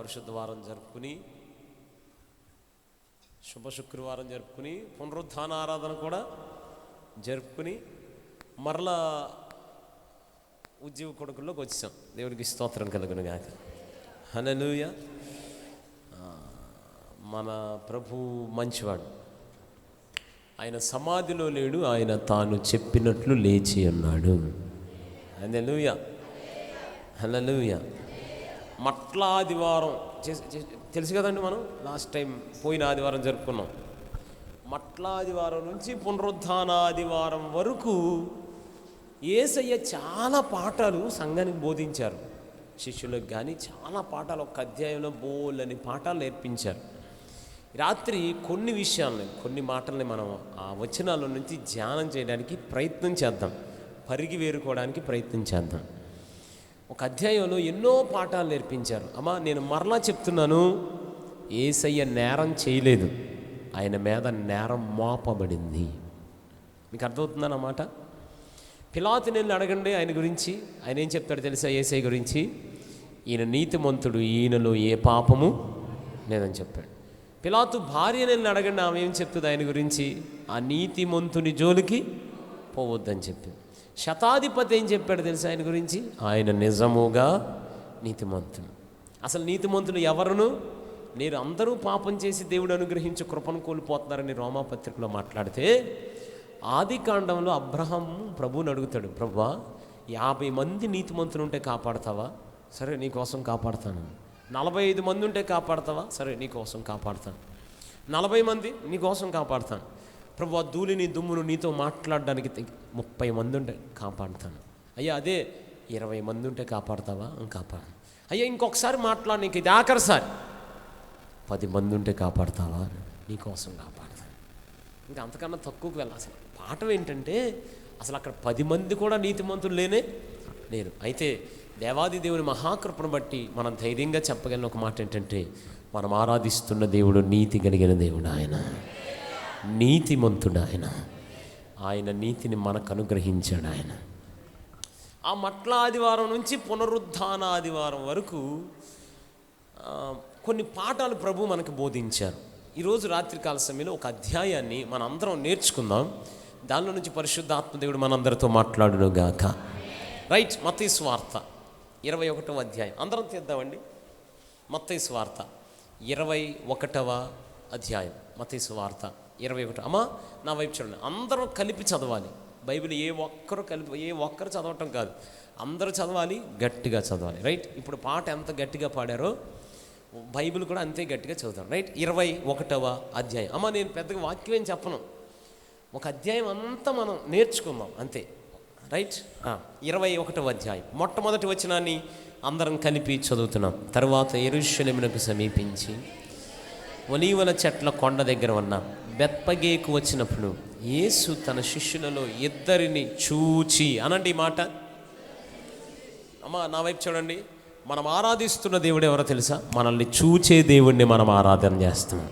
పరిశుద్ధ వారం జరుపుకుని, శుభ శుక్రవారం జరుపుకుని, పునరుత్థాన ఆరాధన కూడా జరుపుకుని మరలా ఉద్యోగ కొడుకుల్లోకి వచ్చాం. దేవునికి స్తోత్రం కలుగును గాక. హల్లెలూయా. మన ప్రభు మంచివాడు. ఆయన సమాధిలో లేడు, ఆయన తాను చెప్పినట్లు లేచి ఉన్నాడు. హల్లెలూయా, హల్లెలూయా. మట్ల ఆదివారం తెలుసు కదండి, మనం లాస్ట్ టైం పోయిన ఆదివారం జరుపుకున్నాం. మట్ల ఆదివారం నుంచి పునరుత్థాన ఆదివారం వరకు యేసయ్య చాలా పాఠాలు సంఘానికి బోధించారు. శిష్యులకు కానీ చాలా పాఠాలు, ఒక అధ్యాయంలో బోలని పాఠాలు నేర్పించారు. రాత్రి కొన్ని విషయాలని, కొన్ని మాటల్ని మనం ఆ వచనాల నుంచి ధ్యానం చేయడానికి ప్రయత్నం చేద్దాం, పరిగి వేరుకోవడానికి ప్రయత్నం చేద్దాం. ఒక అధ్యాయంలో ఎన్నో పాఠాలు నేర్పించారు. అమ్మా, నేను మరలా చెప్తున్నాను, యేసయ్య నేరం చేయలేదు, ఆయన మీద నేరం మోపబడింది. మీకు అర్థమవుతుందన్నమాట. పిలాతుని వెళ్ళి అడగండి ఆయన గురించి. ఆయన ఏం చెప్తాడు తెలుసా యేసయ్య గురించి? ఈయన నీతిమంతుడు, ఈయనలో ఏ పాపము లేదని చెప్పాడు. పిలాతు భార్యని వెళ్ళి అడగండి, ఆమె ఏం చెప్తుంది ఆయన గురించి? ఆ నీతిమంతుని జోలికి పోవద్దని చెప్పింది. శతాధిపతి ఏం చెప్పాడు తెలుసా ఆయన గురించి? ఆయన నిజముగా నీతిమంతుడు. అసలు నీతిమంతులు ఎవరును లేరు, అందరూ పాపం చేసి దేవుడు అనుగ్రహించి కృపను కోల్పోతున్నారని రోమాపత్రికలో మాట్లాడితే, ఆది కాండంలో అబ్రహాం ప్రభువుని అడుగుతాడు, ప్రభువా 50 మంది నీతిమంతులు ఉంటే కాపాడతావా? సరే నీకోసం కాపాడతాను. 45 మంది ఉంటే కాపాడతావా? సరే నీకోసం కాపాడతాను. 40 మంది నీకోసం కాపాడతాను. ప్రభువా ధూళిని దుమ్మును నీతో మాట్లాడడానికి 30 మంది ఉంటే కాపాడుతాను. అయ్యా అదే 20 మంది ఉంటే కాపాడతావా? కాపాడు. అయ్యా ఇంకొకసారి మాట్లాడు, నీకు ఇది ఆఖరిసారి 10 మంది ఉంటే కాపాడతావా? నీకోసం కాపాడతాను. ఇంకా అంతకన్నా తక్కువకు వెళ్ళాలి. అసలు పాఠం ఏంటంటే, అసలు అక్కడ 10 మంది కూడా నీతిమంతులు లేరు. అయితే దేవాది దేవుని మహాకృపను బట్టి మనం ధైర్యంగా చెప్పగలిగిన ఒక మాట ఏంటంటే, మనం ఆరాధిస్తున్న దేవుడు నీతి కలిగిన దేవుడు, ఆయన నీతిమంతుడు, ఆయన నీతిని మనకు అనుగ్రహించాడు. ఆయన ఆ మట్ల ఆదివారం నుంచి పునరుత్థాన ఆదివారం వరకు కొన్ని పాఠాలు ప్రభు మనకు బోధించారు. ఈరోజు రాత్రికాల సమయంలో ఒక అధ్యాయాన్ని మన అందరం నేర్చుకుందాం. దానిలో నుంచి పరిశుద్ధాత్మ దేవుడు మనందరితో మాట్లాడును గాక. రైట్. మత్తయి సువార్త 21వ అధ్యాయం అందరం తీద్దామండి. మత్తయి సువార్త 21వ అధ్యాయం. మత్తయి సువార్త 21. అమ్మా నా వైపు చూడండి, అందరూ కలిపి చదవాలి. బైబిల్ ఏ ఒక్కరు చదవటం కాదు, అందరూ చదవాలి, గట్టిగా చదవాలి. రైట్. ఇప్పుడు పాట ఎంత గట్టిగా పాడారో బైబిల్ కూడా అంతే గట్టిగా చదువుతాం. రైట్. 21వ అధ్యాయం. అమ్మ నేను పెద్దగా వాక్యం ఏం చెప్పను, ఒక అధ్యాయం అంతా మనం నేర్చుకుందాం అంతే. రైట్. 21వ అధ్యాయం మొట్టమొదటి వచనాన్ని అందరం కలిపి చదువుతున్నాం. తర్వాత యెరూషలేమునకు సమీపించి ఒలీవల చెట్ల కొండ దగ్గర ఉన్న బెత్పగేకు వచ్చినప్పుడు యేసు తన శిష్యులలో 2 చూచి, అనండి ఈ మాట. అమ్మ నా వైపు చూడండి, మనం ఆరాధిస్తున్న దేవుడు ఎవరో తెలుసా? మనల్ని చూచే దేవుడిని మనం ఆరాధన చేస్తున్నాం.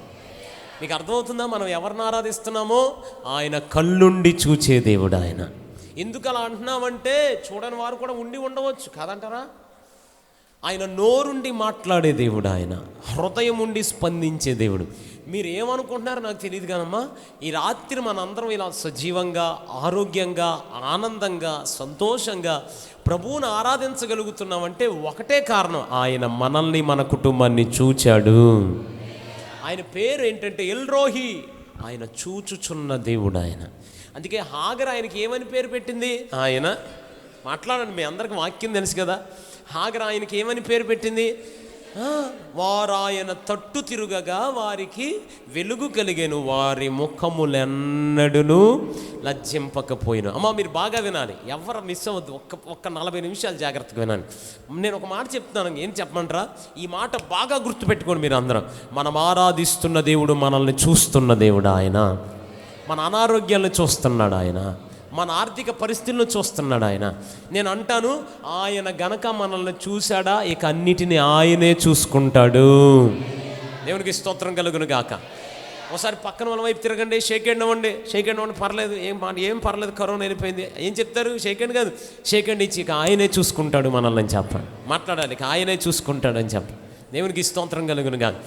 మీకు అర్థమవుతుందా? మనం ఎవరిని ఆరాధిస్తున్నామో ఆయన కళ్ళుండి చూచే దేవుడు ఆయన. ఎందుకు అలా అంటున్నామంటే, చూడని వారు కూడా ఉండవచ్చు కాదంటారా? ఆయన నోరుండి మాట్లాడే దేవుడు, ఆయన హృదయం ఉండి స్పందించే దేవుడు. మీరు ఏమనుకుంటున్నారో నాకు తెలియదు కానమ్మా, ఈ రాత్రి మనందరం ఇలా సజీవంగా, ఆరోగ్యంగా, ఆనందంగా, సంతోషంగా ప్రభువును ఆరాధించగలుగుతున్నామంటే ఒకటే కారణం, ఆయన మనల్ని, మన కుటుంబాన్ని చూచాడు. ఆయన పేరు ఏంటంటే ఎల్రోహి, ఆయన చూచుచున్న దేవుడు ఆయన. అందుకే హాగర్ ఆయనకి ఏమని పేరు పెట్టింది? ఆయన మాట్లాడండి, మీ అందరికి వాక్యం తెలుసు కదా. హాగర్ ఆయనకి ఏమని పేరు పెట్టింది? వారు ఆయన తట్టు తిరుగగా వారికి వెలుగు కలిగేను, వారి ముఖములెన్నడును లజ్జింపకపోయిను. అమ్మ మీరు బాగా వినాలి, ఎవరు మిస్ అవ్వద్దు. ఒక్క 40 నిమిషాలు జాగ్రత్తగా వినాలి. నేను ఒక మాట చెప్తున్నాను, ఏం చెప్పమంటారా? ఈ మాట బాగా గుర్తుపెట్టుకోండి మీరు అందరం. మనం ఆరాధిస్తున్న దేవుడు మనల్ని చూస్తున్న దేవుడు. ఆయన మన అనారోగ్యాలను చూస్తున్నాడు, ఆయన మన ఆర్థిక పరిస్థితులను చూస్తున్నాడు ఆయన. నేను అంటాను, ఆయన గనక మనల్ని చూశాడా, ఇక అన్నిటినీ ఆయనే చూసుకుంటాడు. దేవునికి స్తోత్రం కలుగును గాక. ఒకసారి పక్కన వాళ్ళ వైపు తిరగండి, షేక్ హ్యాండ్ అవ్వండి. షేక్ హ్యాండ్ అవ్వండి, పర్లేదు, ఏం పర్లేదు, కరోనా వెళ్ళిపోయింది. ఏం చెప్తారు? షేక్ హ్యాండ్ కాదు, షేక్ హ్యాండ్ ఇచ్చి ఇక ఆయనే చూసుకుంటాడు మనల్ని అని చెప్పండి. మాట్లాడాలి, ఇక ఆయనే చూసుకుంటాడు అని చెప్పండి. దేవునికి స్తోత్రం కలుగును గాక.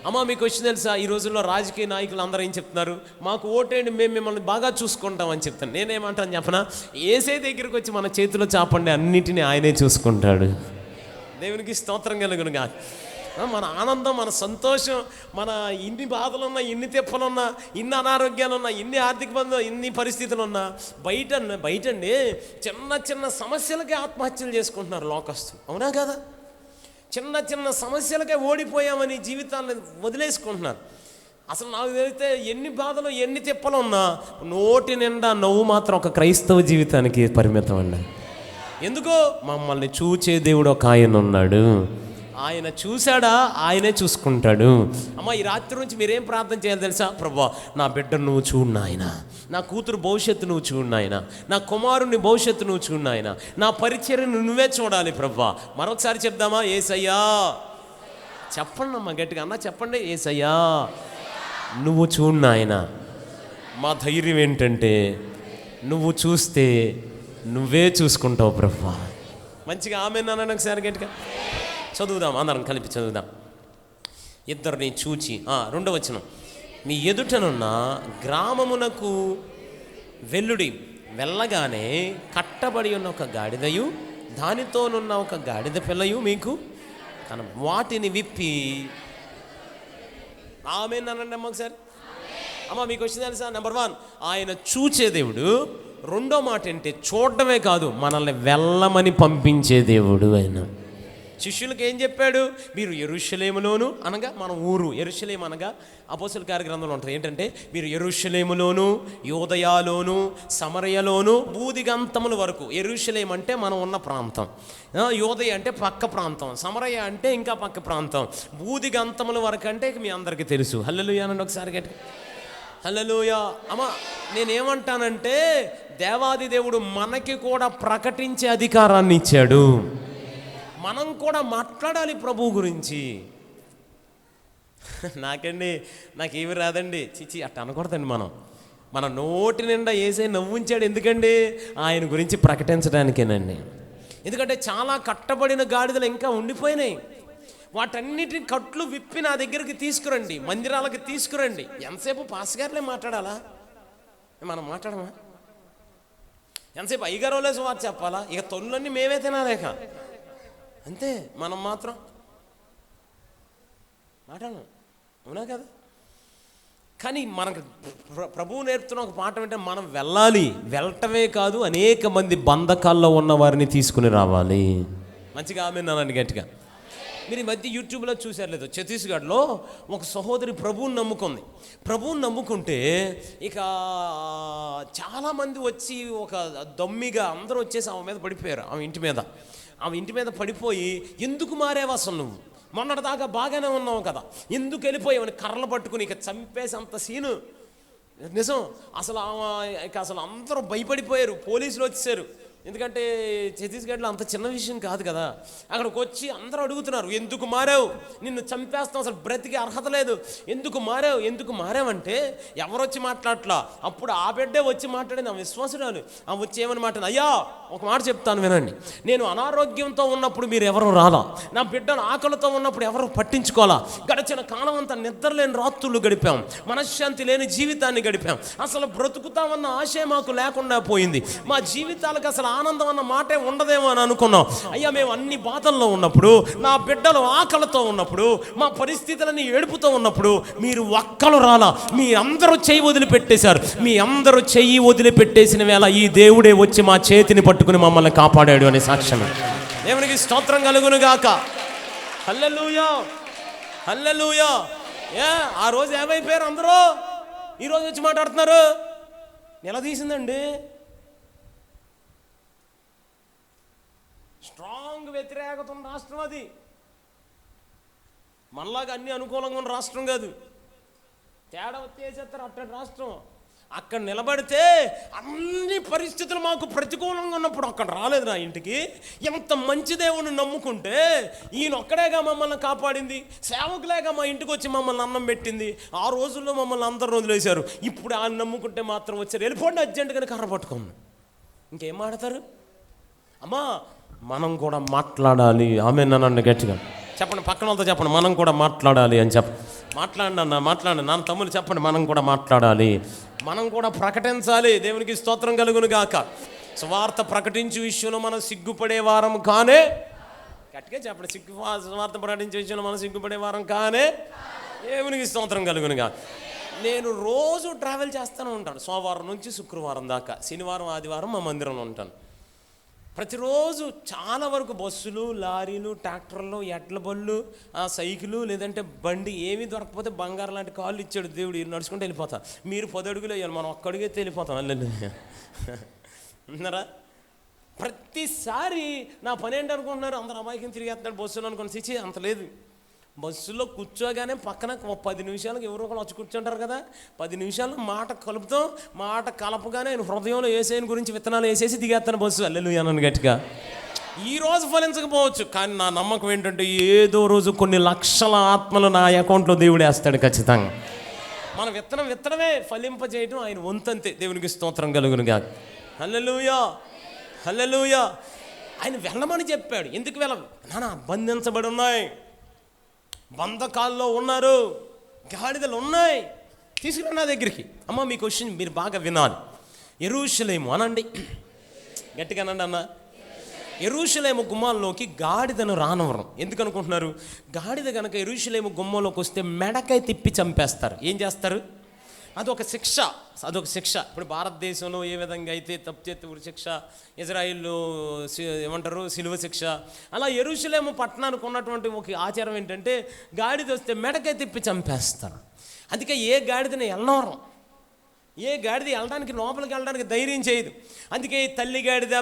అమ్మ మీకు వచ్చి తెలుసా, ఈ రోజుల్లో రాజకీయ నాయకులు అందరూ ఏం చెప్తున్నారు, మాకు ఓటేయండి మేము మిమ్మల్ని బాగా చూసుకుంటామని చెప్తాను. నేనేమంటాను చెప్పనా, యేసే దగ్గరికి వచ్చి మన చేతిలో చాపండి, అన్నిటినీ ఆయనే చూసుకుంటాడు. దేవునికి స్తోత్రం కలుగును గాక. మన ఆనందం, మన సంతోషం, మన ఇన్ని బాధలున్నా, ఇన్ని తిప్పలున్నా, ఇన్ని అనారోగ్యాలున్నా, ఇన్ని ఆర్థిక బంధం, ఇన్ని పరిస్థితులున్నా బయటండి చిన్న చిన్న సమస్యలకే ఆత్మహత్యలు చేసుకుంటున్నారు లోకస్తులు. అవునా కదా? చిన్న చిన్న సమస్యలకే ఓడిపోయామని జీవితాన్ని వదిలేసుకుంటున్నారు. అసలు నాకు తెలిస్తే ఎన్ని బాధలు, ఎన్ని తిప్పలు ఉన్నా నోటి నిండా నవ్వు మాత్రం ఒక క్రైస్తవ జీవితానికి పరిమితం అండి. ఎందుకో, మమ్మల్ని చూచే దేవుడు ఒక ఆయన ఉన్నాడు. ఆయన చూశాడా, ఆయనే చూసుకుంటాడు. అమ్మ ఈ రాత్రి నుంచి మీరేం ప్రార్థన చేయాలి తెలుసా? ప్రభువా, నా బిడ్డను నువ్వు చూడు నాయన, నా కూతురు భవిష్యత్తు నువ్వు చూడు నాయన, నా కుమారుని భవిష్యత్తు నువ్వు చూడు నాయన, నా పరిచర్యను నువ్వే చూడాలి ప్రభువా. మరొకసారి చెప్దామా? యేసయ్యా. చెప్పండి అమ్మ గట్టిగా, అన్న చెప్పండి, యేసయ్యా నువ్వు చూడు నాయన. మా ధైర్యం ఏంటంటే నువ్వు చూస్తే నువ్వే చూసుకుంటావు ప్రభువా. మంచిగా ఆమెన్ అన్నాను ఒకసారి గట్టిగా. చదువుదాం, అందరం కలిపి చదువుదాం. ఇద్దరిని చూచి, 2వ వచనం, మీ ఎదుటనున్న గ్రామమునకు వెల్లుడి, వెళ్ళగానే కట్టబడి ఉన్న ఒక గాడిదయు దానితోనున్న ఒక గాడిద పిల్లయు మీకు వాటిని విప్పి. ఆమేన్ అనండి అమ్మ ఒకసారి. అమ్మ మీకు వచ్చింది తెలుసా, నెంబర్ 1 ఆయన చూచే దేవుడు. రెండో మాట ఏంటి, చూడటమే కాదు, మనల్ని వెళ్ళమని పంపించే దేవుడు ఆయన. శిష్యులకు ఏం చెప్పాడు? మీరు యెరూషలేములోను, అనగా మన ఊరు యెరూషలేము అనగా అపోస్తలుల కార్యగ్రంథంలో ఉంటుంది ఏంటంటే, మీరు యెరూషలేములోను, యోదయలోను, సమరయలోను, బూదిగంతముల వరకు. యెరూషలేము అంటే మనం ఉన్న ప్రాంతం, యోదయ అంటే పక్క ప్రాంతం, సమరయ అంటే ఇంకా పక్క ప్రాంతం, బూదిగంతముల వరకు అంటే మీ అందరికీ తెలుసు. హల్లెలూయా అనండి ఒకసారి గట్టి, హల్లెలూయా. అమ్మ నేనేమంటానంటే, దేవాది దేవుడు మనకి కూడా ప్రకటించే అధికారాన్ని ఇచ్చాడు. మనం కూడా మాట్లాడాలి ప్రభువు గురించి. నాకేమి రాదండి, చిచి అట్ట అనకూడదండి. మన నోటి నిండా యేసే నవ్వుంచాడు. ఎందుకండి? ఆయన గురించి ప్రకటించడానికేనండి. ఎందుకంటే చాలా కట్టబడిన గాడిదలు ఇంకా ఉండిపోయినాయి. వాటన్నిటిని కట్లు విప్పి నా దగ్గరికి తీసుకురండి, మందిరాలకు తీసుకురండి. ఎంతసేపు పాస్ గారులే మాట్లాడాలా? మనం మాట్లాడమా? ఎంతసేపు అయ్యగారోలేసి వారు చెప్పాలా? ఇక తొనులన్నీ మేమే తినాలేక అంతే. మనం మాత్రం మాట్లాడను, అవునా కదా? కానీ మనకు ప్రభువు నేర్పుతున్న ఒక పాఠం ఏంటంటే, మనం వెళ్ళాలి. వెళ్ళటమే కాదు, అనేక మంది బంధకాల్లో ఉన్న వారిని తీసుకుని రావాలి. మంచిగా ఆమెన్నానండి గట్టిగా. మీరు ఈ మధ్య యూట్యూబ్లో చూసారు లేదు, ఛత్తీస్గఢ్లో ఒక సహోదరి ప్రభువుని నమ్ముకుంది. ప్రభువుని నమ్ముకుంటే ఇక చాలామంది వచ్చి ఒక దమ్మిగా అందరూ వచ్చేసి ఆమె మీద పడిపోయారు. ఆమె ఇంటి మీద పడిపోయి, ఎందుకు మారేవా అసలు నువ్వు? మొన్నటిదాకా బాగానే ఉన్నావు కదా, ఎందుకు వెళ్ళిపోయావని కర్రలు పట్టుకుని ఇక చంపేసి అంత సీను. నిజం. అసలు అందరూ భయపడిపోయారు. పోలీసులు వచ్చేసారు. ఎందుకంటే ఛత్తీస్గఢ్లో అంత చిన్న విషయం కాదు కదా. అక్కడికి వచ్చి అందరూ అడుగుతున్నారు, ఎందుకు మారావు? నిన్ను చంపేస్తాం, అసలు బ్రతికే అర్హత లేదు, ఎందుకు మారావంటే ఎవరు వచ్చి మాట్లాడట్లా. అప్పుడు ఆ బిడ్డే వచ్చి మాట్లాడింది, ఆ విశ్వాసురాలు. ఆ వచ్చి ఏమని మాట్లాడింది, అయ్యా ఒక మాట చెప్తాను వినండి, నేను అనారోగ్యంతో ఉన్నప్పుడు మీరు ఎవరు రాలా, నా బిడ్డను ఆకలితో ఉన్నప్పుడు ఎవరు పట్టించుకోవాలా, గడిచిన కాలం అంతా నిద్రలేని రాత్రులు గడిపాం, మనశ్శాంతి లేని జీవితాన్ని గడిపాం, అసలు బ్రతుకుతామన్న ఆశే మాకు లేకుండా పోయింది, మా జీవితాలకు అసలు ఆనందం అన్న మాటే ఉండదేమో అని అనుకున్నాం. అయ్యా మేము అన్ని బాధల్లో ఉన్నప్పుడు, నా బిడ్డలు ఆకలితో ఉన్నప్పుడు, మా పరిస్థితులన్నీ ఏడుపుతో ఉన్నప్పుడు మీరు ఒక్కరు రాలా, మీ అందరూ చెయ్యి వదిలిపెట్టేశారు. మీ అందరూ చెయ్యి వదిలిపెట్టేసిన వేళ ఈ దేవుడే వచ్చి మా చేతిని పట్టుకుని మమ్మల్ని కాపాడాడు అనే సాక్ష్యమే. దేవునికి స్తోత్రం కలుగును గాక. హల్లెలూయా, హల్లెలూయా. ఆ రోజు ఏమైపోయారు అందరూ? ఈరోజు వచ్చి మాట్లాడుతున్నారు. నిలదీసిందండి. స్ట్రాంగ్ వ్యతిరేకత ఉన్న రాష్ట్రం అది. మనలాగా అన్ని అనుకూలంగా ఉన్న రాష్ట్రం కాదు. తేడా వచ్చేసేస్తారు అట్టటి రాష్ట్రం. అక్కడ నిలబడితే అన్ని పరిస్థితులు మాకు ప్రతికూలంగా ఉన్నప్పుడు అక్కడ రాలేదు నా ఇంటికి. ఎంత మంచి దేవుని నమ్ముకుంటే ఈయన ఒక్కడేగా మమ్మల్ని కాపాడింది, సేవకులేగా మా ఇంటికి వచ్చి మమ్మల్ని అన్నం పెట్టింది. ఆ రోజుల్లో మమ్మల్ని అందరూ వదిలేశారు. ఇప్పుడు ఆయన నమ్ముకుంటే మాత్రం వచ్చారు, వెళ్ళిపోండి అర్జెంటుగానే కర్ర పట్టుకోండి. ఇంకేం మాడతారు? అమ్మా మనం కూడా మాట్లాడాలి. ఆమె నన్ను గట్టిగా చెప్పండి, పక్కన వాళ్ళతో చెప్పండి, మనం కూడా మాట్లాడాలి అని మాట్లాడండి అన్న, మాట్లాడండి నాన్న, తమ్ముళ్ళు చెప్పండి, మనం కూడా మాట్లాడాలి, మనం కూడా ప్రకటించాలి. దేవునికి స్తోత్రం కలుగును గాక. సువార్త ప్రకటించే విషయంలో మనం సిగ్గుపడే వారం కానే, గట్టిగా చెప్పండి, సువార్త ప్రకటించే విషయంలో మనం సిగ్గుపడే వారం కానే. దేవునికి స్తోత్రం కలుగును గాక. నేను రోజు ట్రావెల్ చేస్తూనే ఉంటాను, సోమవారం నుంచి శుక్రవారం దాకా. శనివారం ఆదివారం మా మందిరంలో ఉంటాను. ప్రతిరోజు చాలా వరకు బస్సులు, లారీలు, ట్రాక్టర్లు, ఎడ్ల బళ్ళు, సైకిలు, లేదంటే బండి ఏమీ దొరకకపోతే బంగారం లాంటి కాళ్ళు ఇచ్చాడు దేవుడు, నడుచుకుంటూ వెళ్ళిపోతాం. మీరు 10 అడుగులు వేయాలి, మనం ఒక్క అడుగైతే వెళ్ళిపోతాం. అన్నారా? ప్రతిసారి నా పని ఏంటి అనుకుంటున్నారు, అందరు అమాయకం తిరిగేస్తున్నాడు బస్సులో అనుకుని. చిచి, అంత లేదు. బస్సులో కూర్చోగానే పక్కన 10 నిమిషాలకు ఎవరో ఒకరు వచ్చి కూర్చుంటారు కదా, 10 నిమిషాలు మాట కలుపుతాం. మాట కలపగానే ఆయన హృదయంలో యేసయ్యని గురించి విత్తనాలు వేసేసి దిగేస్తాను బస్సు. హల్లెలూయా అన్నాను గట్టిగా. ఈరోజు ఫలించకపోవచ్చు, కానీ నా నమ్మకం ఏంటంటే ఏదో రోజు కొన్ని లక్షల ఆత్మలు నా అకౌంట్లో దేవుడు వేస్తాడు ఖచ్చితంగా. మన విత్తనం విత్తనమే, ఫలింపజేయడం ఆయన వంతంతే. దేవునికి స్తోత్రం కలుగును గాక. హల్లెలూయా, హల్లెలూయా. ఆయన వెళ్ళమని చెప్పాడు. ఎందుకు వెళ్ళవు నాన్న? బంధించబడి ఉన్నాయి, బంధకాల్లో ఉన్నారు, గాడిదలు ఉన్నాయి, తీసుకురా నా దగ్గరికి. అమ్మ మీ క్వశ్చన్ మీరు బాగా వినాలి. యెరూషలేము అనండి, గట్టిగా అనండి అన్న. యెరూషలేము గుమ్మాల్లోకి గాడిదను రానవరం. ఎందుకు అనుకుంటున్నారు? గాడిద కనుక యెరూషలేము గుమ్మంలోకి వస్తే మెడకాయ తిప్పి చంపేస్తారు. ఏం చేస్తారు? అదొక శిక్ష, అదొక శిక్ష. ఇప్పుడు భారతదేశంలో ఏ విధంగా అయితే తప్పు చేస్తే ఉరి శిక్ష, ఇజ్రాయిల్లో ఏమంటారు సిలువ శిక్ష, అలా యెరూషలేము పట్టణానికి ఉన్నటువంటి ఒక ఆచారం ఏంటంటే గాడిద వస్తే మెడకాయ తిప్పి చంపేస్తారు. అందుకే ఏ గాడిదని వెళ్ళనవరం, ఏ గాడిద వెళ్ళడానికి లోపలికి వెళ్ళడానికి ధైర్యం చేయదు. అందుకే ఈ తల్లి గాడిద,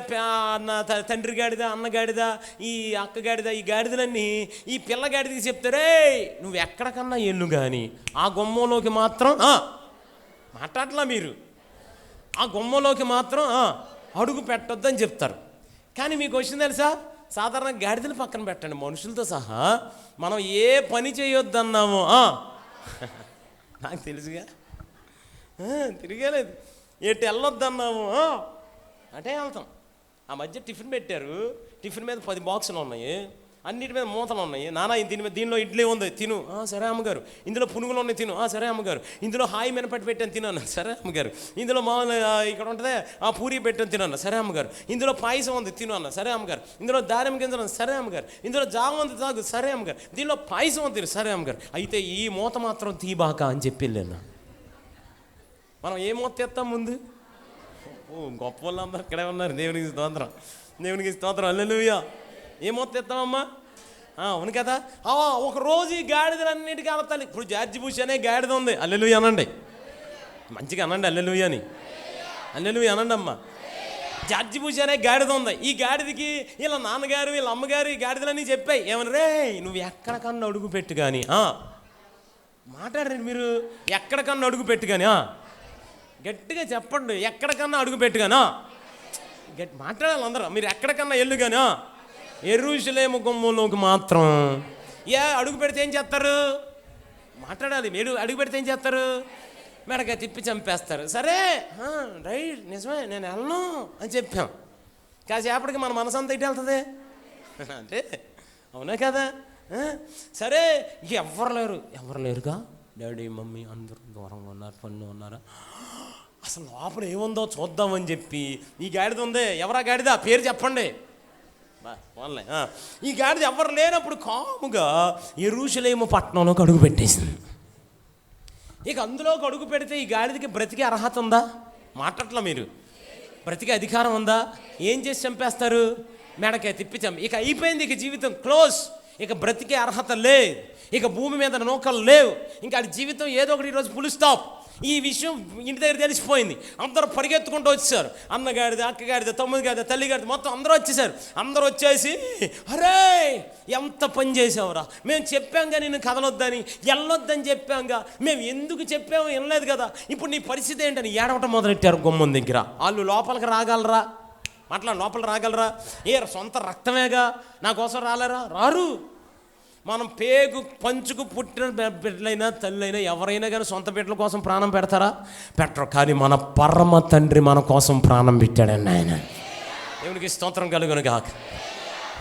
తండ్రి గాడిద, అన్న గాడిద, ఈ అక్క గాడిద, ఈ గాడిదలన్నీ ఈ పిల్ల గాడిదకి చెప్తారే నువ్వు ఎక్కడికన్నా ఎల్లు, కానీ ఆ గుమ్మంలోకి మాత్రం మాట్లాడలా, మీరు ఆ గుమ్మలోకి మాత్రం అడుగు పెట్టొద్దని చెప్తారు. కానీ మీకు వచ్చింది తెలుసా, సాధారణ గాడిదలు పక్కన పెట్టండి, మనుషులతో సహా మనం ఏ పని చేయొద్దన్నామో నాకు తెలుసుగా, తిరిగేలేదు, ఎటు వెళ్ళొద్దన్నాము అంటే వెళ్తాం. ఆ మధ్య టిఫిన్ పెట్టారు, టిఫిన్ మీద 10 బాక్సులు ఉన్నాయి, అన్నిటి మీద మూతలు ఉన్నాయి. నాన్న దీనిలో ఇడ్లీ ఉంది తిను, సరే అమ్మగారు. ఇందులో పునుగులు ఉన్నాయి తిను, సరే అమ్మగారు. ఇందులో హాయి మినపట్టి పెట్టాను తినన్నా, సరే అమ్మగారు. ఇందులో మామూలుగా ఇక్కడ ఉంటుంది పూరి పెట్టాను తినన్నా, సరే అమ్మగారు. ఇందులో పాయసం ఉంది తిను అన్న, సరే అమ్మగారు. ఇందులో దారిమ్మ గింజలు, సరే అమ్మగారు. ఇందులో జామ ఉంది తాగు, సరే అమ్మగారు. దీనిలో పాయసం ఉంది తిను, సరే అమ్మగారు. అయితే ఈ మూత మాత్రం తీబాక అని చెప్పి వెళ్ళాను. మనం ఏ మూత తెస్తాం ముందు? గొప్ప వాళ్ళందరూ ఇక్కడే ఉన్నారు. దేవునికి స్తోత్రం, దేవునికి స్తోత్రం. హల్లెలూయా. ఏ మూత తెస్తామమ్మా? అవును కదా. ఒక రోజు ఈ గాడిదలన్నిటికీ అలతాలి. ఇప్పుడు జార్జి బుష్ అనే గాడిద ఉంది. హల్లెలూయా అనండి, మంచిగా అనండి, హల్లెలూయా అని, హల్లెలూయా అనండి అమ్మ. జార్జి బుష్ అనే గాడిద ఉంది. ఈ గాడిదకి వీళ్ళ నాన్నగారు వీళ్ళ అమ్మగారు ఈ గాడిదలన్నీ చెప్పాయి, ఏమని రే నువ్వు ఎక్కడికన్నా అడుగు పెట్టు కానీ, మాట్లాడండి మీరు, ఎక్కడికన్నా అడుగు పెట్టు కానీ, గట్టిగా చెప్పండి, ఎక్కడికన్నా అడుగు పెట్టు కానీ, మాట్లాడాలి అందరూ. మీరు ఎక్కడికన్నా వెళ్ళు కానీ యెరూషలేము గుమ్మంలోకి మాత్రం అడుగు పెడితే ఏం చేస్తారు? మాట్లాడాలి. మీరు అడుగు పెడితే ఏం చేస్తారు? మెడకాయ తిప్పి చంపేస్తారు. సరే రైట్, నిజమే, నేను వెళ్ళను అని చెప్పాం. కాసేపటికి మన మనసు అంతా ఇటు వెళ్తుంది అంటే అవునా కదా. సరే ఎవరు లేరుగా, డాడీ మమ్మీ అందరూ దూరంగా ఉన్నారు, పనులు ఉన్నారా, అసలు లోపల ఏముందో చూద్దామని చెప్పి ఈ గాడిద ఉంది. ఎవరా గాడిద? పేరు చెప్పండి. ఈ గాడిద ఎవరు లేనప్పుడు కాముగా యెరూషలేము పట్టణంలోకి అడుగు పెట్టేసింది. ఇక అందులోకి అడుగు పెడితే ఈ గాడిదకి బ్రతికే అర్హత ఉందా? మాట్లాడట్లా మీరు. బ్రతికే అధికారం ఉందా? ఏం చేసి చంపేస్తారు? మెడకాయ తిప్పి ఇక అయిపోయింది, ఇక జీవితం క్లోజ్. ఇక బ్రతికే అర్హత లేదు, ఇక భూమి మీద నౌకలు లేవు, ఇంకా అది జీవితం ఏదో ఒకటి ఈరోజు ఫుల్ స్టాప్. ఈ విషయం ఇంటి దగ్గర తెలిసిపోయింది. అందరూ పరిగెత్తుకుంటూ వచ్చేసారు. అన్నగాడిద, అక్కగాడిద, తమ్ముడిగాడిద, తల్లిగాడిద, మొత్తం అందరూ వచ్చేసారు. అందరూ వచ్చేసి అరే ఎంత పని చేసావురా, మేము చెప్పాంగా నిన్ను కదలొద్దని, వెళ్ళొద్దని చెప్పాంగా, మేము ఎందుకు చెప్పాము వినలేదు కదా, ఇప్పుడు నీ పరిస్థితి ఏంటని ఏడవటం మొదలెట్టారు గుమ్మం దగ్గర. వాళ్ళు లోపలికి రాగలరా? లోపల రాగలరా? సొంత రక్తమేగా, నా కోసం రాలేరా? రారు. మనం పేగు పంచుకు పుట్టిన బిడ్డలైనా తల్లిైనా ఎవరైనా కానీ సొంత బిడ్డల కోసం ప్రాణం పెడతారా? పెట్టరు. కానీ మన పరమ తండ్రి మన కోసం ప్రాణం పెట్టాడండి ఆయన. దేవునికి స్తోత్రం కలుగును గాక.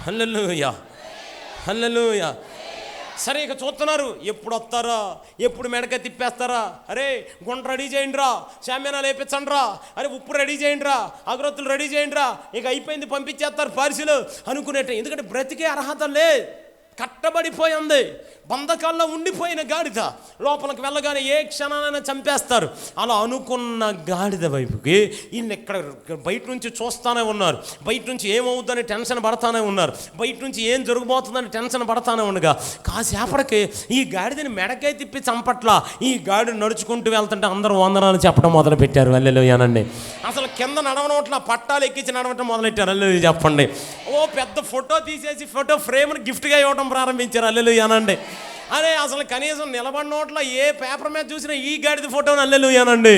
హల్లెలూయా, హల్లెలూయా. సరే ఇక చూస్తున్నారు, ఎప్పుడు వస్తారా, ఎప్పుడు మెడక తిప్పేస్తారా, అరే గుంట రెడీ చేయండి రా, షామ్యానాలు వేయించండి రా, అరే ఉప్పు రెడీ చేయండి రా, అగరొత్తులు రెడీ చేయండి రా, ఇక అయిపోయింది పంపించేస్తారు పార్సిలు అనుకునేట. ఎందుకంటే బ్రతికే అర్హత లేదు, కట్టబడిపోయింది, బంధకాల్లో ఉండిపోయిన గాడిద లోపలికి వెళ్ళగానే ఏ క్షణానైనా చంపేస్తారు. అలా అనుకున్న గాడిద వైపుకి ఈయన ఇక్కడ బయట నుంచి చూస్తూనే ఉన్నారు, బయట నుంచి ఏమవుతుందని టెన్షన్ పడతానే ఉన్నారు, బయట నుంచి ఏం జరగబోతుందని టెన్షన్ పడతానే ఉండగా కాసేపటికి ఈ గాడిదని మెడకై తిప్పి చంపట్లా, ఈ గాడిని నడుచుకుంటూ వెళ్తుంటే అందరూ వందనాలు చెప్పడం మొదలుపెట్టారు. హల్లెలూయానండి. అసలు కింద నడవనట్లా పట్టాలు ఎక్కించి నడవటం మొదలెట్టారు. హల్లెలూయా చెప్పండి. ఓ పెద్ద ఫోటో తీసేసి ఫోటో ఫ్రేమ్ని గిఫ్ట్గా ఇవ్వడం ప్రారంభించారు. హల్లెలూయానండి. అరే అసలు కనీసం నిలబడినోట్ల ఏ పేపర్ మీద చూసినా ఈ గాడిద ఫోటోని హల్లెలూయానండి.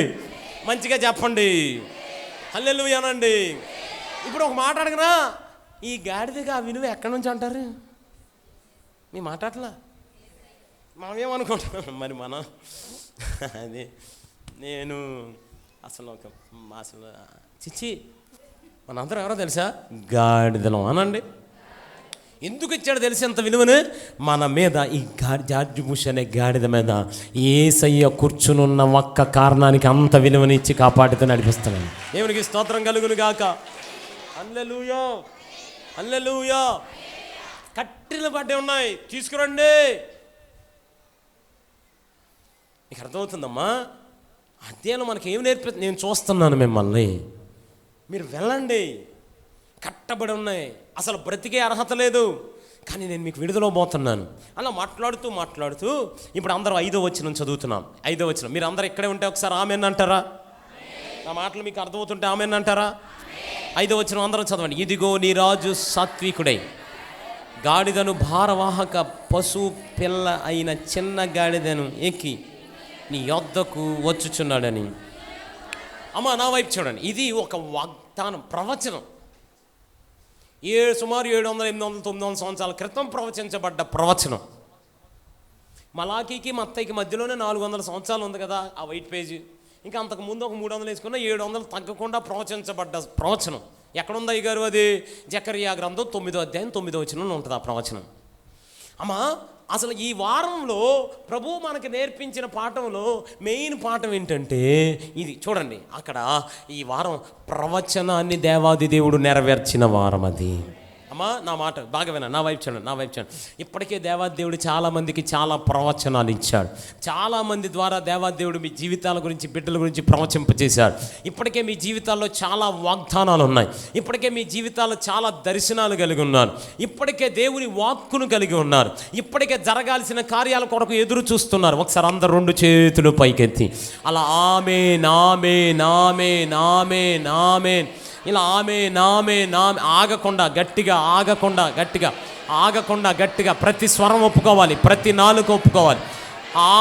మంచిగా చెప్పండి హల్లెలూయానండి. ఇప్పుడు ఒక మాట అడగనా, ఈ గాడిదగా ఆ విలువ ఎక్కడి నుంచి అంటారు? మీ మాట అట్లా మనమేమనుకుంటున్నాం మరి మనం అది నేను అసలు చిచ్చి మనందరం ఎవరో తెలుసా? గాడిదలం అనండి. ఎందుకు ఇచ్చాడు తెలిసి అంత విలువను? మన మీద ఈ జార్జ్ బుష్ అనే గాడిద మీద యేసయ్య కూర్చునున్న ఒక్క కారణానికి అంత విలువని ఇచ్చి కాపాడుతూ నడిపిస్తున్నాను. దేవునికి స్తోత్రం కలుగును గాక. హల్లెలూయా హల్లెలూయా. కట్టెలు పడ్డే ఉన్నాయి, తీసుకురండి. మీకు అర్థమవుతుందమ్మా? అధ్యయనం మనకి ఏం నేర్పి, నేను చూస్తున్నాను మిమ్మల్ని, మీరు వెళ్ళండి. కట్టబడి ఉన్నాయి, అసలు బ్రతికే అర్హత లేదు, కానీ నేను మీకు విడుదల పోతున్నాను. అలా మాట్లాడుతూ ఇప్పుడు అందరూ 5వ వచనం చదువుతున్నాం. 5వ వచనం మీరు అందరూ ఇక్కడే ఉంటే ఒకసారి ఆమెన్ అంటారా? నా మాటలు మీకు అర్థమవుతుంటే ఆమెన్ అంటారా? 5వ వచనం అందరూ చదవండి. ఇదిగో నీ రాజు సాత్వికుడై గాడిదను భారవాహక పశువు పిల్ల అయిన చిన్న గాడిదను ఎక్కి నీ యొద్దకు వచ్చుచున్నాడని. అమ్మ నా వైపు చూడండి, ఇది ఒక వాగ్దానం, ప్రవచనం. సుమారు 700, 800, 900 సంవత్సరాల క్రితం ప్రవచించబడ్డ ప్రవచనం. మలాకీకి మత్తయికి మధ్యలోనే 400 సంవత్సరాలు ఉంది కదా ఆ వైట్ పేజీ. ఇంకా అంతకుముందు ఒక 300 వేసుకున్న 700 తగ్గకుండా ప్రవచించబడ్డ ప్రవచనం. ఎక్కడుంది అయ్యగారు? అది జకర్యా గ్రంథం 9వ అధ్యాయం 9వ వచనంలో ఉంటుంది ఆ ప్రవచనం. అమ్మా అసలు ఈ వారంలో ప్రభు మనకి నేర్పించిన పాఠంలో మెయిన్ పాఠం ఏంటంటే ఇది చూడండి. అక్కడ ఈ వారం ప్రవచనాన్ని దేవాది దేవుడు నెరవేర్చిన వారం అది. అమ్మా నా మాట బాగా వినండి, నా వైపు చూడండి. ఇప్పటికే దేవాది దేవుడు చాలామందికి చాలా ప్రవచనాలు ఇచ్చాడు. చాలామంది ద్వారా దేవాది దేవుడు మీ జీవితాల గురించి, బిడ్డల గురించి ప్రవచింపజేశాడు. ఇప్పటికే మీ జీవితాల్లో చాలా వాగ్దానాలు ఉన్నాయి. ఇప్పటికే మీ జీవితాల్లో చాలా దర్శనాలు కలిగి ఉన్నారు. ఇప్పటికే దేవుని వాక్కును కలిగి ఉన్నారు. ఇప్పటికే జరగాల్సిన కార్యాల కొరకు ఎదురు చూస్తున్నారు. ఒకసారి అందరు 2 చేతులు పైకెత్తి అలా ఆమేన్ ఆమేన్ ఆమేన్ ఆమేన్ ఆమేన్ ఇలా ఆమేన్ ఆమేన్ ఆమేన్ ఆగకుండా గట్టిగా ప్రతి స్వరం ఒప్పుకోవాలి, ప్రతి నాలుక ఒప్పుకోవాలి.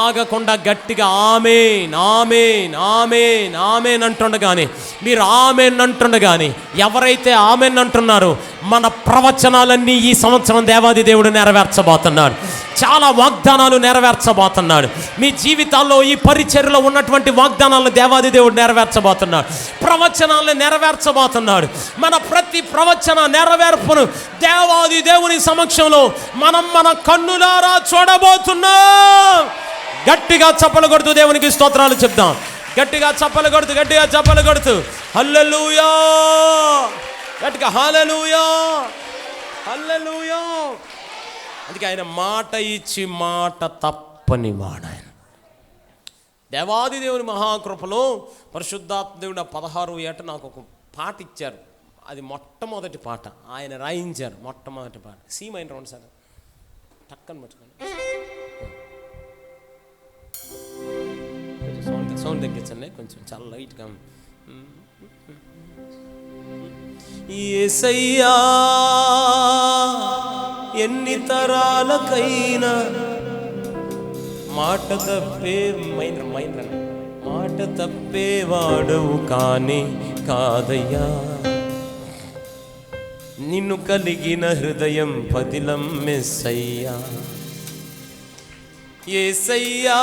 ఆగకుండా గట్టిగా ఆమేన్ ఆమేన్ ఆమేన్ ఆమేన్ అంటుండగానే, మీరు ఆమేన్ అంటుండగానే ఎవరైతే ఆమేన్ అంటున్నారో మన ప్రవచనాలన్నీ ఈ సంవత్సరం దేవాది దేవుడు నెరవేర్చబోతున్నాడు. చాలా వాగ్దానాలు నెరవేర్చబోతున్నాడు. మీ జీవితాల్లో ఈ పరిచర్యలో ఉన్నటువంటి వాగ్దానాలను దేవాది దేవుడు నెరవేర్చబోతున్నాడు. ప్రవచనాలను నెరవేర్చబోతున్నాడు. మన ప్రతి ప్రవచన నెరవేర్పును దేవాది దేవుని సమక్షంలో మన కన్నులారా చూడబోతున్నాం. గట్టిగా చప్పలు కొడుతూ దేవునికి స్తోత్రాలు చెప్దాం. గట్టిగా చప్పలు కొడుతూ హల్లెలూయా, గట్టిగా హల్లెలూయా హల్లెలూయా. అందుకే ఆయన మాట ఇచ్చి మాట తప్పని వాడాయన. దేవాది దేవుని మహాకృపలో పరిశుద్ధాత్మ దేవుడు 16వ ఏట నాకు ఒక పాట ఇచ్చారు. అది మొట్టమొదటి పాట ఆయన రాయించారు. మొట్టమొదటి పాట సి మైనర్ రౌండ్ సార్ టక్కని పట్టుకోండి. కొంచెం సౌండ్ తగ్గించండి, కొంచెం చాలా లైట్గా. యేసయ్యా ఎన్ని తరాలకైనా మాట తప్పేవాడవు కానీ కాదయ్యా, నిన్ను కలిగిన హృదయం పదిలం మెస్సయ్యా. యేసయ్యా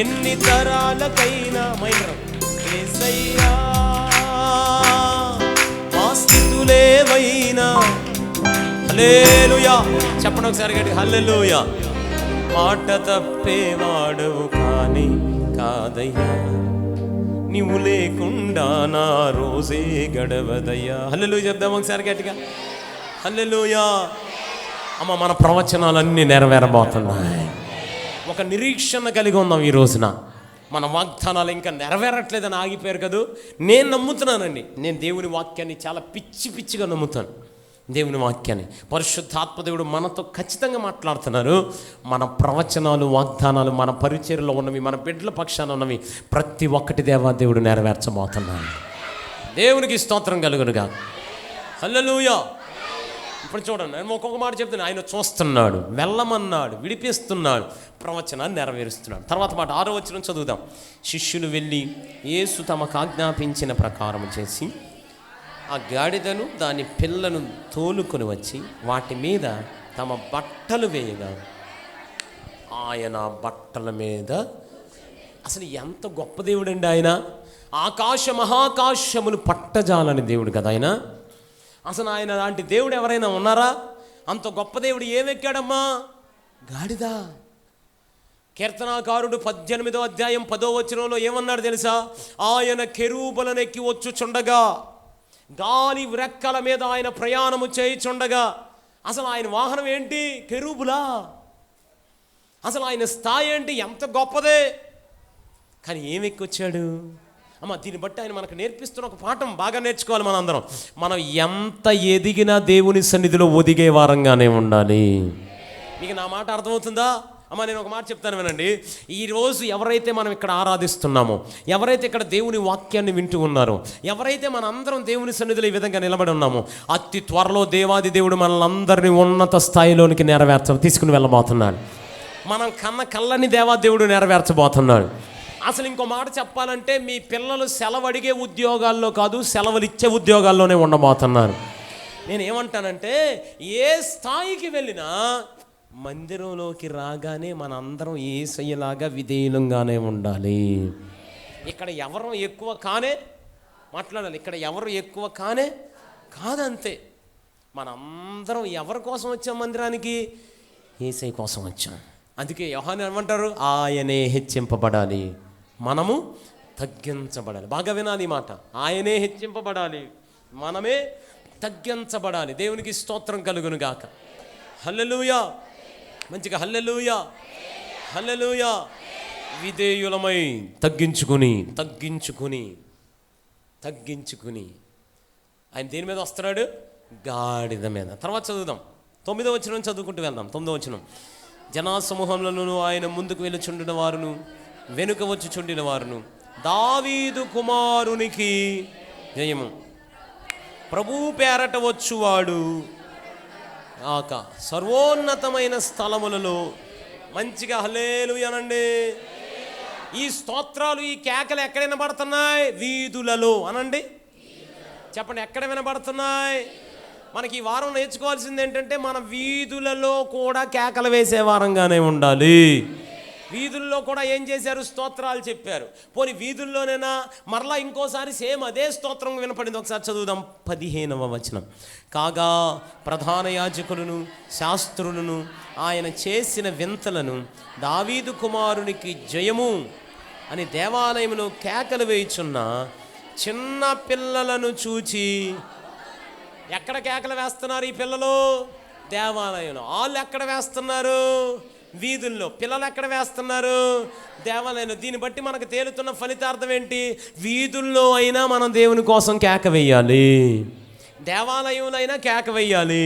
ఎన్ని తరాలకైనా యేసయ్యా ఆ స్థితులేవైనా హల్లెలూయా చెప్పండి ఒకసారి గట్టిగా హల్లెలూయా. మాట తప్పేవాడవు కానీ కాదయ్యా, నీవు లేకుండా నా రోజే గడవదయ్యా. హల్లెలూయా చెప్దాం ఒకసారి గట్టిగా హల్లెలూయా. అమ్మ మన ప్రవచనాలన్నీ నెరవేరబోతున్నాయి. ఒక నిరీక్షణ కలిగి ఉన్నాం ఈ రోజున. మన వాగ్దానాలు ఇంకా నెరవేరట్లేదని ఆగిపోయారు కదా. నేను నమ్ముతున్నానండి, నేను దేవుని వాక్యాన్ని చాలా పిచ్చిగా నమ్ముతాను. దేవుని వాక్యాన్ని పరిశుద్ధాత్మదేవుడు మనతో ఖచ్చితంగా మాట్లాడుతున్నారు. మన ప్రవచనాలు వాగ్దానాలు మన పరిచర్యలో ఉన్నవి, మన బిడ్డల పక్షాన ఉన్నవి ప్రతి ఒక్కటి దేవాదేవుడు నెరవేర్చబోతున్నాడు. దేవునికి స్తోత్రం కలుగునుగా. హల్లెలూయా. ఇప్పుడు చూడండి, నేను ఒక్కొక్క మాట చెప్తాను. ఆయన చూస్తున్నాడు, వెళ్ళమన్నాడు, విడిపిస్తున్నాడు, ప్రవచనాన్ని నెరవేరుస్తున్నాడు. తర్వాత మాట 6వ వచనం చదువుదాం. శిష్యులు వెళ్ళి యేసు తమకు ఆజ్ఞాపించిన ప్రకారం చేసి ఆ గాడిదను దాని పిల్లను తోలుకొని వచ్చి వాటి మీద తమ బట్టలు వేయగా ఆయన బట్టల మీద, అసలు ఎంత గొప్ప దేవుడండి ఆయన. ఆకాశ మహాకాశములు పట్టజాలని దేవుడు కదా ఆయన. అసలు ఆయన లాంటి దేవుడు ఎవరైనా ఉన్నారా? అంత గొప్ప దేవుడు ఏమెక్కాడమ్మా? గాడిద. కీర్తనాకారుడు 18వ అధ్యాయం 10వ వచనంలో ఏమన్నాడు తెలుసా? ఆయన కెరూబులను ఎక్కి వచ్చుచుండగా, గాలి రెక్కల మీద ఆయన ప్రయాణము చేయుచుండగా. అసలు ఆయన వాహనం ఏంటి? కెరూబులా. అసలు ఆయన స్థాయి ఏంటి? ఎంత గొప్పదే. కానీ ఏమెక్కి వచ్చాడు అమ్మ? దీన్ని బట్టి ఆయన మనకు నేర్పిస్తున్న ఒక పాఠం బాగా నేర్చుకోవాలి మనందరం. మనం ఎంత ఎదిగినా దేవుని సన్నిధిలో ఒదిగే వారంగానే ఉండాలి. మీకు నా మాట అర్థమవుతుందా అమ్మ? నేను ఒక మాట చెప్తాను వినండి. ఈరోజు ఎవరైతే మనం ఇక్కడ ఆరాధిస్తున్నామో, ఎవరైతే ఇక్కడ దేవుని వాక్యాన్ని వింటూ ఉన్నారో, ఎవరైతే మన అందరం దేవుని సన్నిధిలో ఈ విధంగా నిలబడి ఉన్నామో, అతి త్వరలో దేవాది దేవుడు మనల్ని అందరినీ ఉన్నత స్థాయిలోనికి తీసుకుని వెళ్ళబోతున్నాడు. మనం కళ్ళని దేవాదేవుడు నెరవేర్చబోతున్నాడు. అసలు ఇంకో మాట చెప్పాలంటే, మీ పిల్లలు సెలవు అడిగే ఉద్యోగాల్లో కాదు, సెలవులు ఇచ్చే ఉద్యోగాల్లోనే ఉండబోతున్నారు. నేను ఏమంటానంటే, ఏ స్థాయికి వెళ్ళినా మందిరంలోకి రాగానే మన అందరం యేసయ్యలాగా విధేయులంగానే ఉండాలి. ఇక్కడ ఎవరు ఎక్కువ కానే మాట్లాడాలి, ఇక్కడ ఎవరు ఎక్కువ కానే కాదంతే. మనందరం ఎవరి కోసం వచ్చాం మందిరానికి? యేసయ్య కోసం వచ్చాం. అందుకే యోహాను ఏమంటారు? ఆయనే హెచ్చింపబడాలి, మనము తగ్గించబడాలి. బాగా వినాలి ఈ మాట. ఆయనే హెచ్చింపబడాలి, మనమే తగ్గించబడాలి. దేవునికి స్తోత్రం కలుగును గాక. హల్లెలూయా. మంచిగా హల్లెలూయా హల్లెలూయా. విధేయులమై తగ్గించుకుని ఆయన దేని మీద వస్తున్నాడు? గాడిద మీద. తర్వాత చదువుదాం. 9వ వచనం చదువుకుంటూ వెళ్దాం. 9వ వచనం. జనాసమూహంలోనూ ఆయన ముందుకు వెళ్ళుచుండిన వారును వెనుక వచ్చుచుండిన వారును, దావీదు కుమారునికి జయము, ప్రభువు పేరట వచ్చువాడు ఆక సర్వోన్నతమైన స్థలములలో. మంచిగా హల్లెలూయా అనండి. ఈ స్తోత్రాలు, ఈ కేకలు ఎక్కడ వినబడుతున్నాయి? వీధులలో అనండి. చెప్పండి, ఎక్కడ వినబడుతున్నాయి? మనకి ఈ వారం నేర్చుకోవాల్సింది ఏంటంటే, మన వీధులలో కూడా కేకలు వేసే వారంగానే ఉండాలి. వీధుల్లో కూడా ఏం చేశారు? స్తోత్రాలు చెప్పారు. పోనీ వీధుల్లోనైనా మరలా ఇంకోసారి సేమ్ అదే స్తోత్రం వినపడింది. ఒకసారి చదువుదాం 15వ వచనం. కాగా ప్రధాన యాజకులను శాస్త్రులను ఆయన చేసిన వింతలను, దావీదు కుమారునికి జయము అని దేవాలయంలో కేకలు వేయుచున్న చిన్న పిల్లలను చూచి. ఎక్కడ కేకలు వేస్తున్నారు ఈ పిల్లలు? దేవాలయంలో. వాళ్ళు ఎక్కడ వేస్తున్నారు? వీధుల్లో. పిల్లలు ఎక్కడ వేస్తున్నారు? దేవాలయంలో. దీన్ని బట్టి మనకు తేలుతున్న ఫలితార్థం ఏంటి? వీధుల్లో అయినా మనం దేవుని కోసం కేక వేయాలి, దేవాలయంలో అయినా కేక వేయాలి,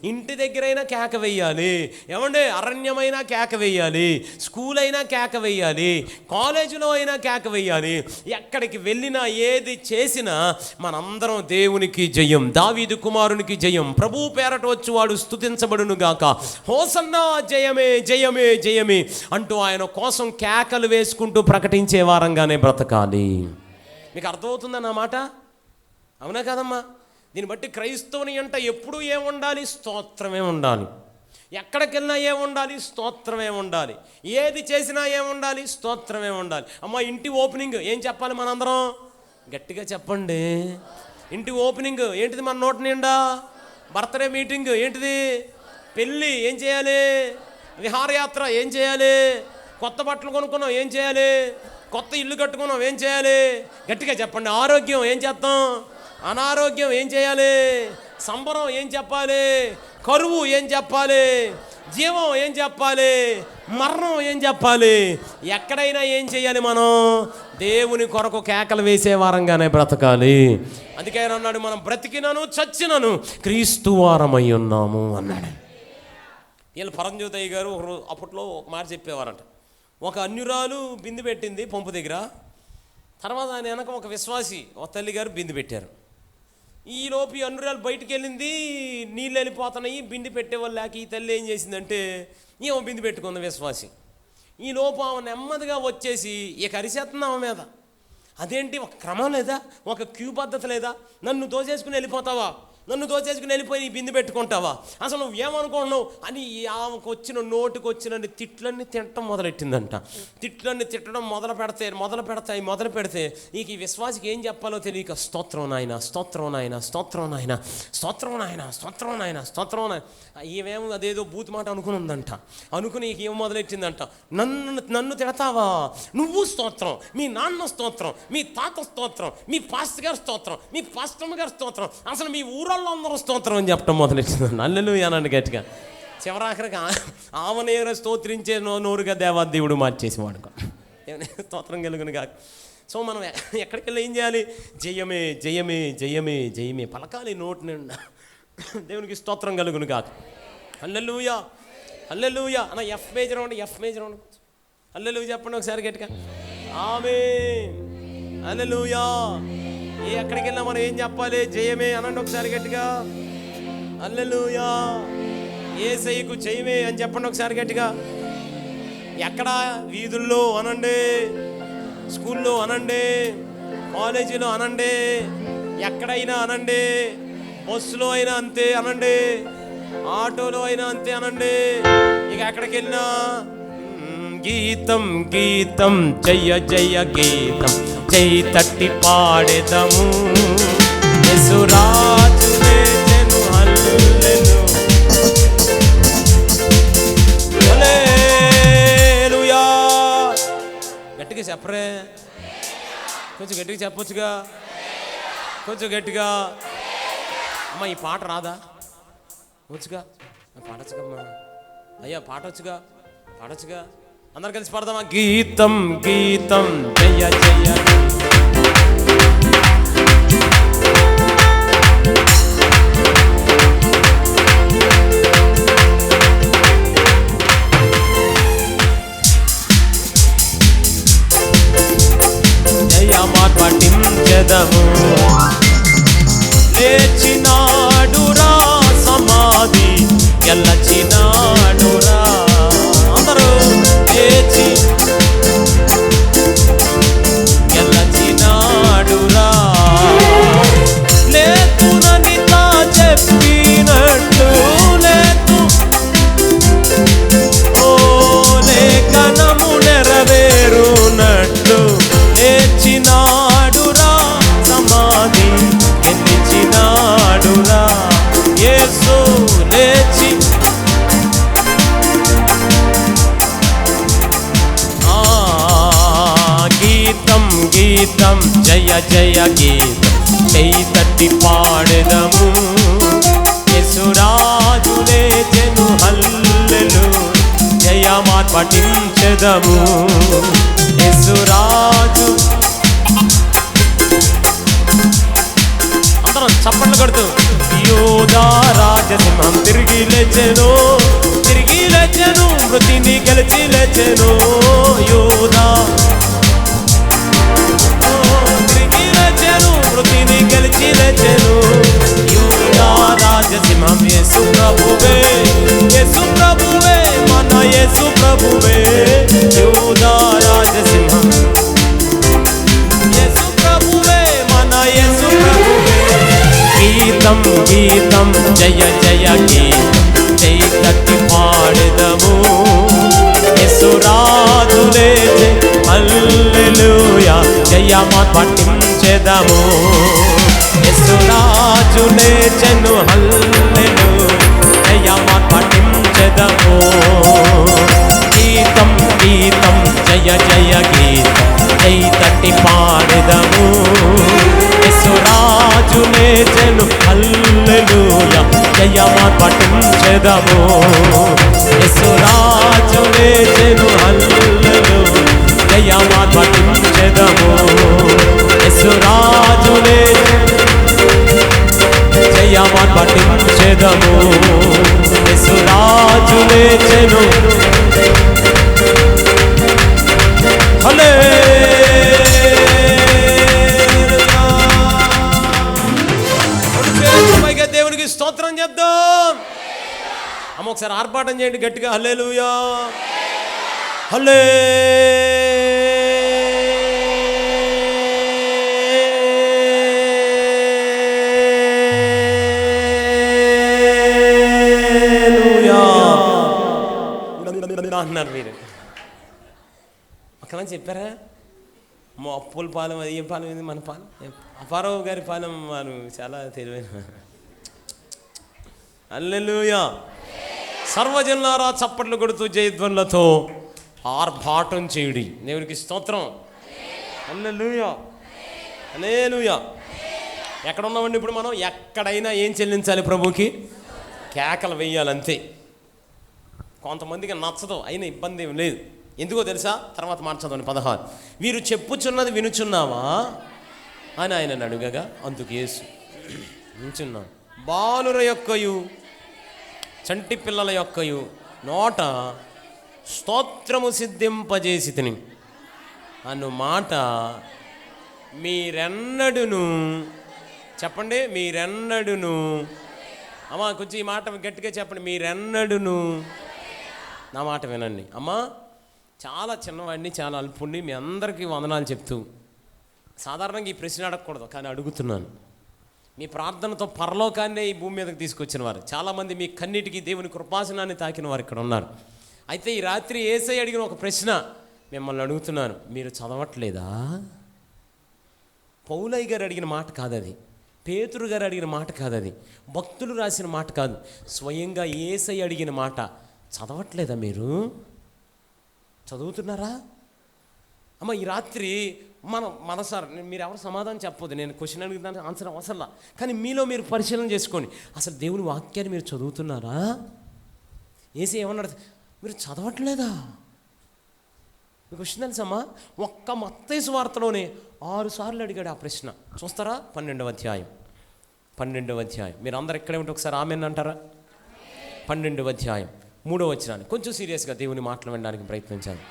ఇంటి దగ్గరైనా కేక వేయాలి, ఏమంటే అరణ్యమైనా కేక వేయాలి, స్కూల్ అయినా కేక వేయాలి, కాలేజీలో అయినా కేక వేయాలి. ఎక్కడికి వెళ్ళినా ఏది చేసినా మనందరం దేవునికి జయం, దావీదు కుమారునికి జయం, ప్రభువు పేరట వచ్చువాడు స్తుతించబడును గాక, హోసన్నా జయమే జయమే జయమే అంటూ ఆయన కోసం కేకలు వేసుకుంటూ ప్రకటించే వారంగానే బ్రతకాలి. మీకు అర్థమవుతుందా నా మాట? అవునా కదమ్మా? దీన్ని బట్టి క్రైస్తవుని అంట ఎప్పుడూ ఏముండాలి? స్తోత్రమే ఉండాలి. ఎక్కడికి వెళ్ళినా ఏముండాలి? స్తోత్రమే ఉండాలి. ఏది చేసినా ఏముండాలి? స్తోత్రమే ఉండాలి. అమ్మ, ఇంటి ఓపెనింగ్ ఏం చెప్పాలి మనందరం? గట్టిగా చెప్పండి. ఇంటి ఓపెనింగ్ ఏంటిది? మన నోటి నిండా బర్త్డే మీటింగ్ ఏంటిది? పెళ్ళి. ఏం చేయాలి? విహారయాత్ర. ఏం చేయాలి? కొత్త బట్టలు కొనుక్కున్నాం. ఏం చేయాలి? కొత్త ఇల్లు కట్టుకున్నాం. ఏం చేయాలి? గట్టిగా చెప్పండి. ఆరోగ్యం. ఏం చేద్దాం? అనారోగ్యం. ఏం చేయాలి? సంబరం. ఏం చెప్పాలి? కరువు. ఏం చెప్పాలి? జీవం. ఏం చెప్పాలి? మరణం. ఏం చెప్పాలి? ఎక్కడైనా ఏం చేయాలి? మనం దేవుని కొరకు కేకలు వేసే వారంగానే బ్రతకాలి. అందుకే ఆయన అన్నాడు, మనం బ్రతికినను చచ్చినను క్రీస్తు వారమై ఉన్నాము అన్నాడు. వీళ్ళు పరంజ్యోతయ్య గారు అప్పట్లో ఒక మాట చెప్పేవారంట. ఒక అన్యురాలు బిందు పెట్టింది పంపు దగ్గర. తర్వాత ఆయన వెనక ఒక విశ్వాసి ఒక తల్లి గారు బిందు పెట్టారు. ఈలోపు అన్యురాలు బయటికి వెళ్ళింది, నీళ్ళు వెళ్ళిపోతున్నాయి, బిందు పెట్టేవాళ్ళు లేక ఈ తల్లి ఏం చేసిందంటే ఏమో బిందు పెట్టుకుంది విశ్వాసి. ఈలోపు ఆమె నెమ్మదిగా వచ్చేసి ఇక అరిసేస్తుంది ఆమె మీద. అదేంటి, ఒక క్రమం లేదా, ఒక క్యూ పద్ధతి లేదా? నన్ను దోచేసుకుని వెళ్ళిపోతావా? నన్ను దోచేసుకుని వెళ్ళిపోయి నీ బిందు పెట్టుకుంటావా? అసలు నువ్వు ఏమనుకుంటున్నావు అని ఆమెకు వచ్చిన నోటికి వచ్చిన తిట్లన్నీ తిట్టడం మొదలెట్టిందంట. తిట్లన్నీ తిట్టడం మొదలు పెడితే నీకు ఈ విశ్వాసికి ఏం చెప్పాలో తెలియక స్తోత్రం నాయన, స్తోత్రం నాయన, స్తోత్రం నాయన, స్తోత్రం నాయన, స్తోత్రం నాయన, స్తోత్రం నాయన. ఈమెమో అదేదో బూత్ మాట అనుకుని ఉందంట. అనుకుని ఏం మొదలెట్టిందంట, నన్ను తిడతావా? నువ్వు స్తోత్రం, మీ నాన్న స్తోత్రం, మీ తాత స్తోత్రం, మీ పాస్టర్ గారు స్తోత్రం, మీ పాస్టమ్మ గారు స్తోత్రం, అసలు మీ ఊరల్లో అందరూ స్తోత్రం అని చెప్పడం మొదలెట్టింది. హల్లెలూయా అనండి గట్టిగా. చివరాఖరికి ఆమెనే స్తోత్రించే నోరుగా దేవాదేవుడు మార్చేసి వాడుకో. స్తోత్రం కలుగును కాక. సో మనం ఎక్కడికి వెళ్ళి ఏం చేయాలి? జయమే జయమే జయమే జయమే పలకాలి నోటి నిండా. దేవునికి స్తోత్రం కలుగును కాక. హల్లెలూయా హల్లెలూయా అన్న. ఎఫ్ మేజర్ ఉండి హల్లెలూయా చెప్పండి ఒకసారి గట్టిగా. ఆమేన్ హల్లెలూయా. ఎక్కడికి వెళ్ళినా మనం ఏం చెప్పాలి? జయమే అనండి ఒకసారి గట్టిగా. హల్లెలూయా. యేసయ్యకు జయమే అని చెప్పండి ఒకసారి గట్టిగా. ఎక్కడ? వీధుల్లో అనండి, స్కూల్లో అనండి, కాలేజీలో అనండి, ఎక్కడైనా అనండి, బస్సులో అయినా అంతే అనండి, ఆటోలో అయినా అంతే అనండి. ఇక ఎక్కడికి వెళ్ళినా గీతం గీతం జయ జయ గీతం జై తట్టి పాడెదము, యేసురాజు లేచెను హల్లెలూయా హల్లెలూయా. గట్టిగా చెప్పరే, కొంచెం గట్టిగా చెప్పొచ్చుగా, కొంచెం గట్టిగా. అమ్మ ఈ పాట రాదా? వచ్చుగా, పాడొచ్చుకమ్మా. అయ్యా పాడొచ్చుగా. అందరు కలిసి పాడదామా? గీతం గీతం జయ జయ జయమా పఠించెదము, లేచినాడురా సమాధి గెలచినాడురా. అందరూ లేచి గెలచినాడురా. లేతునని తా చెప్పినట్టు లేతు ఓ లేఖనము నెరవేరునట్లు లేచినాడురా సమాధి గెలిచినాడురా. యేసు లేచి గీతం గీతం జయ జయ గీతం జై తట్టి పాడెదము, యేసురాజు లేచెను హల్లెలూయా. జయమా పఠించెదము, యేసురాజు. అందరం చప్పట్లు కొడుతూ యోధా రాజసింహం తిరిగి లేచెను, మృతిని గెలిచి లేచెను. యోధా తిరిగి లేచెను, మృతిని గెలిచి లేచెను. యోధా రాజసింహం యేసు ప్రభువే, మన యేసు ప్రభువే. యోధా రాజసింహం యేసు ప్రభువే, మన యేసు ప్రభువే. గీతం గీతం జయ జయ గీతం జై తట్టి పాడెదము, యేసురాజు లేచె హల్లెలూయా. జయమా పఠించెదము, యేసురాజు లేచెను హల్లెలూయా. పాడెదము. గీతం గీతం జయ జయ గీతం జై తట్టి పాడెదము. యేసురాజు లేచెను హల్లెలూయా జయమార్పటించెదము. యేసురాజు లేచెను హల్లెలూయా జయమార్పటించెదము. యేసురాజు లేచెను జయమార్పటించెదము. యేసురాజు లేచెను హల్లెలూయా. దేవునికి స్తోత్రం చెప్దాం. అమ్మ ఒకసారి ఆర్భాటం చేయండి గట్టిగా, హల్లెలూయా హల్లెలూయా అన్నారు. మీరు అక్కడ చెప్పారా మా అప్పుల పాలెం, అది ఏం పాలెం, ఇది మన పాలెం, అపారావు గారి పాలెం. వారు చాలా తెలివైన. హల్లెలూయా. సర్వజనులారా చప్పట్లు కొడుతూ జయధ్వనులతో ఆర్భాటం చేయుడి. దేవునికి స్తోత్రం. హల్లెలూయా హల్లెలూయా. ఎక్కడ ఉన్నామండి ఇప్పుడు మనం? ఎక్కడైనా ఏం చెల్లించాలి ప్రభుకి? కేకలు వేయాలంతే. కొంతమందికి నచ్చదు, అయినా ఇబ్బంది ఏం లేదు. ఎందుకో తెలుసా? తర్వాత మార్చదండి 16. వీరు చెప్పుచున్నది వినుచున్నావా అని ఆయన అడుగగా అందుకు యేసు వినుచున్నా. బాలుర యొక్కయు చంటి పిల్లల యొక్కయు నోట స్తోత్రము సిద్ధింపజేసి తిని అను మాట మీరెన్నడును, చెప్పండి, మీరెన్నడును. అమ్మా కొంచెం ఈ మాట గట్టిగా చెప్పండి. మీరెన్నడును నా మాట వినండి. అమ్మా చాలా చిన్నవాడిని, చాలా అల్పుణ్ణి, మీ అందరికీ వందనాలు చెప్తూ సాధారణంగా ఈ ప్రశ్న అడగకూడదు కానీ అడుగుతున్నాను. మీ ప్రార్థనతో పరలోకాన్నే ఈ భూమి మీదకి తీసుకొచ్చిన వారు చాలామంది, మీ కన్నిటికి దేవుని కృపాసనాన్ని తాకిన వారు ఇక్కడ ఉన్నారు. అయితే ఈ రాత్రి యేసయ్య అడిగిన ఒక ప్రశ్న మిమ్మల్ని అడుగుతున్నాను. మీరు చదవట్లేదా? పౌలయ్య గారు అడిగిన మాట కాదు అది, పేతురు గారు అడిగిన మాట కాదు అది, భక్తులు రాసిన మాట కాదు, స్వయంగా యేసయ్య అడిగిన మాట. చదవట్లేదా? మీరు చదువుతున్నారా? అమ్మ ఈ రాత్రి మన సార్ మీరు ఎవరు సమాధానం చెప్పొద్దు, నేను క్వశ్చన్ అడిగిన ఆన్సర్ అవసరంలా. కానీ మీలో మీరు పరిశీలన చేసుకోండి. అసలు దేవుని వాక్యాన్ని మీరు చదువుతున్నారా? యేసయ్య ఏమన్నాడు? మీరు చదవట్లేదా? మీకు క్వశ్చన్ తెలుసమ్మా? ఒక్క మత్తయి సువార్తలోనే 6 సార్లు అడిగాడు ఆ ప్రశ్న. చూస్తారా? 12వ అధ్యాయం మీరు అందరు ఎక్కడే ఉంటే ఒకసారి ఆమెన్ అంటారా? 12వ అధ్యాయం 3వ వచనాన్ని కొంచెం సీరియస్గా దేవుని మాటలు వినడానికి ప్రయత్నించాలి.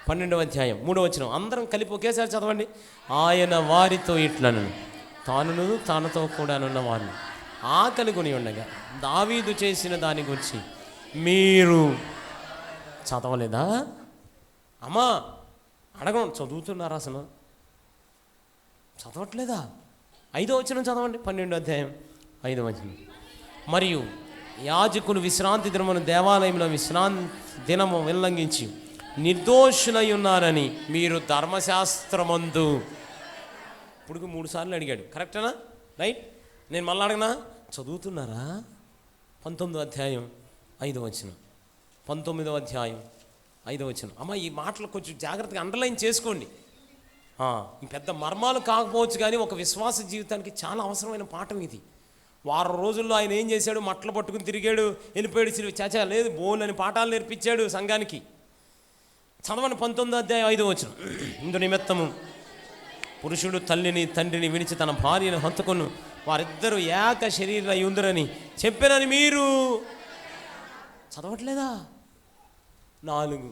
12వ అధ్యాయం 3వ వచనం అందరం కలిపి ఒకేసారి చదవండి. ఆయన వారితో ఇట్లను తానును తనతో కూడానున్న వారిని ఆకలి కొని ఉండగా దావీదు చేసిన దాని గురించి మీరు చదవలేదా? అమ్మా అడగం, చదువుతున్నారా? అసలు చదవట్లేదా? 5వ వచనం చదవండి. 12వ అధ్యాయం 5వ వచనం. మరియు యాజకులు విశ్రాంతి దినమును దేవాలయంలో విశ్రాంతి దినము ఉల్లంఘించి నిర్దోషులై ఉన్నారని మీరు ధర్మశాస్త్రమందు. ఇప్పుడు 3 సార్లు అడిగాడు. కరెక్టేనా? రైట్. నేను మళ్ళీ అడగనా? చదువుతున్నారా? 19వ అధ్యాయం 5వ వచనం. 19వ అధ్యాయం 5వ వచనం. అమ్మ ఈ మాటలు కొంచెం జాగ్రత్తగా అండర్లైన్ చేసుకోండి. ఈ పెద్ద మర్మాలు కాకపోవచ్చు కానీ ఒక విశ్వాస జీవితానికి చాలా అవసరమైన పాఠం ఇది. వారం రోజుల్లో ఆయన ఏం చేశాడు? మట్టలు పట్టుకుని తిరిగాడు, వెళ్ళిపోయాడు. చాచా లేదు, బోలని పాఠాలు నేర్పించాడు సంఘానికి. చదవని 19వ అధ్యాయం 5వ వచనం. ఇందు నిమిత్తము పురుషుడు తల్లిని తండ్రిని విడిచి తన భార్యను హత్తుకొను, వారిద్దరూ ఏక శరీరమై ఉందరని చెప్పారని మీరు చదవట్లేదా? 4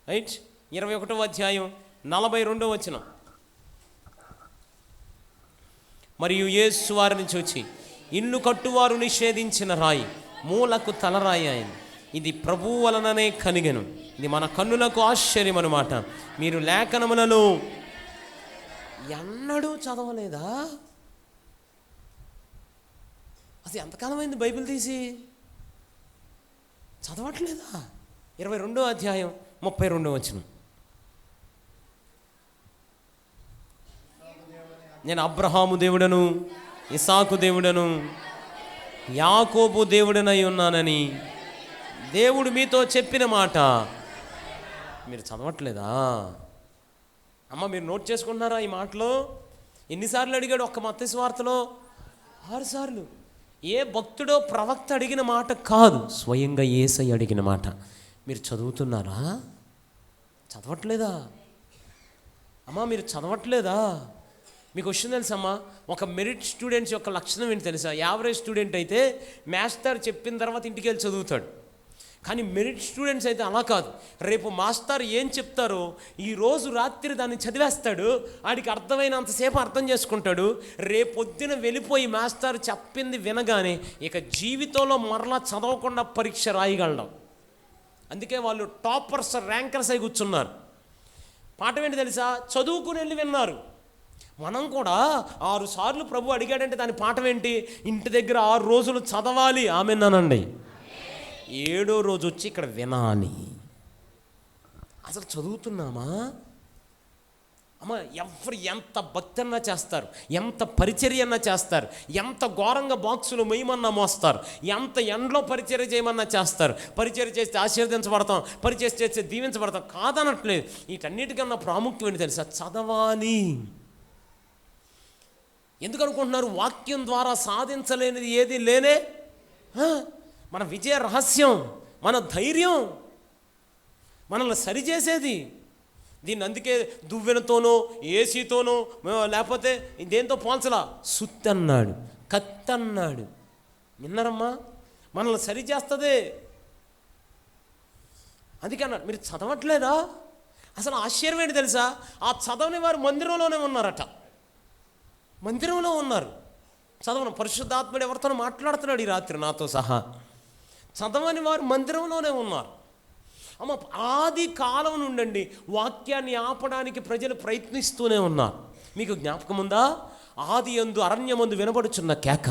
రైట్. 21వ అధ్యాయం 42వ వచనం. మరియు యేసు వారిని చూచి ఇల్లు కట్టువారు నిషేధించిన రాయి మూలకు తలరాయి ఆయన, ఇది ప్రభువు వలననే కనిగెను, ఇది మన కన్నులకు ఆశ్చర్యం అన్నమాట. మీరు లేఖనములలో ఎన్నడూ చదవలేదా? అసలు ఎంతకాలమైంది బైబిల్ తీసి? చదవట్లేదా? 22వ అధ్యాయం 32వ వచనం. నేను అబ్రహాము దేవుడను, ఇసాకు దేవుడను, యాకోబు దేవుడినై ఉన్నానని దేవుడు మీతో చెప్పిన మాట మీరు చదవట్లేదా? అమ్మ, మీరు నోట్ చేసుకుంటున్నారా ఈ మాటలో? ఎన్నిసార్లు అడిగాడు ఒక్క మత్తయి సువార్తలో? 6 సార్లు. ఏ భక్తుడో ప్రవక్త అడిగిన మాట కాదు, స్వయంగా యేసయ్య అడిగిన మాట. మీరు చదువుతున్నారా? చదవట్లేదా? అమ్మా, మీరు చదవట్లేదా? మీకు విషయం తెలుసమ్మా, ఒక మెరిట్ స్టూడెంట్స్ యొక్క లక్షణం ఏంటి తెలుసా? యావరేజ్ స్టూడెంట్ అయితే మాస్టర్ చెప్పిన తర్వాత ఇంటికి వెళ్ళి చదువుతాడు. కానీ మెరిట్ స్టూడెంట్స్ అయితే అలా కాదు. రేపు మాస్టర్ ఏం చెప్తారో ఈరోజు రాత్రి దాన్ని చదివేస్తాడు, ఆడికి అర్థమైనంతసేపు అర్థం చేసుకుంటాడు. రేపొద్దున వెళ్ళిపోయి మాస్టర్ చెప్పింది వినగానే ఇక జీవితంలో మరలా చదవకుండా పరీక్ష రాయగలడం. అందుకే వాళ్ళు టాపర్స్, ర్యాంకర్స్ అయి కూర్చున్నారు. పాఠం ఏంటి తెలుసా? చదువుకుని వెళ్ళి విన్నారు. మనం కూడా 6 సార్లు ప్రభు అడిగాడంటే దాని పాఠం ఏంటి? ఇంటి దగ్గర 6 రోజులు చదవాలి. ఆమెన్నానండి. 7వ రోజు వచ్చి ఇక్కడ వినాలి. అసలు చదువుతున్నామా? అమ్మ, ఎవరు ఎంత భక్తి అన్నా చేస్తారు, ఎంత పరిచర్య అన్నా చేస్తారు, ఎంత ఘోరంగా బాక్సులు మొయ్యమన్నా మోస్తారు, ఎంత ఎండలో పరిచర్య చేయమన్నా చేస్తారు. పరిచర్య చేస్తే ఆశీర్వదించబడతాం, పరిచర్య చేస్తే దీవించబడతాం, కాదనట్లేదు. వీటన్నిటికన్నా ప్రాముఖ్యం ఏంటి తెలుసా? చదవాలి. ఎందుకు అనుకుంటున్నారు? వాక్యం ద్వారా సాధించలేనిది ఏది లేనే. మన విజయ రహస్యం, మన ధైర్యం, మనల్ని సరిచేసేది. దీన్ని అందుకే దువ్వెనతోనో ఏసీతోనో లేకపోతే దేంతో పోల్చలా. సుత్తి అన్నాడు, కత్తి అన్నాడు. విన్నారమ్మా? మనల్ని సరిచేస్తుంది. అందుకే అన్నాడు. మీరు చదవట్లేదా? అసలు ఆశ్చర్యం ఏంటి తెలుసా? ఆ చదవని వారు మందిరంలోనే ఉన్నారట. మందిరంలో ఉన్నారు. చదవను. పరిశుద్ధాత్ముడు ఎవరితో మాట్లాడుతున్నాడు ఈ రాత్రి నాతో సహా. చదవని వారు మందిరంలోనే ఉన్నారు. అమ్మ, ఆది కాలం నుండండి వాక్యాన్ని ఆపడానికి ప్రజలు ప్రయత్నిస్తూనే ఉన్నారు. మీకు జ్ఞాపకం ఉందా? ఆది యందు అరణ్యమందు వినబడుచున్న కేక.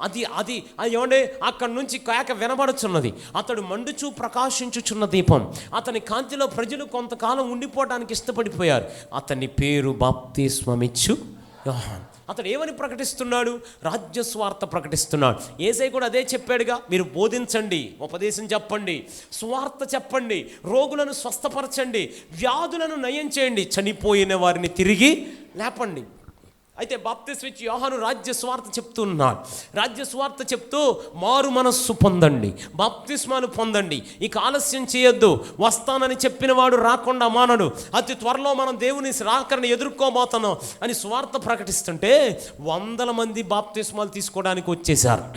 అది ఏమంటే అక్కడి నుంచి కేక వినబడుచున్నది. అతడు మండుచూ ప్రకాశించుచున్న దీపం. అతని కాంతిలో ప్రజలు కొంతకాలం ఉండిపోవడానికి ఇష్టపడిపోయారు. అతని పేరు బాప్తిస్మమిచ్చు యోహాను. అతడు ఏమని ప్రకటిస్తున్నాడు? రాజ్య స్వార్థ ప్రకటిస్తున్నాడు. యేసయ్య కూడా అదే చెప్పాడుగా. మీరు బోధించండి, ఉపదేశం చెప్పండి, స్వార్థ చెప్పండి, రోగులను స్వస్థపరచండి, వ్యాధులను నయం చేయండి, చనిపోయిన వారిని తిరిగి లేపండి. అయితే బాప్తిస్మ ఇచ్చి యోహాను రాజ్య స్వార్థ చెప్తున్నాడు. రాజ్య స్వార్థ చెప్తూ మారు మనస్సు పొందండి, బాప్తిస్మాలు పొందండి, ఇక ఆలస్యం చేయొద్దు, వస్తానని చెప్పిన వాడు రాకుండా మానడు, అతి త్వరలో మనం దేవుని రాకరణ ఎదుర్కోబోతున్నాం అని స్వార్థ ప్రకటిస్తుంటే 100 మంది బాప్తిస్మాలు తీసుకోవడానికి వచ్చేశారు.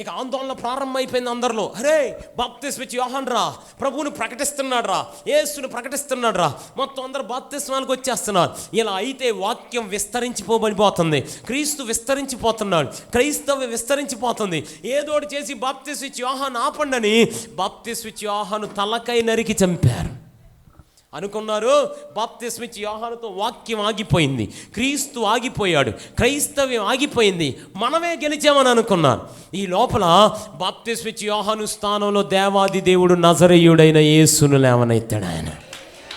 ఇక ఆందోళన ప్రారంభమైపోయింది అందరిలో. అరే, బాప్తిస్మ ఇచ్చి యోహాను రా, ప్రభువుని ప్రకటిస్తున్నాడు రా, యేసుని ప్రకటిస్తున్నాడు రా, మొత్తం అందరూ బాప్తిస్మాలకు వచ్చేస్తున్నారు. ఇలా అయితే వాక్యం విస్తరించిపోబడిపోతుంది, క్రీస్తు విస్తరించిపోతున్నాడు, క్రైస్తవ్యం విస్తరించిపోతుంది. ఏదోటి చేసి బాప్తిస్మ ఇచ్చి యోహాను ఆపండని బాప్తిస్మ ఇచ్చి యోహాను తలకై నరికి చంపారు. అనుకున్నారు బాప్తిస్మ ఇచ్చి యోహానుతో వాక్యం ఆగిపోయింది, క్రీస్తు ఆగిపోయాడు, క్రైస్తవ్యం ఆగిపోయింది, మనమే గెలిచామని అనుకున్నారు. ఈ లోపల బాప్తిస్మ ఇచ్చి యోహాను స్థానంలో దేవాది దేవుడు నజరేయుడైన యేసును లేవనెత్తాడు. ఆయన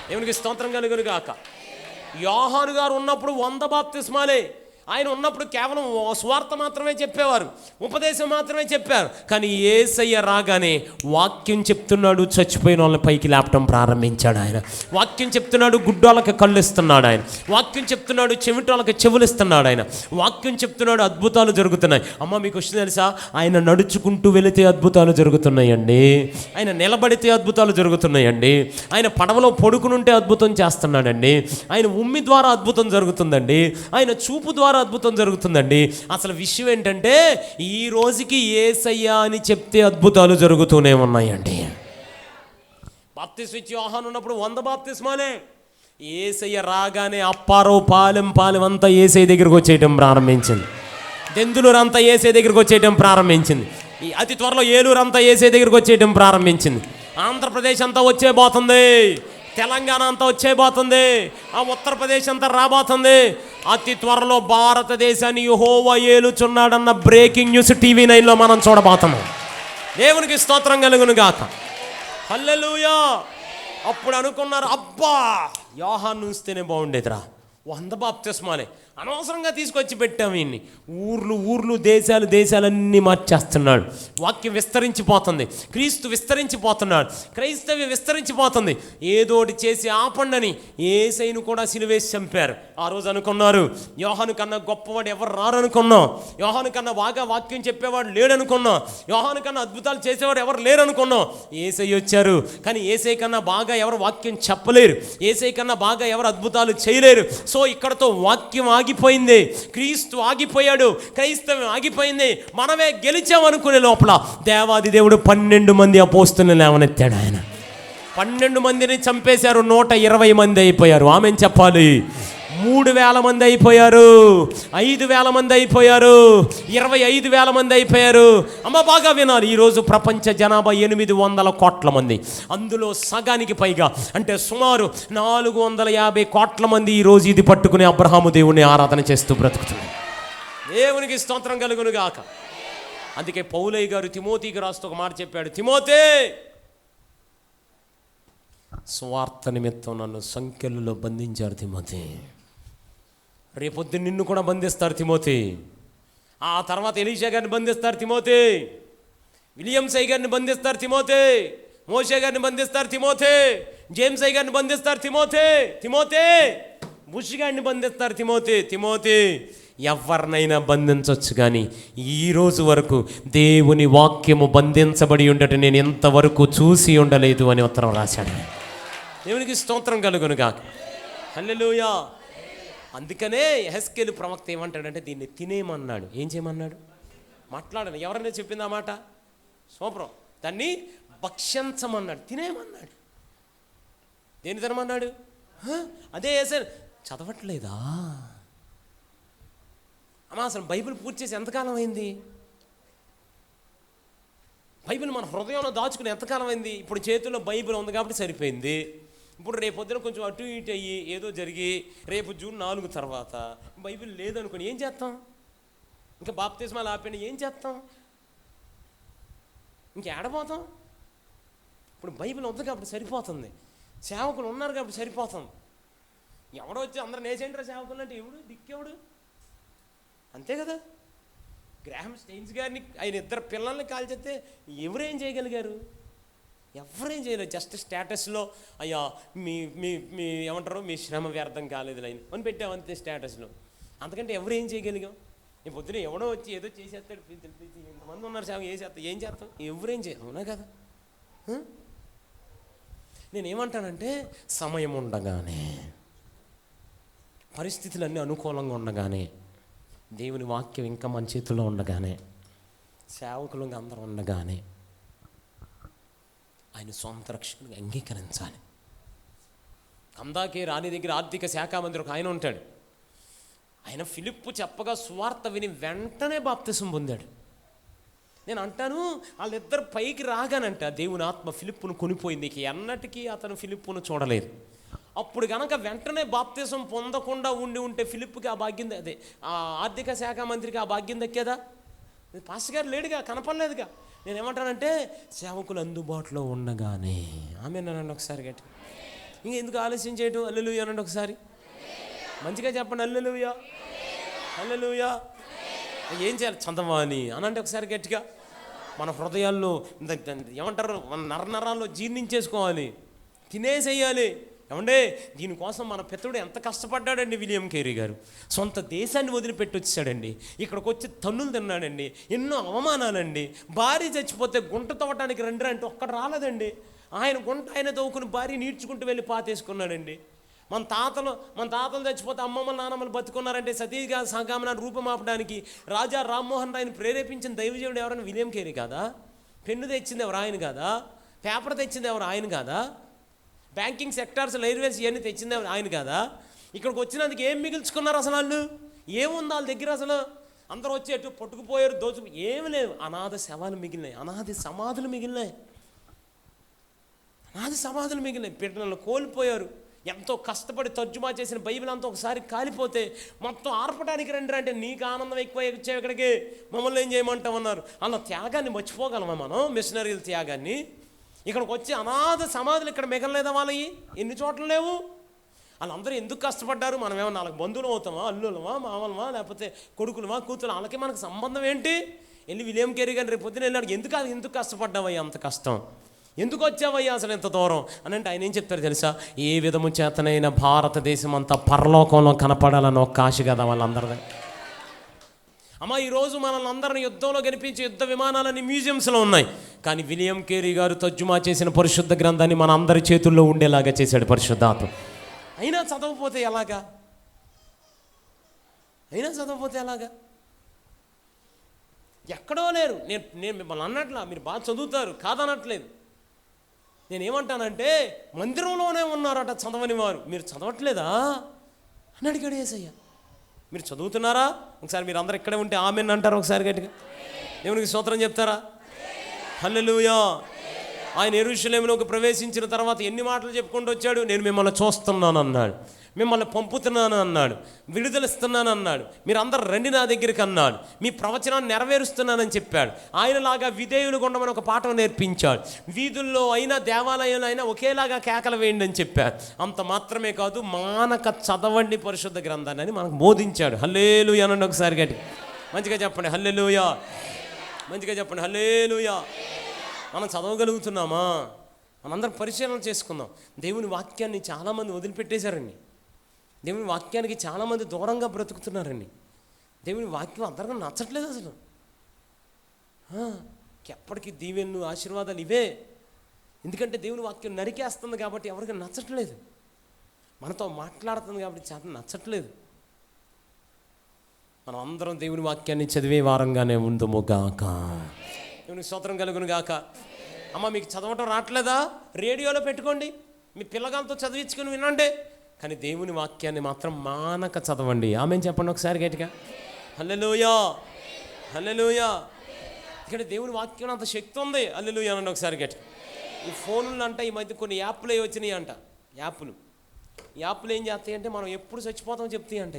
దేవునికి స్తోత్రం కలుగును గాక. యోహాను గారు ఉన్నప్పుడు 100 బాప్తిస్మాలే. ఆయన ఉన్నప్పుడు కేవలం స్వార్థ మాత్రమే చెప్పేవారు, ఉపదేశం మాత్రమే చెప్పారు. కానీ యేసయ్య రాగానే వాక్యం చెప్తున్నాడు, చచ్చిపోయిన వాళ్ళని పైకి లేపటం ప్రారంభించాడు. ఆయన వాక్యం చెప్తున్నాడు, గుడ్డోళ్ళకి కళ్ళు ఇస్తున్నాడు. ఆయన వాక్యం చెప్తున్నాడు, చెవిటోళ్ళకి చెవులు ఇస్తున్నాడు. ఆయన వాక్యం చెప్తున్నాడు, అద్భుతాలు జరుగుతున్నాయి. అమ్మ, మీకు విషయం తెలుసా? ఆయన నడుచుకుంటూ వెళితే అద్భుతాలు జరుగుతున్నాయండి, ఆయన నిలబడితే అద్భుతాలు జరుగుతున్నాయండి, ఆయన పడవలో పడుకునుంటే అద్భుతం చేస్తున్నాడండి, ఆయన ఉమ్మి ద్వారా అద్భుతం జరుగుతుందండి, ఆయన చూపు ద్వారా అద్భుతం జరుగుతుందండి. అసలు విషయం ఏంటంటే ఈ రోజుకి యేసయ్య అని చెప్తే అద్భుతాలు జరుగుతూనే ఉన్నాయండి. బాప్తిస్మ ఇచ్చి యోహాను ఉన్నప్పుడు 100 బాప్తిస్మాలే. యేసయ్య రాగానే అప్పారో పాలెం అంతా యేసయ్య దగ్గరికి వచ్చేయటం ప్రారంభించింది. దెందులూరు అంతా యేసయ్య దగ్గరికి వచ్చేయటం ప్రారంభించింది. అతి త్వరలో ఏలూరు అంతా యేసయ్య దగ్గరికి వచ్చేయటం ప్రారంభించింది. ఆంధ్రప్రదేశ్ అంతా వచ్చేబోతుంది, తెలంగాణ అంతా వచ్చేబోతుంది, ఆ ఉత్తరప్రదేశ్ అంతా రాబోతుంది. అతి త్వరలో భారతదేశాన్ని యెహోవా ఏలుచున్నాడన్న బ్రేకింగ్ న్యూస్ టీవీ 9లో మనం చూడబోతున్నాం. దేవునికి స్తోత్రం కలుగును గాక. హల్లెలూయా. అప్పుడు అనుకున్నారు, అబ్బా యోహాను ఉంచితేనే బాగుండేదిరా, 100 బాప్తిస్మాలే. అనవసరంగా తీసుకొచ్చి పెట్టాము ఈయన్ని. ఊర్లు దేశాలన్నీ మార్చేస్తున్నాడు. వాక్యం విస్తరించిపోతుంది, క్రీస్తు విస్తరించిపోతున్నాడు, క్రైస్తవ్యం విస్తరించిపోతుంది. ఏదోటి చేసి ఆపండని యేసయ్యను కూడా సిలువేసి చంపారు. ఆ రోజు అనుకున్నారు యోహాను కన్నా గొప్పవాడు ఎవరు రారనుకున్నాం, యోహాను కన్నా బాగా వాక్యం చెప్పేవాడు లేడనుకున్నాం, యోహాను కన్నా అద్భుతాలు చేసేవాడు ఎవరు లేరనుకున్నాం. యేసయ్య వచ్చారు, కానీ యేసయ్య కన్నా బాగా ఎవరు వాక్యం చెప్పలేరు, యేసయ్య కన్నా బాగా ఎవరు అద్భుతాలు చేయలేరు. సో ఇక్కడతో వాక్యం ఆగిపోయింది, క్రీస్తు ఆగిపోయాడు, క్రైస్తవం ఆగిపోయింది. మనమే గెలిచామనుకునే లోపల దేవాది దేవుడు 12 మంది అపోస్తులను లేవనెత్తాడు. ఆయన 12 మందిని చంపేశారు, 120 మంది అయిపోయారు. ఆమెను చెప్పాలి. 3,000 మంది అయిపోయారు, 5,000 మంది అయిపోయారు, 25,000 మంది అయిపోయారు. అమ్మ బాగా వినాలి, ఈరోజు ప్రపంచ జనాభా 800 కోట్ల మంది. అందులో సగానికి పైగా అంటే సుమారు 450 కోట్ల మంది ఈరోజు ఇది పట్టుకుని అబ్రహాము దేవుణ్ణి ఆరాధన చేస్తూ బ్రతుకుతున్నారు. దేవునికి స్తోత్రం కలుగును గాక. అందుకే పౌలయ్య గారు తిమోతికి రాస్తూ ఒక మాట చెప్పాడు, తిమోతే స్వార్థ నిమిత్తం నన్ను సంఖ్యలలో బంధించారు తిమోతి, రేపొద్దు నిన్ను కూడా బంధిస్తారు తిమోతి, ఆ తర్వాత ఎలీషా గారిని బంధిస్తారు తిమోతి, విలియమ్స్ అయ్య గారిని బంధిస్తారు తిమోతి, మోషే గారిని బంధిస్తారు తిమోతి, జేమ్స్ అయ్య గారిని బంధిస్తారు తిమోతి, బుష్ గారిని బంధిస్తారు తిమోతి. ఎవరినైనా బంధించవచ్చు, కానీ ఈరోజు వరకు దేవుని వాక్యము బంధించబడి ఉండటం నేను ఎంతవరకు చూసి ఉండలేదు అని ఉత్తరం రాశాడు. దేవునికి స్తోత్రం కలుగును గాక. హల్లెలూయా. అందుకనే యెహెజ్కేలు ప్రవక్త ఏమంటాడంటే దీన్ని తినేయమన్నాడు. ఏం చేయమన్నాడు? మాట్లాడను. ఎవరైనా చెప్పింది ఆ మాట? సూపరం. దాన్ని భక్షించమన్నాడు, తినేయమన్నాడు. దేని తినమన్నాడు? అదే వేసాను. చదవట్లేదా అమ్మా? అసలు బైబిల్ పూర్తి చేసి ఎంతకాలం అయింది? బైబిల్ మన హృదయంలో దాచుకుని ఎంతకాలం అయింది? ఇప్పుడు చేతుల్లో బైబిల్ ఉంది కాబట్టి సరిపోయింది. ఇప్పుడు రేపొద్దున కొంచెం అటు ఇటు అయ్యి ఏదో జరిగి రేపు జూన్ 4 తర్వాత బైబిల్ లేదనుకోని ఏం చేస్తాం? ఇంకా బాప్తిస్మాలు ఆపండి, ఏం చేస్తాం? ఇంకేడపోతాం? ఇప్పుడు బైబిల్ ఉంది కాబట్టి సరిపోతుంది, సేవకులు ఉన్నారు కాబట్టి సరిపోతుంది. ఎవడో వచ్చి అందరూ నేసేంట్రా సేవకులు అంటే ఎవడు దిక్కెవడు? అంతే కదా. గ్రాహం స్టెయిన్స్ గారిని ఆయన 2 పిల్లల్ని కాల్చేస్తే ఎవరేం చేయగలిగారు? ఎవరేం చేయలేదు. జస్ట్ స్టేటస్లో అయ్యా మీ మీ మీ ఏమంటారు, మీ శ్రమ వ్యర్థం కాలేదు లైన్ అని పెట్టామంతే స్టేటస్లో. అంతకంటే ఎవరేం చేయగలిగాం? ఈ పొద్దున ఎవడో వచ్చి ఏదో చేసేస్తాడు, ఇంతమంది ఉన్నారు సేవ ఏం చేస్తాం? ఎవరేం చేయాలి? అవునా కదా. నేనేమంటానంటే సమయం ఉండగానే, పరిస్థితులన్నీ అనుకూలంగా ఉండగానే, దేవుని వాక్యం ఇంకా మన చేతుల్లో ఉండగానే, సేవకులు అందరూ ఉండగానే ఆయన సొంత రక్షకుడిని అంగీకరించాలి. కందాకే రాణి దగ్గర ఆర్థిక శాఖ మంత్రి ఒక ఆయన ఉంటాడు. ఆయన ఫిలిప్పు చెప్పగా సువార్త విని వెంటనే బాప్తిసం పొందాడు. నేను అంటాను వాళ్ళిద్దరు పైకి రాగానంట దేవుని ఆత్మ ఫిలిప్పును కొనిపోయింది. ఇక ఎన్నటికీ అతను ఫిలిప్పును చూడలేదు. అప్పుడు కనుక వెంటనే బాప్తిసం పొందకుండా ఉంటే ఫిలిప్పుకి ఆ భాగ్యం, అదే ఆ ఆర్థిక శాఖ మంత్రికి ఆ భాగ్యం దక్కేదా? పాస్టర్ గారు లేడుగా, కనపడలేదుగా. నేనేమంటానంటే సేవకులు అందుబాటులో ఉండగానే, ఆమె అనండి ఒకసారి గట్టి, ఇంకెందుకు ఆలస్యం చేయటం? హల్లెలూయా అనండి ఒకసారి మంచిగా చెప్పండి. హల్లెలూయా, హల్లెలూయా. ఏం చేయాలి? చందమాని అనండి ఒకసారి గట్టిగా. మన హృదయాల్లో ఏమంటారు, మన నరనరాల్లో జీర్ణించేసుకోవాలి, తినేసేయాలి. ఏమంటే దీనికోసం మన పితరుడు ఎంత కష్టపడ్డాడండి. విలియం కేరీ గారు సొంత దేశాన్ని వదిలిపెట్టి వచ్చాడండి, ఇక్కడికి వచ్చి తన్నులు తిన్నాడండి, ఎన్నో అవమానాలండి. భార్య చచ్చిపోతే గుంట తవ్వటానికి రండి అంటే ఒక్కడు రాలేదండి. ఆయన గుంట ఆయన తవ్వుకుని భార్య నీడ్చుకుంటూ వెళ్ళి పాతేసుకున్నాడండి. మన తాతలు చచ్చిపోతే అమ్మమ్మలు నాన్నమ్మలు బతుకున్నారంటే సతీగా సంగామనాన్ని రూపమాపడానికి రాజా రామ్మోహన్ రాయ్ని ప్రేరేపించిన దైవజీవుడు ఎవరైనా విలియం కేరీ కాదా? పెన్ను తెచ్చింది ఎవరు? ఆయన కాదా? పేపర్ తెచ్చింది ఎవరు? ఆయన కాదా? బ్యాంకింగ్ సెక్టార్స్, రైల్వేస్ ఇవన్నీ తెచ్చింది ఆయన కాదా? ఇక్కడికి వచ్చినందుకు ఏం మిగిల్చుకున్నారు అసలు? వాళ్ళు ఏముంది వాళ్ళ దగ్గర? అసలు అందరూ వచ్చి ఎటు పట్టుకుపోయారు, ఏమి లేవు. అనాథ శవాలు మిగిలినాయి, అనాథ సమాధులు మిగిలినాయి, పిల్లలు కోల్పోయారు. ఎంతో కష్టపడి తర్జుమా చేసిన బైబిల్ అంతా ఒకసారి కాలిపోతే మొత్తం ఆర్పడానికి రండి అంటే నీకు ఆనందం ఎక్కువ వచ్చావు, ఇక్కడికి మమ్మల్ని ఏం చేయమంటామన్నారు. అలా త్యాగాన్ని మర్చిపోగలమా మనం? మిషనరీల త్యాగాన్ని. ఇక్కడికి వచ్చి అనాథ సమాధులు ఇక్కడ మిగలలేదా వాళ్ళవి? ఎన్ని చోట్ల లేవు? వాళ్ళందరూ ఎందుకు కష్టపడ్డారు? మనం ఏమన్నా వాళ్ళకి బంధువులు అవుతామా, అల్లులమా, మామలమా, లేకపోతే కొడుకులమా, కూతురు? వాళ్ళకి మనకు సంబంధం ఏంటి? వెళ్ళి విలియం కేరీ గారిని రేపు పొద్దున వెళ్ళాడు, ఎందుకు కష్టపడ్డావయ్యా అంత కష్టం, ఎందుకు వచ్చావయ్యా అసలు ఎంత దూరం అని అంటే ఆయన ఏం చెప్తారు తెలుసా? ఏ విధము చేతనైనా భారతదేశం అంతా పరలోకంలో కనపడాలని ఒక ఆశ కదా వాళ్ళందరిది. అమ్మ, ఈరోజు మనల్ని అందరిని యుద్ధంలో కనిపించే యుద్ధ విమానాలన్నీ మ్యూజియంస్లో ఉన్నాయి, కానీ విలియం కేరీ గారు తర్జుమా చేసిన పరిశుద్ధ గ్రంథాన్ని మన అందరి చేతుల్లో ఉండేలాగా చేశాడు పరిశుద్ధాత్మ. అయినా చదవకపోతే ఎలాగా? ఎక్కడో లేరు. నేను మిమ్మల్ని అన్నట్లా, మీరు బాగా చదువుతారు కాదనట్లేదు. నేనేమంటానంటే మందిరంలోనే ఉన్నారట చదవని వారు. మీరు చదవట్లేదా అని అడిగాడు యేసయ్య. మీరు చదువుతున్నారా? ఒకసారి మీరు అందరు ఇక్కడే ఉంటే ఆమెన్ అంటారు ఒకసారి గట్టిగా. దేవునికి స్తోత్రం చెప్తారా? హల్లెలూయా. ఆయన యెరూషలేములోకి ప్రవేశించిన తర్వాత ఎన్ని మాటలు చెప్పుకుంటూ వచ్చాడు? నేను మిమ్మల్ని చూస్తున్నాను అన్నాడు, మిమ్మల్ని పంపుతున్నాను అన్నాడు, విడుదలిస్తున్నాను అన్నాడు, మీరు అందరు రండి నా దగ్గరికి అన్నాడు, మీ ప్రవచనాన్ని నెరవేరుస్తున్నానని చెప్పాడు. ఆయనలాగా విధేయులు ఉండమని ఒక పాఠం నేర్పించాడు. వీధుల్లో అయినా దేవాలయంలో అయినా ఒకేలాగా కేకలు వేయండి అని చెప్పాడు. అంత మాత్రమే కాదు, మానక చదవండి పరిశుద్ధ గ్రంథాన్ని అని మనకు బోధించాడు. హల్లెలూయా అనండి ఒకసారి గట్టి మంచిగా చెప్పండి. హల్లెలూయా. మంచిగా చెప్పండి. హల్లెలూయా. మనం చదవగలుగుతున్నామా? మనందరం పరిశీలన చేసుకుందాం. దేవుని వాక్యాన్ని చాలామంది వదిలిపెట్టేశారండి. దేవుని వాక్యానికి చాలామంది దూరంగా బ్రతుకుతున్నారండి. దేవుని వాక్యం అందరికీ నచ్చట్లేదు అసలు. ఎప్పటికీ దీవెనలు ఆశీర్వాదాలు ఇవే. ఎందుకంటే దేవుని వాక్యం నరికేస్తుంది కాబట్టి ఎవరికి నచ్చట్లేదు, మనతో మాట్లాడుతుంది కాబట్టి చాలా నచ్చట్లేదు. మనం అందరం దేవుని వాక్యాన్ని చదివే వారంగానే ఉందము గాక. దేవునికి స్తోత్రం కలుగును గాక. అమ్మ, మీకు చదవటం రావట్లేదా? రేడియోలో పెట్టుకోండి, మీ పిల్లగాలతో చదివించుకుని వినండి, కానీ దేవుని వాక్యాన్ని మాత్రం మానక చదవండి. ఆమెను చెప్పండి ఒకసారి గట్టిగా. హల్లెలూయా. హల్లెలూయా. ఇక్కడ దేవుని వాక్యం అంత శక్తి ఉంది. హల్లెలూయా అనండి ఒకసారి గట్టిగా. ఈ ఫోన్లు అంట ఈ మధ్య కొన్ని యాప్లు వచ్చినాయి అంట. యాప్లు ఏం చేస్తాయి అంటే మనం ఎప్పుడు చచ్చిపోతామో చెప్తాయి అంట.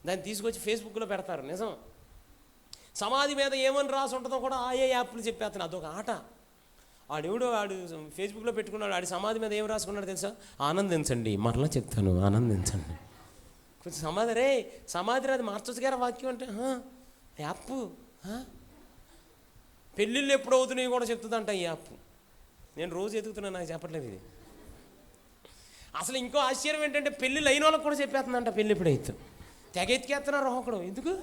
దాన్ని తీసుకొచ్చి ఫేస్బుక్లో పెడతారు. నిజం. సమాధి మీద ఏమని రాసి ఉంటుందో కూడా ఆయే యాప్లు చెప్పేస్తాను. అదొక ఆట. వాడు ఫేస్బుక్లో పెట్టుకున్నాడు, ఆడి సమాధి మీద ఏం రాసుకున్నాడు తెలుసా? ఆనందించండి. మరలా చెప్తాను, ఆనందించండి. కొంచెం సమాధి రాదు మార్చొచ్చు గారు వాక్యం అంటే యాప్. పెళ్ళిళ్ళు ఎప్పుడు అవుతున్నాయి కూడా చెప్తుందంట ఈ యాప్. నేను రోజు ఎదుగుతున్నాను, నాకు చెప్పట్లేదు ఇది. అసలు ఇంకో ఆశ్చర్యం ఏంటంటే పెళ్ళిళ్ళు అయిన వాళ్ళకి కూడా చెప్పేస్తుందంట పెళ్ళి ఎప్పుడైతే. తెగ ఎత్తికేస్తున్నారు ఒకడు. ఎందుకు?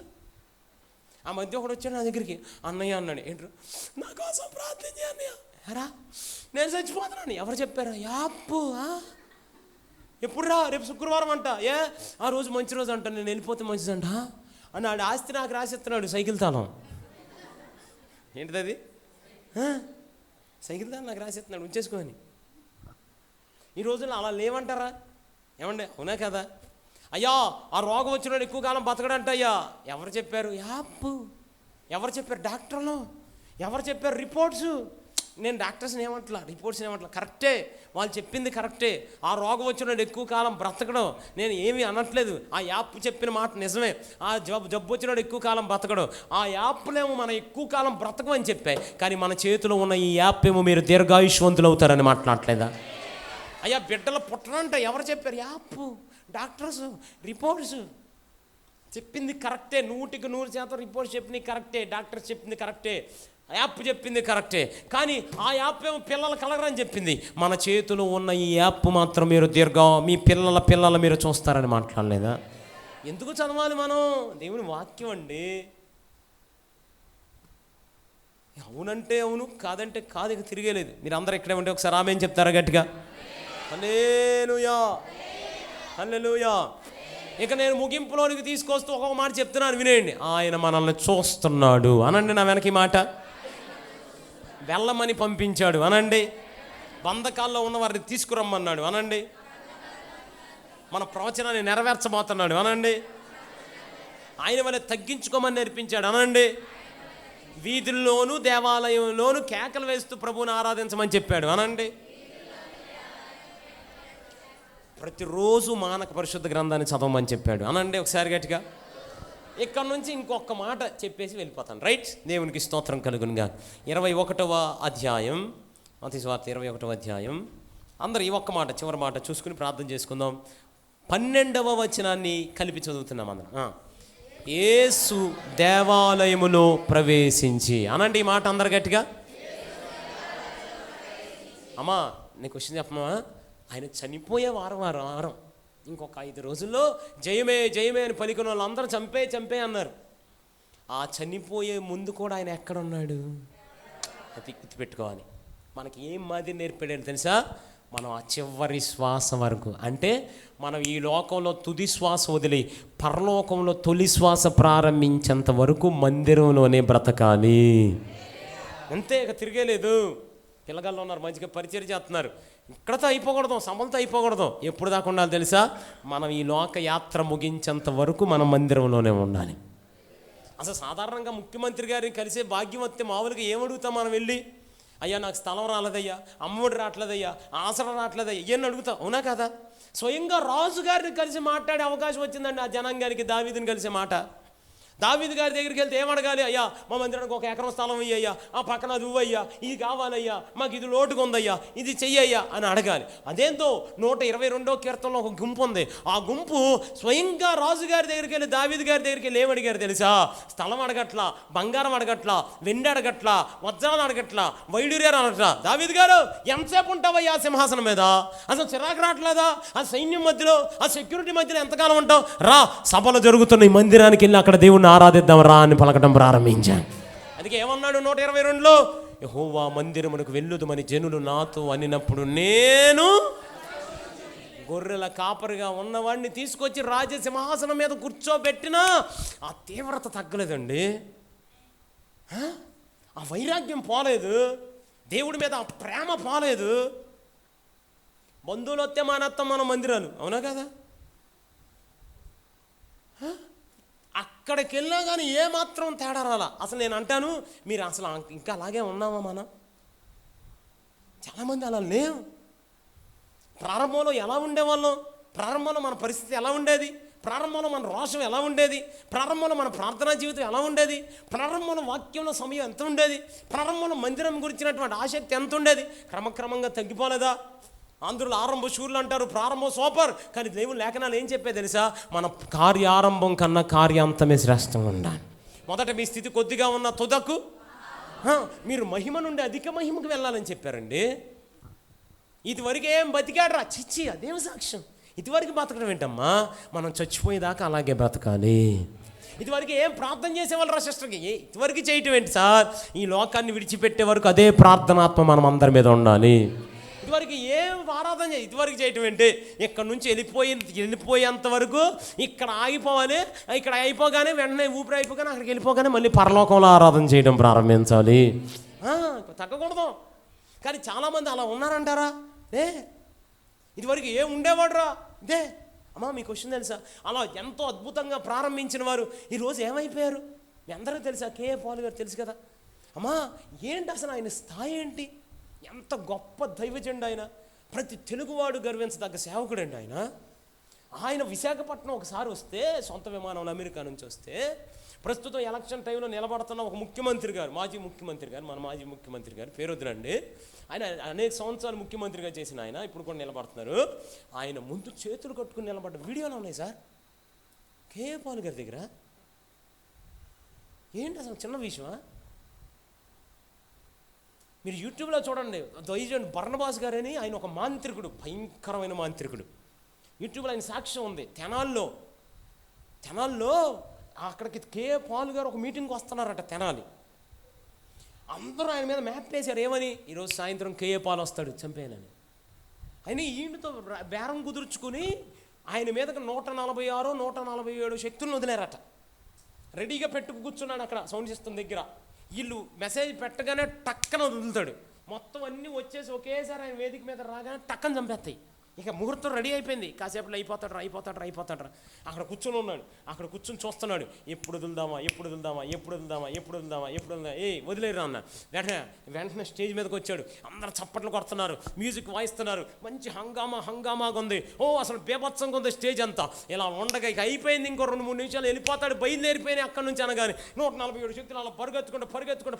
ఆ మధ్య ఒకడు వచ్చాడు నా దగ్గరికి, అన్నయ్య అన్నాడు. ఏంటో నా కోసం ప్రార్థన చేయన్నయ్య. రా, నేను చచ్చిపోతున్నాను. ఎవరు చెప్పారా? యాప్. ఎప్పుడు రా? రేపు శుక్రవారం అంట. ఆ రోజు మంచి రోజు అంట, నేను వెళ్ళిపోతే మంచిదంట అని ఆడు ఆస్తి నాకు రాసిస్తున్నాడు. సైకిల్ తాళం. ఏంటిది అది? సైకిల్ తాళం నాకు రాసిస్తున్నాడు, ఉంచేసుకొని. ఈ రోజుల్లో అలా లేవంటారా? ఏమండి, అవునా కదా? అయ్యా, ఆ రోగం వచ్చినాడు ఎక్కువ కాలం బతకడంట. అయ్యా, ఎవరు చెప్పారు? యాప్. ఎవరు చెప్పారు? డాక్టర్లు. ఎవరు చెప్పారు? రిపోర్ట్స్. నేను డాక్టర్స్ని ఏమంటలా, రిపోర్ట్స్ని ఏమంటలా. కరెక్టే, వాళ్ళు చెప్పింది కరెక్టే. ఆ రోగం వచ్చినాడు ఎక్కువ కాలం బ్రతకడం నేను ఏమీ అనట్లేదు. ఆ యాప్ చెప్పిన మాట నిజమే. ఆ జబ్బు వచ్చినాడు ఎక్కువ కాలం బ్రతకడం. ఆ యాప్లేమో మనం ఎక్కువ కాలం బ్రతకమని చెప్పాయి, కానీ మన చేతిలో ఉన్న ఈ యాప్ ఏమో మీరు దీర్ఘాయుష్వంతులు అవుతారని మాట్లాడలేదా? అయ్యా, బిడ్డలు పుట్టనంట. ఎవరు చెప్పారు? App, doctors, reports. చెప్పింది కరెక్టే, 100% రిపోర్ట్స్ చెప్పింది కరెక్టే, డాక్టర్స్ చెప్పింది కరెక్టే, యాప్ చెప్పింది కరెక్టే. కానీ ఆ యాప్ ఏమో పిల్లలు కలగరని చెప్పింది. మన చేతిలో ఉన్న ఈ యాప్ మాత్రం మీరు మీ పిల్లల మీరు చూస్తారని మాట్లాడలేదా? ఎందుకు చదవాలి మనం? దేవుని వాక్యం అండి. అవునంటే అవును, కాదంటే కాదు, ఇక తిరిగేలేదు. మీరు అందరూ ఇక్కడే ఉంటే ఒకసారి ఆమె ఏం చెప్తారా గట్టిగా? హల్లెలూయా. హల్లెలూయా. ఇక నేను ముగింపులోనికి తీసుకొస్తూ ఒక్కొక్క మాట చెప్తున్నాను, వినేయండి. ఆయన మనల్ని చూస్తున్నాడు అనండి. నా వెనక ఈ మాట. వెళ్ళమని పంపించాడు అనండి. బంధకాల్లో ఉన్న వారిని తీసుకురమ్మన్నాడు అనండి. మన ప్రవచనాన్ని నెరవేర్చబోతున్నాడు అనండి. ఆయన వల్ల తగ్గించుకోమని నేర్పించాడు అనండి. వీధుల్లోనూ దేవాలయంలోనూ కేకలు వేస్తూ ప్రభువుని ఆరాధించమని చెప్పాడు అనండి. ప్రతిరోజు మానక పరిశుద్ధ గ్రంథాన్ని చదవమని చెప్పాడు అనండి ఒకసారి గట్టిగా. ఇక్కడ నుంచి ఇంకొక మాట చెప్పేసి వెళ్ళిపోతాను. రైట్? దేవునికి స్తోత్రం కలుగునుగా. 21వ అధ్యాయం, మత్తయి సువార్త 21వ అధ్యాయం. అందరూ ఈ ఒక్క మాట, చివరి మాట చూసుకుని ప్రార్థన చేసుకుందాం. 12వ వచనాన్ని కలిపి చదువుతున్నాం అందరం. యేసు దేవాలయములో ప్రవేశించి అనండి ఈ మాట అందరు గట్టిగా. అమ్మా నీకు క్వశ్చన్ చెప్పమా, ఆయన చనిపోయే వారం ఇంకొక 5 రోజుల్లో జయమే జయమే అని పలికిన వాళ్ళు అందరూ చంపే అన్నారు. ఆ చనిపోయే ముందు కూడా ఆయన ఎక్కడున్నాడు అది గుర్తుపెట్టుకోవాలి. మనకి ఏం మాది నేర్పాడని తెలుసా? మనం ఆ చివరి శ్వాస వరకు, అంటే మనం ఈ లోకంలో తుది శ్వాస వదిలి పరలోకంలో తొలి శ్వాస ప్రారంభించేంత వరకు మందిరంలోనే బ్రతకాలి. అంతే, ఇక తిరిగేలేదు. పిల్లగాళ్ళు ఉన్నారు, మంచిగా పరిచయం చేస్తున్నారు. ఇక్కడతో అయిపోకూడదు, సమంతో అయిపోకూడదు. ఎప్పుడు దాకా ఉండాలి తెలుసా? మనం ఈ లోక యాత్ర ముగించేంత వరకు మనం మందిరంలోనే ఉండాలి. అసలు సాధారణంగా ముఖ్యమంత్రి గారిని కలిసే భాగ్యం వస్తే మామూలుగా ఏమడుగుతాం మనం వెళ్ళి? అయ్యా నాకు స్థలం రాలేదయ్యా, అమ్మఒడి రావట్లేదయ్యా, ఆసరా రావట్లేదయ్యా, ఇవన్నీ అడుగుతాం, అవునా కదా? స్వయంగా రాజుగారిని కలిసి మాట్లాడే అవకాశం వచ్చిందండి ఆ జనాంగానికి, దావీదుని కలిసే మాట. దావీదు గారి దగ్గరికి వెళ్తే ఏమడగాలి? అయ్యా మా మందిరానికి 1 ఎకరం స్థలం ఇయ్యయ్యా, ఆ పక్కన అది ఇవ్వయ్యా, ఇది కావాలయ్యా, మాకు ఇది లోటుగా ఉందయ్యా, ఇది చెయ్యయ్యా అని అడగాలి. అదేంతో 122వ కీర్తనలో ఒక గుంపు ఉంది. ఆ గుంపు స్వయంగా రాజుగారి దగ్గరికి వెళ్ళి దావీదు గారి దగ్గరికి వెళ్ళి ఏమడిగారు తెలుసా? స్థలం అడగట్లా, బంగారం అడగట్లా, వెండి అడగట్లా, వజ్రాలు అడగట్లా, వైడూర్యాలు అడగట్లా. దావీదు గారు ఎంతసేపు ఉంటావయ్యా సింహాసనం మీద? అసలు చిరాకు రావట్లేదా? ఆ సైన్యం మధ్యలో, ఆ సెక్యూరిటీ మధ్యలో ఎంతకాలం ఉంటావు? రా, సభలు జరుగుతున్న ఈ మందిరానికి వెళ్ళి అక్కడ దేవుణ్ణి ఆరాధిద్దాం రా అని పలకటం ప్రారంభించాను. అందుకే ఏమన్నాడు 122లో? యెహోవా మందిరమునకు వెళ్ళుదుమని జనులు నాతో అనినప్పుడు నేను గొర్రెల కాపరిగా ఉన్నవాడిని తీసుకొచ్చి రాజసింహాసనం మీద కూర్చోబెట్టినా ఆ తీవ్రత తగ్గలేదండి. ఆ వైరాగ్యం పోలేదు, దేవుడి మీద ఆ ప్రేమ పోలేదు. బంధువులు వస్తే మానేస్తాం మనం మందిరాలు, అవునా కదా? అక్కడికి వెళ్ళినా కానీ ఏమాత్రం తేడా రాలా. అసలు నేను అంటాను, మీరు అసలు ఇంకా అలాగే ఉన్నామా? మనం చాలామంది అలా లేవు. ప్రారంభంలో ఎలా ఉండేవాళ్ళం? ప్రారంభంలో మన పరిస్థితి ఎలా ఉండేది? ప్రారంభంలో మన రోషం ఎలా ఉండేది? ప్రారంభంలో మన ప్రార్థనా జీవితం ఎలా ఉండేది? ప్రారంభంలో వాక్యంలో సమయం ఎంత ఉండేది? ప్రారంభంలో మందిరం గురించినటువంటి ఆసక్తి ఎంత ఉండేది? క్రమక్రమంగా తగ్గిపోలేదా? ఆంధ్రులు ఆరంభ శూరులు అంటారు, ప్రారంభం సూపర్. కానీ దేవుని లేఖనాలు ఏం చెప్పే తెలుసా? మన కార్యారంభం కన్నా కార్యాంతమే శ్రేష్టంగా ఉండాలి. మొదట మీ స్థితి కొద్దిగా ఉన్న తుదకు మీరు మహిమ నుండి అధిక మహిమకు వెళ్ళాలని చెప్పారండి. ఇదివరకు ఏం బతికాడరా? చిచ్చి, అదేం సాక్ష్యం? ఇదివరకు బతకడం ఏంటమ్మా? మనం చచ్చిపోయేదాకా అలాగే బ్రతకాలి. ఇదివరకు ఏం ప్రార్థన చేసేవాళ్ళు రా సిస్టర్కి? ఇదివరకు చేయటం ఏంటి సార్? ఈ లోకాన్ని విడిచిపెట్టే వరకు అదే ప్రార్థనాత్మ మనం అందరి మీద ఉండాలి. ఇదివరకు ఏం ఆరాధన ఇదివరకు చేయటం ఏంటి? ఇక్కడ నుంచి వెళ్ళిపోయేంత వరకు ఇక్కడ ఆగిపోవాలి. ఇక్కడ అయిపోగానే వెంటనే ఊపిరి అయిపోగానే అక్కడికి వెళ్ళిపోగానే మళ్ళీ పరలోకంలో ఆరాధన చేయడం ప్రారంభించాలి. తగ్గకూడదు. కానీ చాలామంది అలా ఉన్నారంటారా? ఇదివరకు ఏం ఉండేవాడు రా ఇదే. అమ్మా మీకు క్వశ్చన్ తెలుసా? అలా ఎంతో అద్భుతంగా ప్రారంభించిన వారు ఈరోజు ఏమైపోయారు? మీ అందరికీ తెలుసా? K.A. పాల్ గారు తెలుసు కదా. అమ్మా ఏంటి అసలు ఆయన స్థాయి ఏంటి? ఎంత గొప్ప దైవజనుడు ఆయన. ప్రతి తెలుగువాడు గర్వించదగ్గ సేవకుడండి ఆయన. ఆయన విశాఖపట్నం ఒకసారి వస్తే, సొంత విమానంలో అమెరికా నుంచి వస్తే, ప్రస్తుతం ఎలక్షన్ టైంలో నిలబడుతున్న ఒక ముఖ్యమంత్రి గారు, మాజీ ముఖ్యమంత్రి గారు, మన మాజీ ముఖ్యమంత్రి గారు, పేరు వద్దులండి, ఆయన అనేక సంవత్సరాలు ముఖ్యమంత్రిగా చేసిన ఆయన, ఇప్పుడు కూడా నిలబడుతున్నారు. ఆయన ముందు చేతులు కట్టుకుని నిలబడ్డ వీడియోలు ఉన్నాయి సార్ K.A. పాల్ గారి దగ్గర. ఏంటి అసలు చిన్న విషయమా? మీరు యూట్యూబ్లో చూడండి. దైవజనుడు బర్నబాస్ గారని ఆయన ఒక మాంత్రికుడు, భయంకరమైన మాంత్రికుడు. యూట్యూబ్లో ఆయన సాక్ష్యం ఉంది. తెనాల్లో అక్కడికి K.A. పాల్ గారు ఒక మీటింగ్కి వస్తున్నారట తెనాలి. అందరూ ఆయన మీద మ్యాప్ వేశారు. ఏమని? ఈరోజు సాయంత్రం K.A. పాల్ వస్తాడు చంపేనని. ఆయన ఈయనతో బేరం కుదుర్చుకుని ఆయన మీదకి 146, 147 శక్తులను వదిలేరట. రెడీగా పెట్టుకు కూర్చున్నాడు అక్కడ సౌండ్ సిస్టమ్ దగ్గర. వీళ్ళు మెసేజ్ పెట్టగానే టక్కన వదులుతాడు. మొత్తం అన్నీ వచ్చేసి ఒకేసారి ఆయన వేదిక మీద రాగానే టక్కన చంపేస్తాయి. ఇక ముహూర్తం రెడీ అయిపోయింది. కాసేపులో అయిపోతాడు. అక్కడ కూర్చొని ఉన్నాడు. అక్కడ కూర్చొని చూస్తున్నాడు. ఎప్పుడు వదులుదామా వదిలేరా అన్న. వెంటనే స్టేజ్ మీదకి వచ్చాడు. అందరు చప్పట్లు కొడుతున్నారు, మ్యూజిక్ వాయిస్తున్నారు. మంచి హంగామాగా ఉంది. అసలు బేభత్సంగా ఉంది స్టేజ్ అంతా. ఇలా ఉండగా ఇక అయిపోయింది. ఇంకో 2-3 నిమిషాలు వెళ్ళిపోతాడు. బయలుదేరిపోయినాయి అక్కడి నుంచి అనగానే 147 శక్తులు అలా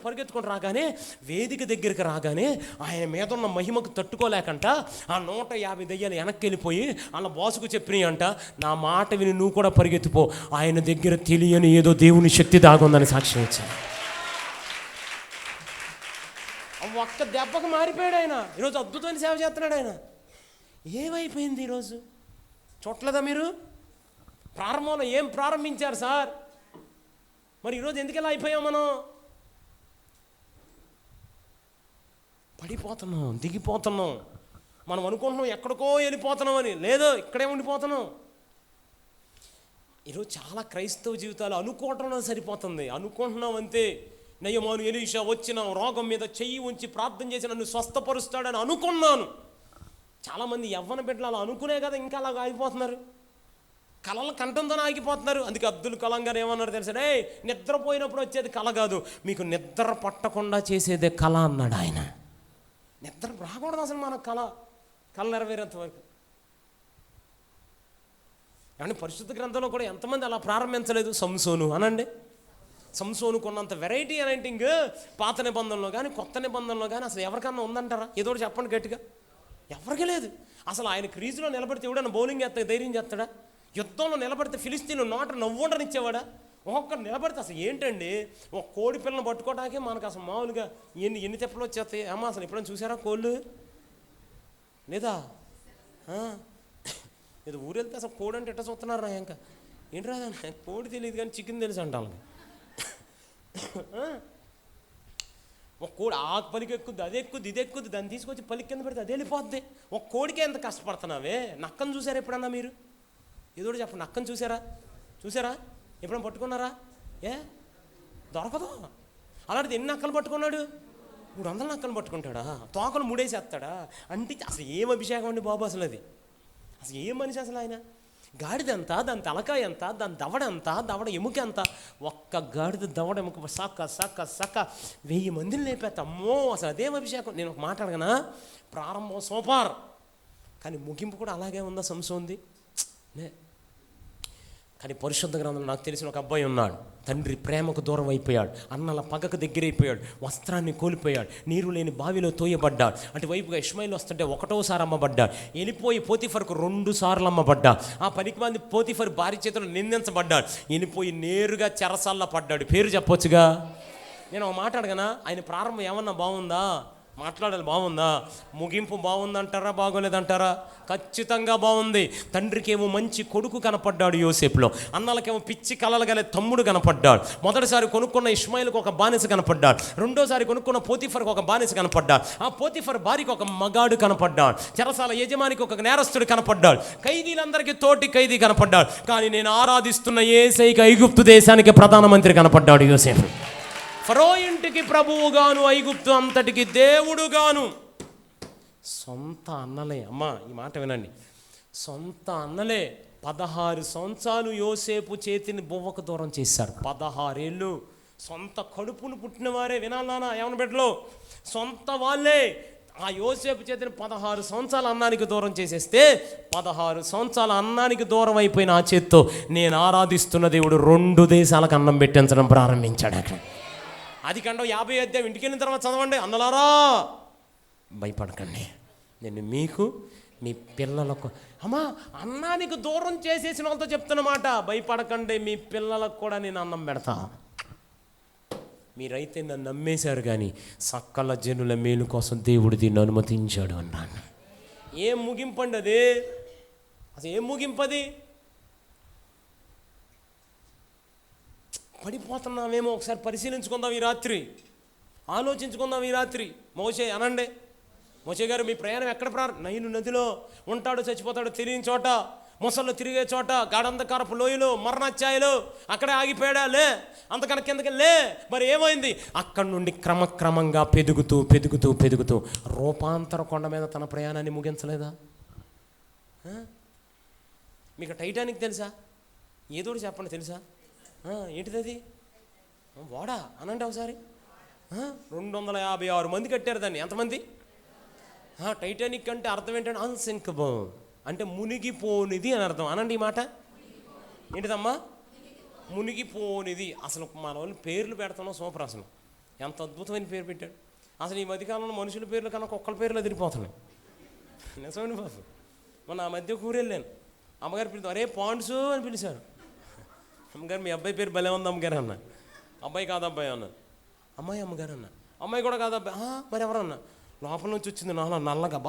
పరిగెత్తుకుంటూ రాగానే, వేదిక దగ్గరికి రాగానే ఆయన మీద ఉన్న మహిమకు తట్టుకోలేకంట ఆ 150 దయ్యాలు వెనక్కి వెళ్ళిపోయి వాళ్ళ బాసుకు చెప్పినాయి అంట, నా మాట విని నువ్వు కూడా పరిగెత్తిపో, ఆయన దగ్గర తెలియని ఏదో దేవుని శక్తి దాగుందని సాక్ష్యం ఇచ్చాను. ఒక్క దెబ్బకు మారిపోయాడు ఆయన. ఈరోజు అద్భుతమైన సేవ చేస్తున్నాడు ఆయన. ఏమైపోయింది ఈరోజు చూడలేదా మీరు? ప్రారంభంలో ఏం ప్రారంభించారు సార్, మరి ఈరోజు ఎందుకు ఇలా అయిపోయాం? మనం పడిపోతున్నాం, దిగిపోతున్నాం. మనం అనుకుంటున్నాం ఎక్కడికో వెళ్ళిపోతున్నాం అని, లేదు ఇక్కడే ఉండిపోతున్నాం. ఈరోజు చాలా క్రైస్తవ జీవితాలు అనుకోవటంలో సరిపోతుంది. అనుకుంటున్నాం అంతే. నయమాను ఎలీషా వచ్చిన రోగం మీద చెయ్యి ఉంచి ప్రార్థన చేసి నన్ను స్వస్థపరుస్తాడని అనుకున్నాను. చాలామంది యవ్వన బిడ్డలు అలా అనుకునే కదా ఇంకా అలా ఆగిపోతున్నారు, కళల కంఠంతో ఆగిపోతున్నారు. అందుకే అబ్దుల్ కలాం గారు ఏమన్నారు తెలుసా? నిద్రపోయినప్పుడు వచ్చేది కళ కాదు, మీకు నిద్ర పట్టకుండా చేసేదే కళ అన్నాడు ఆయన. నిద్ర రాకూడదు అసలు మన కళ నెరవేరేంత వరకు. ఏమంటే పరిశుద్ధ గ్రంథంలో కూడా ఎంతమంది అలా ప్రారంభించలేదు? సంసోను అనండి. సంసోనుకు ఉన్నంత వెరైటీ అనేటింగ్ పాత నిబంధనలో కానీ కొత్త నిబంధనలో కానీ అసలు ఎవరికన్నా ఉందంటారా? ఏదో చెప్పండి గట్టిగా. ఎవరికి లేదు. అసలు ఆయన క్రీజులో నిలబడితే ఎవడన్నా బౌలింగ్ చేస్తా ధైర్యం చేస్తాడా? యుద్ధంలో నిలబడితే ఫిలిస్తీన్లు నోట నవ్వుండనిచ్చేవాడా? ఒక్కొక్కరు నిలబడితే అసలు ఏంటండి, ఒక కోడి పిల్లని పట్టుకోవడానికి మనకు అసలు మామూలుగా ఎన్ని తెప్పలు వచ్చేస్తాయి అమ్మ. అసలు ఎప్పుడైనా చూసారా కోళ్ళు? లేదా? ఏదో ఊరు వెళ్తే అసలు కోడి అంటే ఎట్లా చూస్తున్నారు రా? ఇంకా ఏంట్రా కోడి తెలియదు కానీ చికెన్ తెలుసు అంట వాళ్ళకి. ఒక కోడి ఆ పలికి ఎక్కుద్ది, అది ఎక్కుద్ది, ఇది ఎక్కుద్ది, దాన్ని తీసుకొచ్చి పలికి కింద పెడితే అది వెళ్ళిపోద్ది. ఒక కోడికే ఎంత కష్టపడుతున్నావే. నక్కను చూసారా ఎప్పుడన్నా మీరు? ఏదో చెప్పండి, నక్కను చూసారా? ఎప్పుడైనా పట్టుకున్నారా? దొరకదు. అలాంటిది ఎన్ని నక్కలు పట్టుకున్నాడు? 300 నక్కలు పట్టుకుంటాడా? తోకలు 3 వేసేస్తాడా? అంటే అసలు ఏం అభిషేకం అండి బాబు అసలు అది. అసలు ఏం మనిషి అసలు ఆయన. గాడిద ఎంత, దాని తలకాయ ఎంత, దాని దవడ ఎంత, దవడ ఎముక ఎంత. ఒక్క గాడిద దవడ ఎముక సక్క 1000 మందిని లేపేస్తా. అమ్మో అసలు అదేం అభిషేకం. నేను ఒక మాట అడగనా? ప్రారంభం సూపర్, కానీ ముగింపు కూడా అలాగే ఉందా సంసోన్ది? కానీ పరిశుద్ధ గ్రంథంలో నాకు తెలిసిన ఒక అబ్బాయి ఉన్నాడు. తండ్రి ప్రేమకు దూరం అయిపోయాడు, అన్నల పగకు దగ్గరైపోయాడు, వస్త్రాన్ని కోల్పోయాడు, నీరు లేని బావిలో తోయబడ్డాడు. అటువైపుగా ఇష్మాయిల్ వస్తుంటే 1వ అమ్మబడ్డాడు. వెళ్ళిపోయి పోతిఫర్కు 2 సార్లు అమ్మబడ్డాడు. ఆ పనికిమాలిన పోతిఫర్ భార్య చేతులు నిందించబడ్డాడు. వెళ్ళిపోయి నేరుగా చెరసాల్లో పడ్డాడు. పేరు చెప్పొచ్చుగా. నేను ఒక మాట అడగనా? ఆయన ప్రారంభం ఏమన్నా బాగుందా? మాట్లాడాలి, బాగుందా? ముగింపు బాగుందంటారా బాగోలేదంటారా? ఖచ్చితంగా బాగుంది. తండ్రికి ఏమో మంచి కొడుకు కనపడ్డాడు యోసేపులో, అన్నలకేమో పిచ్చి కలలు గల తమ్ముడు కనపడ్డాడు. మొదటిసారి కొనుక్కున్న ఇష్మాయిల్కి ఒక బానిస కనపడ్డాడు. రెండోసారి కొనుక్కున్న పోతిఫర్కి ఒక బానిస కనపడ్డాడు. ఆ పోతిఫర్ భార్యకి ఒక మగాడు కనపడ్డాడు. చెరసాల యజమానికి ఒక నేరస్తుడు కనపడ్డాడు. ఖైదీలందరికీ తోటి ఖైదీ కనపడ్డాడు. కానీ నేను ఆరాధిస్తున్న యేసయ్యకి ఐగుప్తు దేశానికి ప్రధానమంత్రి కనపడ్డాడు యోసేపు. ఫరో ఇంటికి ప్రభువుగాను, ఐగుప్తు అంతటికి దేవుడుగాను. సొంత అన్నలే. అమ్మా ఈ మాట వినండి, సొంత అన్నలే 16 సంవత్సరాలు యోసేపు చేతిని బువ్వకు దూరం చేశారు. 16 ఏళ్ళు సొంత కడుపును పుట్టినవారే. వినాలనా ఏమన్నా బిడ్డలో? సొంత వాళ్ళే ఆ యోసేపు చేతిని 16 సంవత్సరాల అన్నానికి దూరం చేసేస్తే 16 సంవత్సరాల అన్నానికి దూరం అయిపోయిన ఆ చేత్తో నేను ఆరాధిస్తున్న దేవుడు 2 దేశాలకు అన్నం పెట్టించడం ప్రారంభించాడు. అక్కడ అది కంటే 50 అధ్యాయం ఇంటికి వెళ్ళిన తర్వాత చదవండి. అన్నలారా భయపడకండి, నేను మీకు మీ పిల్లలకు. అమ్మా అన్నానికి దూరం చేసేసిన వాళ్ళతో చెప్తున్నమాట, భయపడకండి, మీ పిల్లలకు కూడా నేను అన్నం పెడతా. మీరైతే నన్ను నమ్మేశారు, కానీ సకల జనుల మేలు కోసం దేవుడు దీన్ని అనుమతించాడు అన్నాను. ఏం ముగింపండి అది? అసలు ఏం ముగింపది? పడిపోతున్నామేమో ఒకసారి పరిశీలించుకుందాం ఈ రాత్రి, ఆలోచించుకుందాం ఈ రాత్రి. మోషే అనండి, మోషే గారు మీ ప్రయాణం ఎక్కడ నైలు నదిలో ఉంటాడు, చచ్చిపోతాడు తెలియని చోట, మొసళ్ళు తిరిగే చోట, గాఢంధకారపు లోయలో, మరణఛాయలో అక్కడే ఆగిపోయాడా? లే. అంతకన్నా కిందకి లే. మరి ఏమైంది? అక్కడి నుండి క్రమక్రమంగా పెరుగుతూ రూపాంతర కొండ మీద తన ప్రయాణాన్ని ముగించలేదా? మీకు టైటానిక్ తెలుసా? ఏదో చెప్పండి, తెలుసా? ఏంటిది అది? వాడా అనండి ఒకసారి. 256 మంది కట్టారు దాన్ని. ఎంతమంది? టైటానిక్ అంటే అర్థం ఏంటంటే అన్సింకబుల్, అంటే మునిగిపోనిది అని అర్థం. అనండి ఈ మాట. ఏంటిదమ్మా? మునిగిపోనిది. అసలు మన వాళ్ళు పేర్లు పెడతానో సూపర్. అసలు ఎంత అద్భుతమైన పేరు పెట్టాడు. అసలు ఈ మధ్యకాలంలో మనుషుల పేర్లు కన్నా కుక్కల పేర్లు ఎదిరిపోతున్నాయి. నిజమైన బాబు. మొన్న ఆ మధ్య ఊరు వెళ్ళాను. అమ్మగారు పిలుతూ అరే పాండ్సు అని పిలిచారు. అమ్మగారు మీ అబ్బాయి పేరు భలే ఉంది అమ్మగారు అన్న. అబ్బాయి కాదు అబ్బాయి అన్న. అమ్మాయి అమ్మగారు అన్న. అమ్మాయి కూడా కాదు అబ్బాయి. మరి ఎవరన్నా? లోపల నుంచి వచ్చింది నాన్న నల్లగా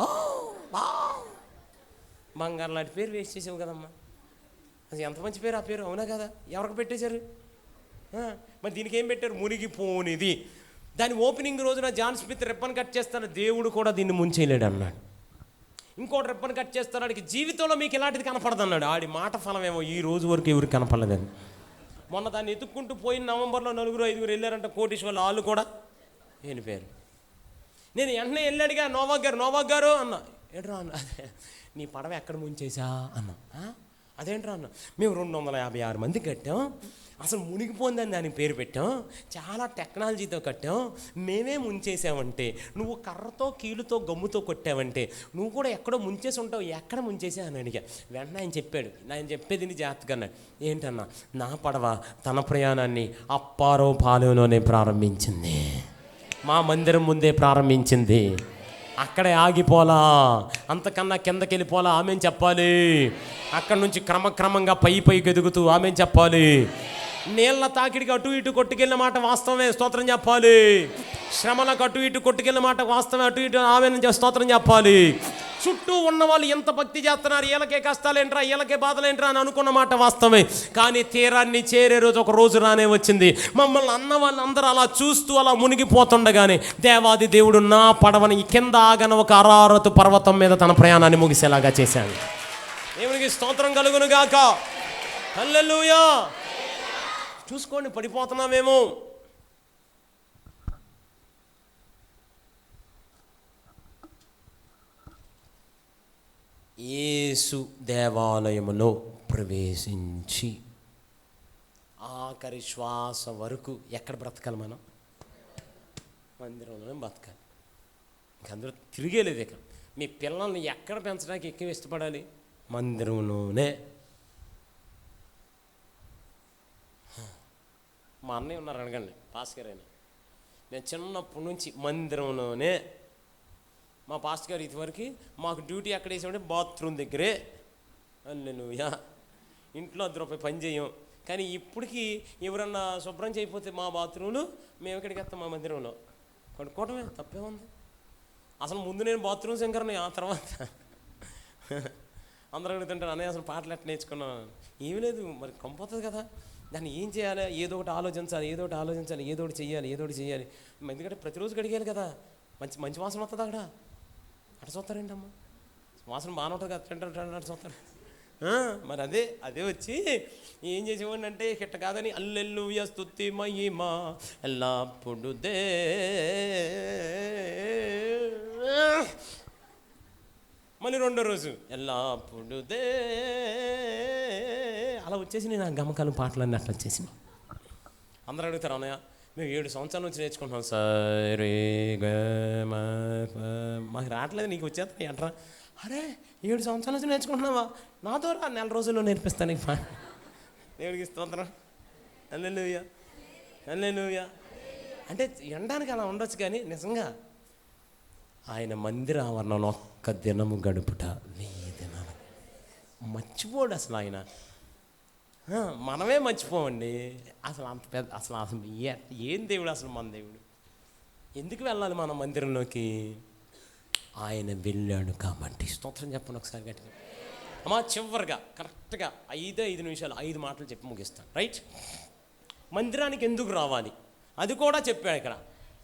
బంగారు లాంటి పేరు వేస్ట్ చేసావు కదమ్మా. అది ఎంత మంచి పేరు ఆ పేరు, అవునా కదా? ఎవరికి పెట్టేశారు? మరి దీనికి ఏం పెట్టారు? మునిగిపోనిది. దాని ఓపెనింగ్ రోజున జాన్ స్మిత్ రిబ్బన్ కట్ చేస్తాను, దేవుడు కూడా దీన్ని ముంచేయలేడు అన్నాడు. ఇంకోటి రిబ్బన్ కట్ చేస్తాను, ఆడికి జీవితంలో మీకు ఇలాంటిది కనపడదు అన్నాడు. ఆడి మాట ఫలమేమో ఈ రోజు వరకు ఎవరికి కనపడలేదని. మొన్న దాన్ని ఎత్తుక్కుంటూ పోయిన నవంబర్లో 4-5 వెళ్ళారంట కోటీశ్వర్లు, వాళ్ళు కూడా వెళ్ళిపోయారు. నేను వెంటనే వెళ్ళాడుగా నోవాక్ గారు అన్న. ఏంట్రా అన్న? అదే నీ పడవ ఎక్కడ ముంచేసా అన్నా. అదేంట్రా అన్న? మేము 256 మంది కట్టాం, అసలు మునిగిపోయిందని దానికి పేరు పెట్టాం, చాలా టెక్నాలజీతో కట్టాం, మేమే ముంచేసావంటే, నువ్వు కర్రతో కీలుతో గమ్ముతో కొట్టావంటే నువ్వు కూడా ఎక్కడో ముంచేసి ఉంటావు, ఎక్కడ ముంచేసా అని అడిగా. వెంటనే ఆయన చెప్పాడు, నేను చెప్పేది జాగ్రత్తగా అన్నాడు. ఏంటన్నా? నా పడవ తన ప్రయాణాన్ని అప్పారో పాలెంలోనే ప్రారంభించింది, మా మందిరం ముందే ప్రారంభించింది, అక్కడే ఆగిపోలా, అంతకన్నా కిందకి వెళ్ళిపోలా, ఆమె చెప్పాలి. అక్కడి నుంచి క్రమక్రమంగా పైకి ఎదుగుతూ ఆమె చెప్పాలి. నీళ్ళ తాకిడికి అటు ఇటు కొట్టుకెళ్ళిన మాట వాస్తవమే, స్తోత్రం చెప్పాలి. శ్రమలకు అటు ఇటు కొట్టుకెళ్ళిన మాట వాస్తవమే, అటు ఇటు ఆమె స్తోత్రం చెప్పాలి. చుట్టూ ఉన్న వాళ్ళు ఎంత భక్తి చేస్తున్నారు, వీళ్ళకే కష్టాలేంట్రా, వీళ్ళకే బాధలేంట్రా అని అనుకున్న మాట వాస్తవమే. కానీ తీరాన్ని చేరే రోజు ఒక రోజు రానే వచ్చింది. మమ్మల్ని అన్న వాళ్ళందరూ అలా చూస్తూ అలా మునిగిపోతుండగానే దేవాది దేవుడు నా పడవని కింద ఆగన ఒక అరారతు పర్వతం మీద తన ప్రయాణాన్ని ముగిసేలాగా చేశాడు. దేవునికి స్తోత్రం కలుగును గాక. హల్లెలూయా. చూసుకోండి, పడిపోతున్నామేమో. యేసు దేవాలయములో ప్రవేశించి ఆఖరి శ్వాస వరకు ఎక్కడ బ్రతకాలి? మనం మందిరంలోనే బతకాలి. అందరూ తిరిగేలేదు. ఇక మీ పిల్లల్ని ఎక్కడ పెంచడానికి ఎక్కువ ఇష్టపడాలి? మందిరంలోనే. మా అన్నయ్య ఉన్నారు, అడగండి, పాస్టర్ గారు అయినా. నేను చిన్నప్పటి నుంచి మందిరంలోనే. మా పాస్టర్ గారు ఇదివరకు మాకు డ్యూటీ ఎక్కడ వేసామంటే బాత్రూమ్ దగ్గరే. హల్లెలూయా. ఇంట్లో ₹1 పని చేయం, కానీ ఇప్పటికీ ఎవరన్నా శుభ్రం చేయకపోతే మా బాత్రూమ్లు మేము ఎక్కడికి వస్తాం? మా మందిరంలో కడుక్కోవటమే, తప్పే ఉంది. అసలు ముందు నేను బాత్రూమ్ శంకర్ని, ఆ తర్వాత అందరూ అడుగుతుంటారు, అన్నయ్య అసలు పాటలు ఎట్లా నేర్చుకున్నాను? ఏమీ లేదు, మరి కంపోతుంది కదా, దాన్ని ఏం చేయాలి? ఏదో ఒకటి ఆలోచించాలి, ఏదో ఒకటి చెయ్యాలి. ఎందుకంటే ప్రతిరోజు గడిగేయాలి కదా. మంచి వాసన వస్తుంది అక్కడ. అటు చూస్తారేంటమ్మా, వాసన బాగానే ఉంటుంది కదా, అటు చూస్తారు. మరి అదే వచ్చి ఏం చేసేవాడిని అంటే, ఇట్ట కాదని హల్లెలూయా స్తుతి మహిమ ఎల్లప్పుడు దే, మళ్ళీ రెండో రోజు ఎల్లప్పుడు దే, అలా వచ్చేసి నేను ఆ గమకాలు పాటలన్నీ అట్లా వచ్చేసి. అందరూ అడుగుతారు, అన్నయ్య మేము 7 సంవత్సరాల నుంచి నేర్చుకుంటున్నాం సార్, మాకు రావట్లేదు, నీకు వచ్చేస్తా అంటారా? అరే 7 సంవత్సరాల నుంచి నేర్చుకుంటున్నావా? నా ద్వారా 4 రోజుల్లో నేర్పిస్తాను నీకు పాట. దేవుడికి స్తోత్రం. హల్లెలూయా. అంటే ఎండానికి అలా ఉండొచ్చు, కానీ నిజంగా ఆయన మందిర ఆవరణలో ఒక్క దినము గడుపుట 1000 దినాలు మర్చిపోడు అసలు ఆయన. మనమే మర్చిపోవండి. అసలు అంత పెద్ద అసలు ఏం దేవుడు అసలు? మన దేవుడు. ఎందుకు వెళ్ళాలి మన మందిరంలోకి? ఆయన వెళ్ళాడు కాబట్టి. స్తోత్రం చెప్పండి ఒకసారి గట్టిగా. అమ్మా చివరిగా కరెక్ట్గా 5 నిమిషాలు 5 మాటలు చెప్పి ముగిస్తాను. రైట్? మందిరానికి ఎందుకు రావాలి అది కూడా చెప్పాడు ఇక్కడ.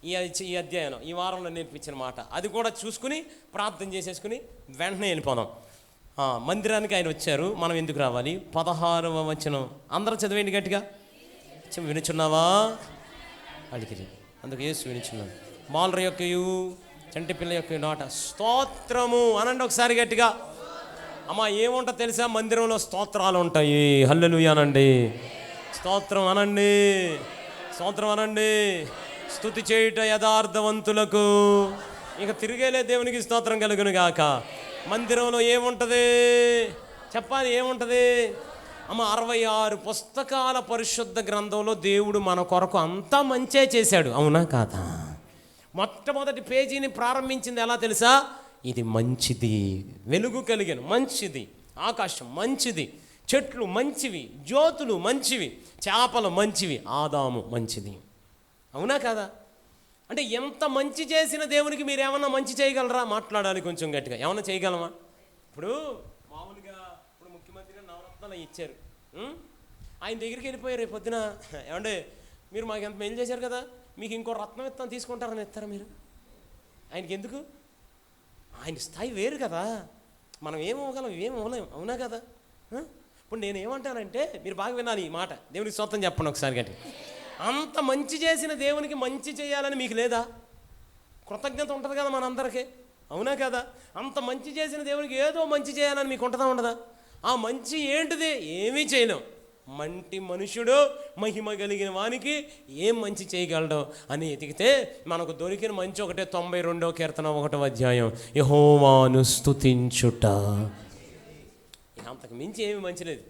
ఈ అధ్యాయం ఈ వారంలో నేర్పించిన మాట అది కూడా చూసుకుని ప్రార్థన చేసేసుకుని వెంటనే వెళ్ళిపోదాం. మందిరానికి ఆయన వచ్చారు, మనం ఎందుకు రావాలి? 16వ వచనం అందరూ చదివేయండి గట్టిగా. వినుచున్నావా? అడిగి అందుకు యేసు వినుచున్నాను. బాలుర యొక్కయు చంటి పిల్ల యొక్క నాట స్తోత్రము అనండి ఒకసారి గట్టిగా. అమ్మా ఏముంటో తెలుసా? మందిరంలో స్తోత్రాలు ఉంటాయి. హల్లెలూయా అనండి, స్తోత్రం అనండి, స్తుతి చేయుట యథార్థవంతులకు. ఇక తిరిగేలే, దేవునికి స్తోత్రం కలుగును గాక. మందిరంలో ఏముంటుంది చెప్పాలి? ఏముంటుంది అమ్మ? 66 పుస్తకాల పరిశుద్ధ గ్రంథంలో దేవుడు మన కొరకు అంతా మంచే చేశాడు, అవునా కాదా? మొట్టమొదటి పేజీని ప్రారంభించింది ఎలా తెలుసా? ఇది మంచిది. వెలుగు కలిగిన మంచిది, ఆకాశం మంచిది, చెట్లు మంచివి, జ్యోతులు మంచివి, చేపలు మంచివి, ఆదాము మంచిది. అవునా కదా? అంటే ఎంత మంచి చేసిన దేవునికి మీరు ఏమన్నా మంచి చేయగలరా? మాట్లాడాలి కొంచెం గట్టిగా. ఏమన్నా చేయగలమా? ఇప్పుడు మామూలుగా ఇప్పుడు ముఖ్యమంత్రి నవరత్నాలు ఇచ్చారు, ఆయన దగ్గరికి వెళ్ళిపోయారు రేపు పొద్దున, ఏమంటే మీరు మాకు ఎంత మేలు చేశారు కదా, మీకు ఇంకో రత్నం ఇస్తాను తీసుకుంటారని ఇస్తారా మీరు? ఆయనకి ఎందుకు? ఆయన స్థాయి వేరు కదా, మనం ఏమవ్వగలం, ఏమవ్వలేం. అవునా కదా? ఇప్పుడు నేను ఏమంటానంటే మీరు బాగా వినాలి ఈ మాట, దేవునికి స్తోత్రం చెప్పండి ఒకసారి గట్టి. అంత మంచి చేసిన దేవునికి మంచి చేయాలని మీకు లేదా? కృతజ్ఞత ఉంటుంది కదా మనందరికీ, అవునా కదా? అంత మంచి చేసిన దేవునికి ఏదో మంచి చేయాలని మీకు ఉంటుందా ఉండదా? ఆ మంచి ఏంటిది? ఏమీ చేయలేం. మంటి మనుషుడు మహిమ కలిగిన వానికి ఏం మంచి చేయగలడు అని ఎతికితే మనకు దొరికిన మంచి ఒకటే 92వ కీర్తన 1వ అధ్యాయం, యెహోవాను స్తుతించుట. అంతకు మించి ఏమి మంచి లేదు.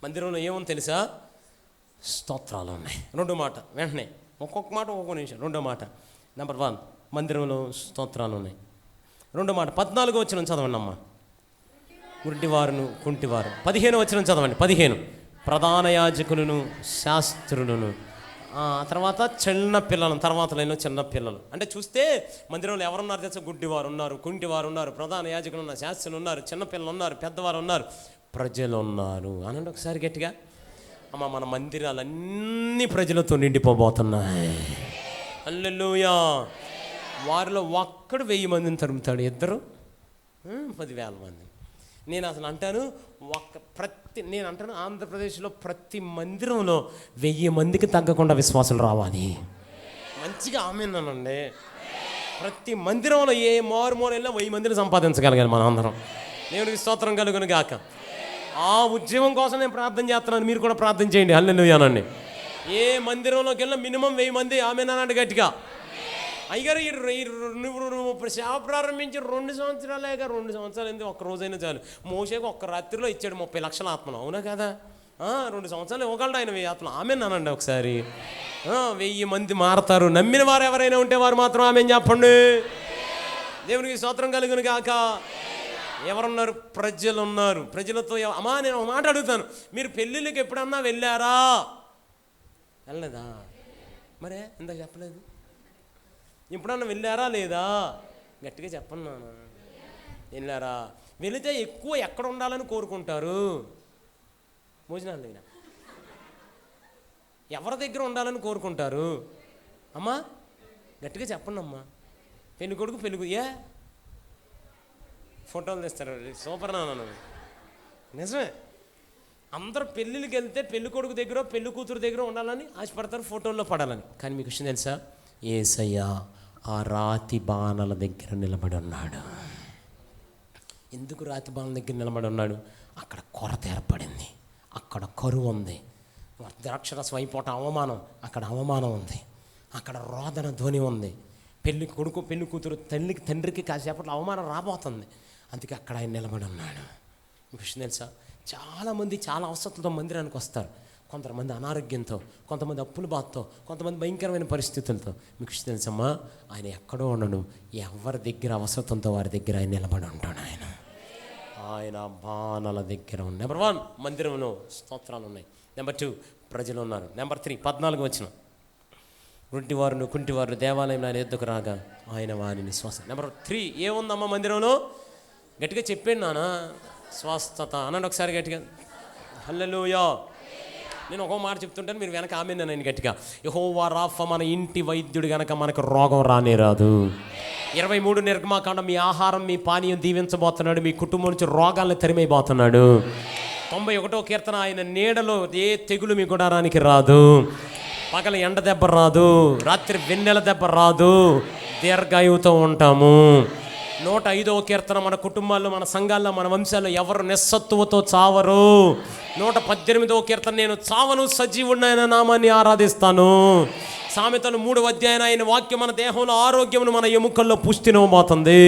మందిరంలో ఏముంది తెలుసా? స్తోత్రాలు ఉన్నాయి. రెండో మాట వెంటనే, ఒక్కొక్క మాట ఒక్కొక్క నిమిషం. రెండో మాట, నెంబర్ 1, మందిరంలో స్తోత్రాలు ఉన్నాయి. రెండో మాట 14వ వచనం చదవండి అమ్మా. గుడ్డివారును కుంటివారు. 15వ వచనం చదవండి. 15, ప్రధాన యాజకులను శాస్త్రులను, తర్వాత చిన్న పిల్లలను, తర్వాత లైన్లో చిన్న పిల్లలు. అంటే చూస్తే మందిరంలో ఎవరున్నారు తెలుసా? గుడ్డివారు ఉన్నారు, కుంటివారు ఉన్నారు, ప్రధాన యాజకులు ఉన్నారు, శాస్త్రులు ఉన్నారు, చిన్నపిల్లలు ఉన్నారు, పెద్దవారు ఉన్నారు, ప్రజలు ఉన్నారు. అనండి ఒకసారి గట్టిగా. అమ్మ, మన మందిరాలన్నీ ప్రజలతో నిండిపోబోతున్నాయి. హల్లెలూయా. వారిలో ఒక్కడు 1000 మందిని తరుముతాడు, ఇద్దరు 10,000 మంది. నేను అసలు అంటాను, నేను అంటాను ఆంధ్రప్రదేశ్లో ప్రతి మందిరంలో 1000 మందికి తగ్గకుండా విశ్వాసులు రావాలి. మంచిగా ఆమెనండి. ప్రతి మందిరంలో ఏ మారుమూల వెళ్ళినా 1000 మందిని సంపాదించగలగాలి మనం అందరం. దేవునికి స్తోత్రం కలుగును గాక. ఆ ఉద్యమం కోసం నేను ప్రార్థన చేస్తున్నాను, మీరు కూడా ప్రార్థన చేయండి. హల్లెలూయానండి. ఏ మందిరంలోకి వెళ్ళినా మినిమం 1000 మంది ఆమెనండి గట్టిగా. అయ్యారు నువ్వు సేవ ప్రారంభించి 2 సంవత్సరాలేగా, 2 సంవత్సరాలు ఎందుకు? ఒక్క రోజైనా చాలు. మోషేకు ఒక్క రాత్రిలో ఇచ్చాడు 30 లక్షల ఆత్మలు, అవునా కదా? 2 సంవత్సరాలు ఇవ్వగలడు ఆయన 1000 ఆత్మలు. ఆమెనానండి ఒకసారి. 1000 మంది మారతారు. నమ్మిన వారు ఎవరైనా ఉంటే వారు మాత్రం ఆమెను చెప్పండి. దేవునికి స్తోత్రం కలుగును గాక. ఎవరున్నారు? ప్రజలు ఉన్నారు. ప్రజలతో అమ్మా నేను ఒక మాట అడుగుతాను, మీరు పెళ్ళిళ్ళకి ఎప్పుడన్నా వెళ్ళారా? వెళ్ళలేదా? మరే ఇందాక చెప్పలేదు. ఎప్పుడన్నా వెళ్ళారా లేదా? గట్టిగా చెప్పండి నాన్న. వెళ్ళారా? వెళితే ఎక్కువ ఎక్కడ ఉండాలని కోరుకుంటారు? భోజనాల దగ్గర. ఎవరి దగ్గర ఉండాలని కోరుకుంటారు? అమ్మా గట్టిగా చెప్పండి అమ్మా. పెళ్లి కొడుకు పెళ్ళి ఫోటోలు తెస్తారు, సూపర్ నాన్న. నిజమే, అందరూ పెళ్ళిళ్ళకి వెళ్తే పెళ్లి కొడుకు దగ్గర పెళ్లి కూతురు దగ్గర ఉండాలని ఆశపడతారు, ఫోటోల్లో పడాలని. కానీ మీకు విషయం తెలుసా? యేసయ్య ఆ రాతి బాణల దగ్గర నిలబడి ఉన్నాడు. ఎందుకు రాతి బాణల దగ్గర నిలబడి ఉన్నాడు? అక్కడ కొరత ఏర్పడింది, అక్కడ కరువు ఉంది. ద్రాక్షరసం అయిపోవటం అవమానం, అక్కడ అవమానం ఉంది. అక్కడ రోదన ధ్వని ఉంది. పెళ్లి కొడుకు పెళ్లి కూతురు తండ్రికి కాసేపట్లో అవమానం రాబోతుంది. అందుకే అక్కడ ఆయన నిలబడి ఉన్నాడు. విషయం తెలుసా? చాలామంది చాలా అవసరంతో మందిరానికి వస్తారు. కొంతమంది అనారోగ్యంతో, కొంతమంది అప్పుల బాధతో, కొంతమంది భయంకరమైన పరిస్థితులతో. మీకు తెలుసమ్మా, ఆయన ఎక్కడో ఉండడు. ఎవరి దగ్గర అవసరంతో వారి దగ్గర ఆయన నిలబడి ఉంటాడు. ఆయన బాణాల దగ్గర ఉంది. నెంబర్ 1 మందిరంలో స్తోత్రాలు ఉన్నాయి. నెంబర్ 2 ప్రజలు ఉన్నారు. నెంబర్ 3 14 వచనం, గుడ్డివారును కుంటివారు దేవాలయంలో ఆయన ఎద్దుకు రాగా ఆయన వారిని స్వస్థ. నెంబర్ 3 ఏముందమ్మా మందిరంలో? గట్టిగా చెప్పాను నాన్న, స్వస్థత అనండి ఒకసారి గట్టిగా. హల్లెలూయా. నేను ఒక మాట చెప్తుంటాను, మీరు వెనక ఆమె నేను గట్టిగా. యెహోవా రాఫా మన ఇంటి వైద్యుడు గనక మనకు రోగం రానే రాదు. 23 నిర్గమాకాండం, మీ ఆహారం మీ పానీయం దీవించబోతున్నాడు, మీ కుటుంబం నుంచి రోగాలను తరిమైపోతున్నాడు. 91వ కీర్తన, ఆయన నీడలో ఏ తెగులు మీ గుడారానికి రాదు, పగల ఎండ దెబ్బ రాదు, రాత్రి వెన్నెల దెబ్బ రాదు, దీర్ఘాయువుతో ఉంటాము. 105వ కీర్తన, మన కుటుంబాల్లో మన సంఘాల్లో మన వంశాల్లో ఎవరు నిస్సత్తువతో చావరు. 118వ కీర్తన, నేను చావను సజీవుడైన నామాన్ని ఆరాధిస్తాను. సామెతలు 3వ అధ్యాయం, ఆయన వాక్యం మన దేహంలో ఆరోగ్యమును మన ఎముకల్లో పుష్టినివ్వబోతుంది.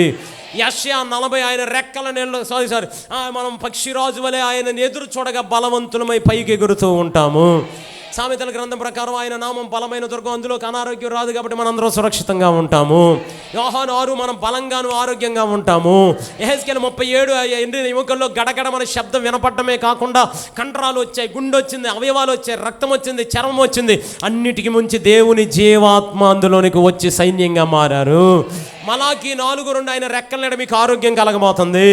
యెషయా 40, ఆయన రెక్కల నీళ్ళు మనం పక్షిరాజు వలె ఆయన ఎదురు చూడగా బలవంతులమై పైకి ఎగురుతూ ఉంటాము. సామెతల గ్రంథం ప్రకారం ఆయన నామం బలమైన దుర్గం, అందులోకి అనారోగ్యం రాదు, కాబట్టి మనందరం సురక్షితంగా ఉంటాము. యోహాను 6 మనం బలంగాను ఆరోగ్యంగా ఉంటాము. యెహెజ్కేలు 37 ఎండిన ఎముకల్లో గడగడ మన శబ్దం వినపడమే కాకుండా కండరాలు వచ్చాయి, గుండె వచ్చింది, అవయవాలు వచ్చాయి, రక్తం వచ్చింది, చర్మం వచ్చింది, అన్నిటికీ ముంచి దేవుని జీవాత్మ అందులోనికి వచ్చి సైన్యంగా మారారు. మలాకి 4:2 ఆయన రెక్కలనేడ మీకు ఆరోగ్యం కలగబోతుంది.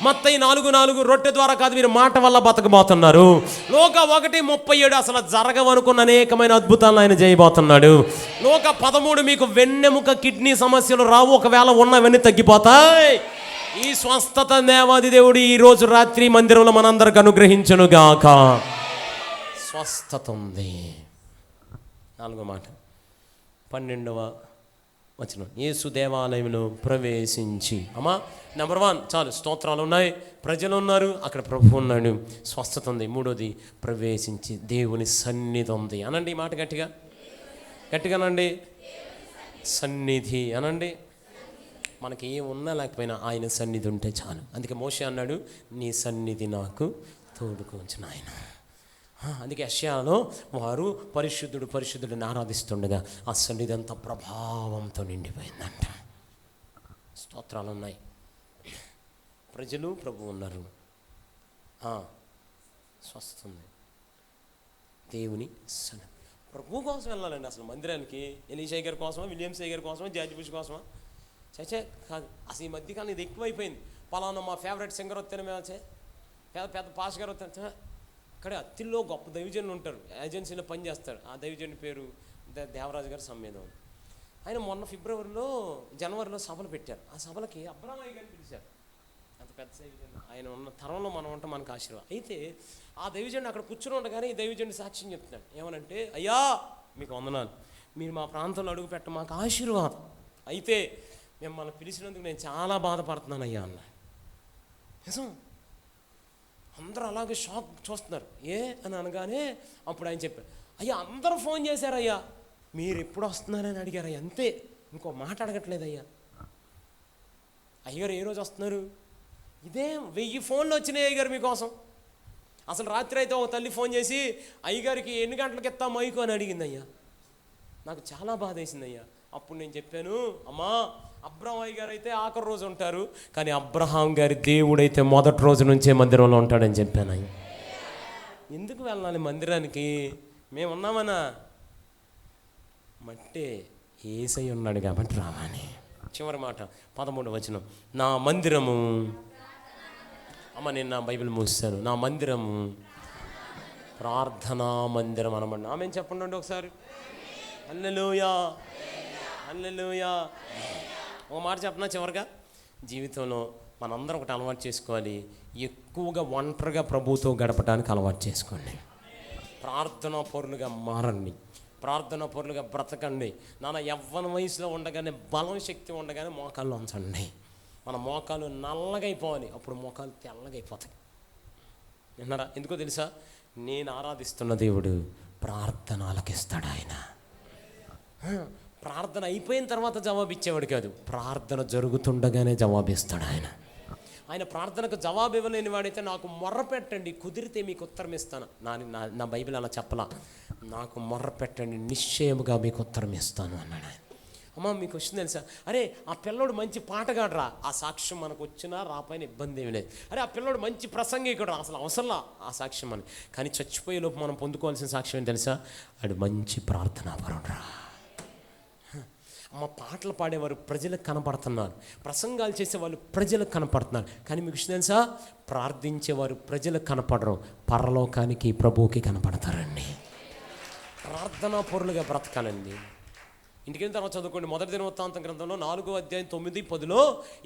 మత్తయి 4:4 రొట్టె ద్వారా కాదు మీరు మాట వల్ల బతకబోతున్నారు. లోక 1:37 అసలు జరగవనుకున్న అనేకమైన అద్భుతాలను ఆయన చేయబోతున్నాడు. లోక 13 మీకు వెన్నెముక కిడ్నీ సమస్యలు రావు, ఒకవేళ ఉన్నవన్నీ తగ్గిపోతాయి. ఈ స్వస్థత దేవాది దేవుడు ఈ రోజు రాత్రి మందిరంలో మనందరికి అనుగ్రహించునుగాక. స్వస్థత ఉంది. 4వ మాట 12వ వచనం, యేసు దేవాలయంలో ప్రవేశించి. అమ్మా నెంబర్ 1 చాలు, స్తోత్రాలు ఉన్నాయి, ప్రజలు ఉన్నారు, అక్కడ ప్రభు ఉన్నాడు, స్వస్థత ఉంది. 3వది ప్రవేశించి దేవుని సన్నిధి ఉంది. అనండి ఈ మాట గట్టిగా, గట్టిగానండి, సన్నిధి అనండి. మనకి ఏం ఉన్నా లేకపోయినా ఆయన సన్నిధి ఉంటే చాలు. అందుకే మోషే అన్నాడు, నీ సన్నిధి నాకు తోడుకోవచ్చు నాయన. అందుకే యెషయాలో వారు పరిశుద్ధుడు పరిశుద్ధుడిని ఆరాధిస్తుండగా ఆ సన్నిధి అంతా ప్రభావంతో నిండిపోయిందంట. స్తోత్రాలు ఉన్నాయి, ప్రజలు ప్రభు ఉన్నారు, స్వస్థంది. దేవుని సన్నిధి. ప్రభు కోసం వెళ్ళాలండి అసలు మందిరానికి. ఎలీషా గారి కోసమా, విలియమ్స్ గారి కోసమా, జార్జ్ బుష్ కోసమా? చచ్చే కాదు. అసలు ఈ మధ్యకాలం ఇది ఎక్కువైపోయింది. పలానా మా ఫేవరెట్ సింగర్ వస్తేనే మేము పెద్ద పెద్ద పాస్ గారు వస్తే అక్కడ అత్తిల్లో గొప్ప దైవజనులు ఉంటారు, ఏజెన్సీలో పనిచేస్తారు. ఆ దైవజనుడి పేరు దేవరాజు గారి సమ్మేదం. ఆయన మొన్న జనవరిలో సభలు పెట్టారు. ఆ సభలకి అబ్రహామయ్య గారిని పిలిచారు. అంత పెద్ద దైవజనుడు ఆయన ఉన్న తరంలో మనం ఉంటే మనకు ఆశీర్వాదం. అయితే ఆ దైవజనుడు అక్కడ కూర్చుని ఉండగానే ఈ దైవజనుడు సాక్ష్యం చెప్తున్నాడు. ఏమనంటే, అయ్యా మీకు వందనాలు, మీరు మా ప్రాంతంలో అడుగు పెట్ట మాకు ఆశీర్వాదం. అయితే మిమ్మల్ని పిలిచినందుకు నేను చాలా బాధపడుతున్నాను అయ్యా అన్న. నిజం. అందరూ అలాగే షాక్ చూస్తున్నారు. ఏ అని అనగానే అప్పుడు ఆయన చెప్పారు, అయ్యా అందరూ ఫోన్ చేశారయ్యా, మీరు ఎప్పుడు వస్తున్నారని అడిగారయ్యా, అంతే, ఇంకో మాట అడగట్లేదయ్యా. అయ్యగారు ఏ రోజు వస్తున్నారు? ఇదే 1000 ఫోన్లు వచ్చినాయి అయ్యగారు మీకోసం. అసలు రాత్రి అయితే ఒక తల్లి ఫోన్ చేసి అయ్యగారికి ఎన్ని గంటలకు ఎత్తా మైకు అని అడిగింది అయ్యా. నాకు చాలా బాధ వేసింది అయ్యా. అప్పుడు నేను చెప్పాను, అమ్మా అబ్రహాం గారు అయితే ఆఖరి రోజు ఉంటారు, కానీ అబ్రహాం గారి దేవుడైతే మొదటి రోజు నుంచే మందిరంలో ఉంటాడని చెప్పాను అయ్యా. ఎందుకు వెళ్ళాలి మందిరానికి? మేము ఉన్నామన్నా మట్టే యేసయ్య ఉన్నాడు కాబట్టి రావాలి. చివరి మాట 13వ వచనం, నా మందిరము. అమ్మ నేను నా బైబిల్ మూసాను. నా మందిరము ప్రార్థనా మందిరం అనమాట. ఆమె చెప్పండి ఒకసారి. హల్లెలూయా, హల్లెలూయా. ఒక మాట చెప్పనా చివరిగా, జీవితంలో మనందరం ఒకటి అలవాటు చేసుకోవాలి, ఎక్కువగా ఒంటరిగా ప్రభువుతో గడపడానికి అలవాటు చేసుకోండి. ప్రార్థనా పరులుగా మారండి, ప్రార్థనా పరులుగా బ్రతకండి. నాన్న యవ్వన వయసులో ఉండగానే, బలం శక్తి ఉండగానే మోకాళ్ళు ఉంచండి. మన మోకాలు నల్లగైపోవాలి, అప్పుడు మోకాలు తెల్లగైపోతాయి. విన్నారా? ఎందుకో తెలుసా? నేను ఆరాధిస్తున్న దేవుడు ప్రార్థన ఆలకిస్తాడు. ఆయన ప్రార్థన అయిపోయిన తర్వాత జవాబు ఇచ్చేవాడు కాదు, ప్రార్థన జరుగుతుండగానే జవాబిస్తాడు ఆయన. ఆయన ప్రార్థనకు జవాబు ఇవ్వలేని వాడైతే నాకు మొర్ర పెట్టండి, కుదిరితే మీకు ఉత్తరం ఇస్తాను. నా బైబిల్ అలా చెప్పలా, నాకు మొర్ర పెట్టండి నిశ్చయముగా మీకు ఉత్తరం ఇస్తాను అన్నాడు ఆయన. అమ్మ మీకు వచ్చింది తెలుసా? అరే ఆ పిల్లోడు మంచి పాటగాడరా, ఆ సాక్ష్యం మనకు వచ్చినా రాపైన ఇబ్బంది ఏమి లేదు. అరే ఆ పిల్లోడు మంచి ప్రసంగికుడు, అసలు అవసరంలా ఆ సాక్ష్యం అని. కానీ చచ్చిపోయే లోపు మనం పొందుకోవాల్సిన సాక్ష్యం ఏంటి తెలుసా? ఆడు మంచి ప్రార్థనాపరుడురా. అమ్మ పాటలు పాడేవారు ప్రజలకు కనపడుతున్నారు, ప్రసంగాలు చేసేవాళ్ళు ప్రజలకు కనపడుతున్నారు. కానీ మీకు తెలుసా? ప్రార్థించేవారు ప్రజలకు కనపడరు, పరలోకానికి ప్రభువుకి కనపడతారండి. ప్రార్థనా పరులుగా బ్రతకాలండి. ఇంటికి తర్వాత చదువుకోండి. మొదటి దినవృత్తాంతం గ్రంథంలో 4వ అధ్యాయం 9, 10లో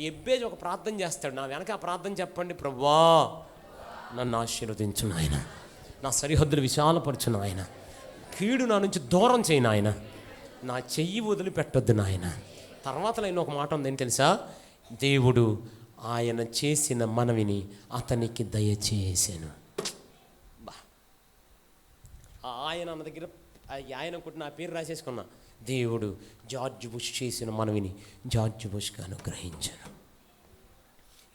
ఎబ్బేజు ఒక ప్రార్థన చేస్తాడు. నా వెనక ఆ ప్రార్థన చెప్పండి. ప్రభువా నన్ను ఆశీర్వదించు నాయన, నా సరిహద్దులు విశాలపరచు నాయన, కీడు నా నుంచి దూరం చేయి నాయన, నా చెయ్యి వదిలిపెట్టొద్దు నాయన. తర్వాత నేను ఒక మాట ఉందేంటి తెలుసా? దేవుడు ఆయన చేసిన మనవిని అతనికి దయచేసాను. ఆయన అన్న దగ్గర ఆయన ఒకటి నా పేరు రాసేసుకున్నా. దేవుడు జార్జ్ బుష్ చేసిన మనవిని జార్జ్ బుష్గా అనుగ్రహించాను.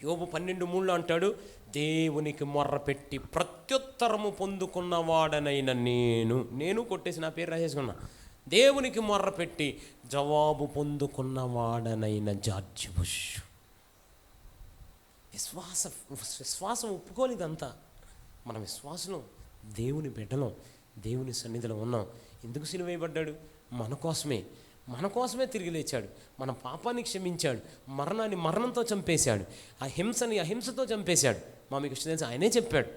యోబు 12:3 అంటాడు, దేవునికి మొర్ర పెట్టి ప్రత్యుత్తరము పొందుకున్నవాడనైన నేను కొట్టేసి నా పేరు రాసేసుకున్నా, దేవునికి మొర్ర పెట్టి జవాబు పొందుకున్నవాడనైన జార్జ్ బుష్. విశ్వాసం ఒప్పుకోలేదంతా. మన విశ్వాసం, దేవుని బిడ్డలం, దేవుని సన్నిధిలో ఉన్నాం. ఎందుకు సిలువేయబడ్డాడు? మన కోసమే తిరిగి లేచాడు. మన పాపాన్ని క్షమించాడు, మరణాన్ని మరణంతో చంపేశాడు, అహింసని అహింసతో చంపేశాడు. మీకు తెలుసు, ఆయనే చెప్పాడు,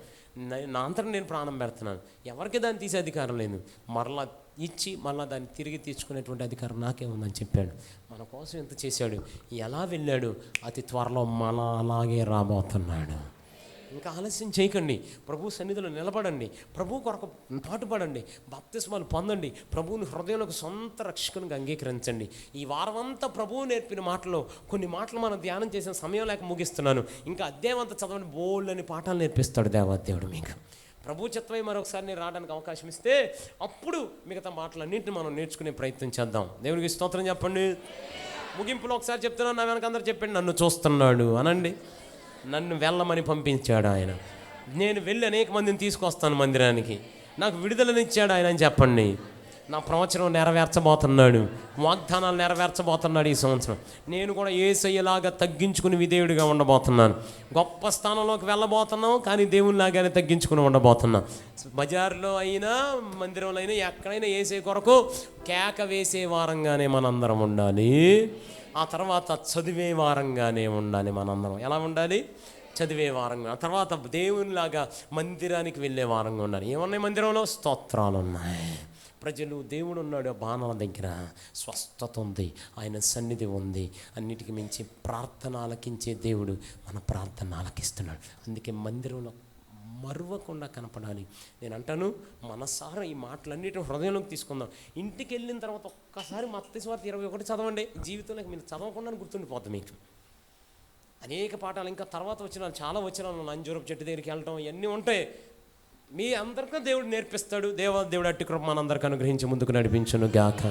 నా అంతటా నేను ప్రాణం పెడుతున్నాను, ఎవరికి దాన్ని తీసే అధికారం లేదు, మరలా ఇచ్చి మళ్ళీ దాన్ని తిరిగి తీర్చుకునేటువంటి అధికారం నాకే ఉందని చెప్పాడు. మన కోసం ఎంత చేశాడు, ఎలా వెళ్ళాడు, అతి త్వరలో మన అలాగే రాబోతున్నాడు. ఇంకా ఆలస్యం చేయకండి, ప్రభు సన్నిధిలో నిలబడండి, ప్రభు కొరకు పాటుపడండి, బాప్తిస్మాలు పొందండి, ప్రభువుని హృదయంలోకి సొంత రక్షకునిగా అంగీకరించండి. ఈ వారమంతా ప్రభువు నేర్పిన మాటలు, కొన్ని మాటలు మనం ధ్యానం చేసిన సమయం లేక ముగిస్తున్నాను. ఇంకా అధ్యాయం అంతా చదవండి, బోల్డని పాఠాలు నేర్పిస్తాడు దేవాదేవుడు మీకు. ప్రభు చిత్తమై మరొకసారి నేను రావడానికి అవకాశం ఇస్తే అప్పుడు మిగతా మాటలన్నింటిని మనం నేర్చుకునే ప్రయత్నం చేద్దాం. దేవునికి స్తోత్రం చెప్పండి. ముగింపులో ఒకసారి చెప్తున్నాను, నా వెనక అందరూ చెప్పండి, నన్ను చూస్తున్నాడు అనండి. నన్ను వెళ్ళమని పంపించాడు ఆయన, నేను వెళ్ళి అనేక మందిని తీసుకొస్తాను మందిరానికి, నాకు విడుదలనిచ్చాడు ఆయన అని చెప్పండి. నా ప్రవచనం నెరవేర్చబోతున్నాడు, వాగ్దానాలు నెరవేర్చబోతున్నాడు. ఈ సంవత్సరం నేను కూడా యేసయ్యలాగా తగ్గించుకుని విధేయుడిగా ఉండబోతున్నాను. గొప్ప స్థానంలోకి వెళ్ళబోతున్నాం, కానీ దేవునిలాగానే తగ్గించుకుని ఉండబోతున్నాం. బజార్లో అయినా మందిరంలో అయినా ఎక్కడైనా యేసయ్య కొరకు కేక వేసే వారంగానే మనందరం ఉండాలి. ఆ తర్వాత చదివే వారంగానే ఉండాలి మనందరం. ఎలా ఉండాలి? చదివే వారంగా. ఆ తర్వాత దేవునిలాగా మందిరానికి వెళ్ళే వారంగా ఉండాలి. ఏమన్నాయి మందిరంలో? స్తోత్రాలు ఉన్నాయి, ప్రజలు, దేవుడు ఉన్నాడు, బాణాల దగ్గర స్వస్థత ఉంది, ఆయన సన్నిధి ఉంది. అన్నిటికీ మించి ప్రార్థన ఆలకించే దేవుడు మన ప్రార్థన ఆలకిస్తున్నాడు. అందుకే మందిరంలో మరువకుండా కనపడాలి. నేను అంటాను, మనసారా ఈ మాటలన్నిటిని హృదయంలోకి తీసుకుందాం. ఇంటికి వెళ్ళిన తర్వాత ఒక్కసారి మత్తయి సువార్త 21 చదవండి. జీవితంలోకి మీరు చదవకుండా గుర్తుండిపోతుంది మీకు. అనేక పాఠాలు ఇంకా తర్వాత వచ్చిన చాలా వచ్చినాను, అంజూరపు చెట్టు దగ్గరికి వెళ్ళటం, ఇవన్నీ ఉంటాయి. మీ అందరికీ దేవుడు నేర్పిస్తాడు. దేవుడు అట్టి కృప మనందరికీ అనుగ్రహించి ముందుకు నడిపించును గాక.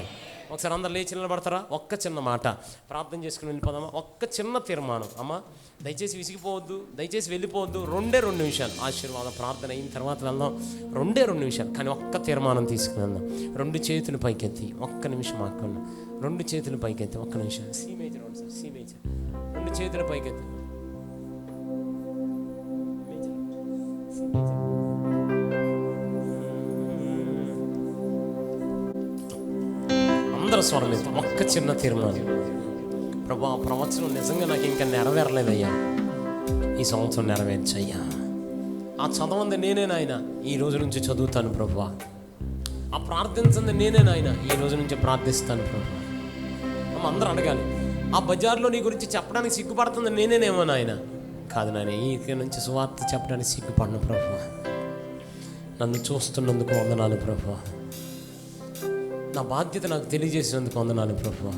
ఒకసారి అందరు లేచి నిలబడతారా? ఒక్క చిన్న మాట ప్రార్థన చేసుకుని వెళ్ళిపోదామా? ఒక్క చిన్న తీర్మానం. అమ్మ దయచేసి విసిగిపోవద్దు, దయచేసి వెళ్ళిపోవద్దు. 2 నిమిషాలు ఆశీర్వాద ప్రార్థన అయిన తర్వాత వెళ్దాం. 2 నిమిషాలు, కానీ ఒక్క తీర్మానం తీసుకుని వెళ్దాం. 2 చేతులు పైకెత్తి ఒక్క నిమిషం ఆకుండా, 2 చేతులు పైకెత్తి ఒక్క నిమిషం. సి మేజర్, 2 చేతులు పైకెత్తి. అందరూ స్వరం లేదు. ఒక్క చిన్న తీర్మానం. ప్రభా, ఆ ప్రవచనం నిజంగా నాకు ఇంకా నెరవేరలేదయ్యా, ఈ సంవత్సరం నెరవేర్చయ్యా. ఆ చదవంది నేనే నాయన, ఈ రోజు నుంచి చదువుతాను ప్రభువా. ఆ ప్రార్థించింది నేనే నాయన, ఈ రోజు నుంచి ప్రార్థిస్తాను ప్రభువా. అందరూ అడగాలి, ఆ బజార్లో నీ గురించి చెప్పడానికి సిగ్గుపడుతుంది నేనేనేమో నాయన. కాదు నాయన, ఈ నుంచి సువార్త చెప్పడానికి సిగ్గుపడను ప్రభువా. నన్ను చూస్తున్నందుకు వందనాలు ప్రభువా. నా బాధ్యత నాకు తెలియజేసినందుకు వందనాలు ప్రభువా.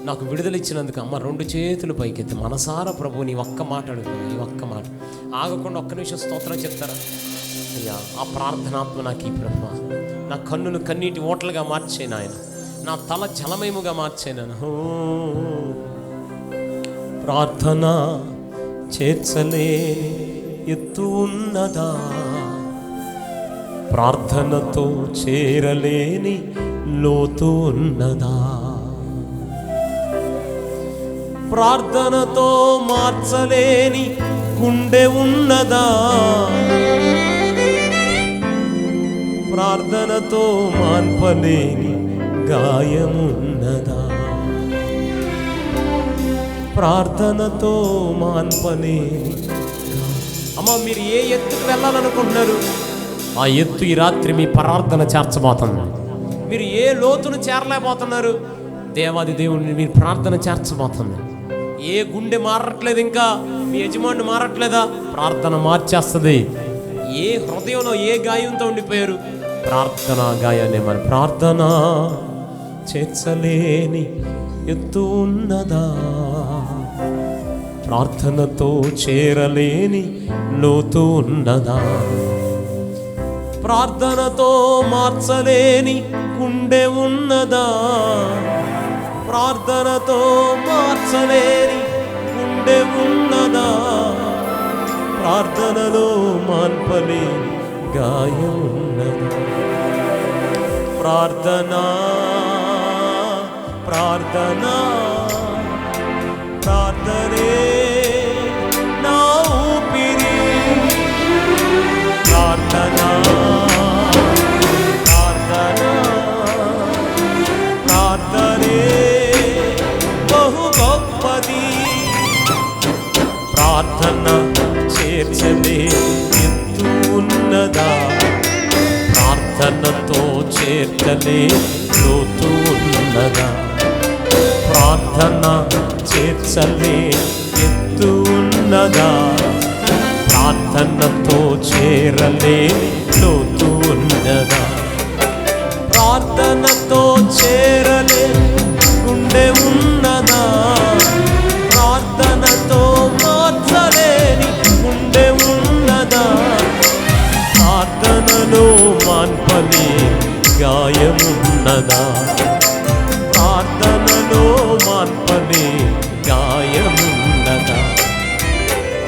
నాకు విడుదల ఇచ్చినందుకు. అమ్మ 2 చేతులు పైకెత్తి మనసారా ప్రభు నీ ఒక్క మాట అడుగు, ఈ ఒక్క మాట ఆగకుండా ఒక్క నిమిషం స్తోత్రం చెప్తారా? అయ్యా, ఆ ప్రార్థనాత్మ నాకు ఈ ప్రభువా. నా కన్నులు కన్నీటి ఓటలుగా మార్చేను ఆయన, నా తల జలమయముగా మార్చేను. ప్రార్థన చేర్చలే ఎత్తు ఉన్నదా, ప్రార్థనతో చేరలేని లోతు ఉన్నదా, ప్రార్థనతో మార్చలేని గుండె ఉన్నదా, ప్రార్థనతో మాన్పలేని గాయమున్నదా, ప్రార్థనతో మాన్పలేని. అమ్మ, మీరు ఏ ఎత్తుకు వెళ్ళాలనుకుంటున్నారు? ఆ ఎత్తు ఈ రాత్రి మీ ప్రార్థన చేర్చబోతుంది. మీరు ఏ లోతును చేరలేకపోతున్నారు? దేవాది దేవుడిని మీ ప్రార్థన చేర్చబోతుంది. ఏ గుండె మారట్లేదు, ఇంకా మీ యజమాని మారట్లేదా? ప్రార్థన మార్చేస్తుంది. ఏ హృదయంలో ఏ గాయంతో ఉండిపోయారు? ప్రార్థన గాయాన్ని మరి ప్రార్థన చేర్చలేని ఎత్తు ఉన్నదా, ప్రార్థనతో చేరలేని లోతు ఉన్నదా, ప్రార్థనతో మార్చలేని గుండె ఉన్నదా, ప్రార్థనతో మార్చలేని గుండె గుండె ఉన్నదా, ప్రార్థనలో మాన్పలే గాయం ఉన్నదా. ప్రార్థనా ప్రార్థనా ప్రార్థనే నా ఊపిరి. ప్రార్థనా ప్రార్థనా ప్రార్థనే బహు గొప్పది. ప్రార్థన చేర్చలే ఎత్తు ఉన్నదా, ప్రార్థనతో చేర్చలే లోతు ఉన్నదా. ప్రార్థన చేర్చలే ఎత్తు ఉన్నదా, ప్రార్థనతో చేరలే లోతు ఉన్నదా. ప్రార్థనతో చేరలే గుండె ఉన్నదా, ప్రార్థనతో మార్చలేని గుండె ఉన్నదా. ప్రార్థనలో మాన్పలే గాయమున్నదా, ప్రార్థనలో మాన్పలే గాయమున్నదా.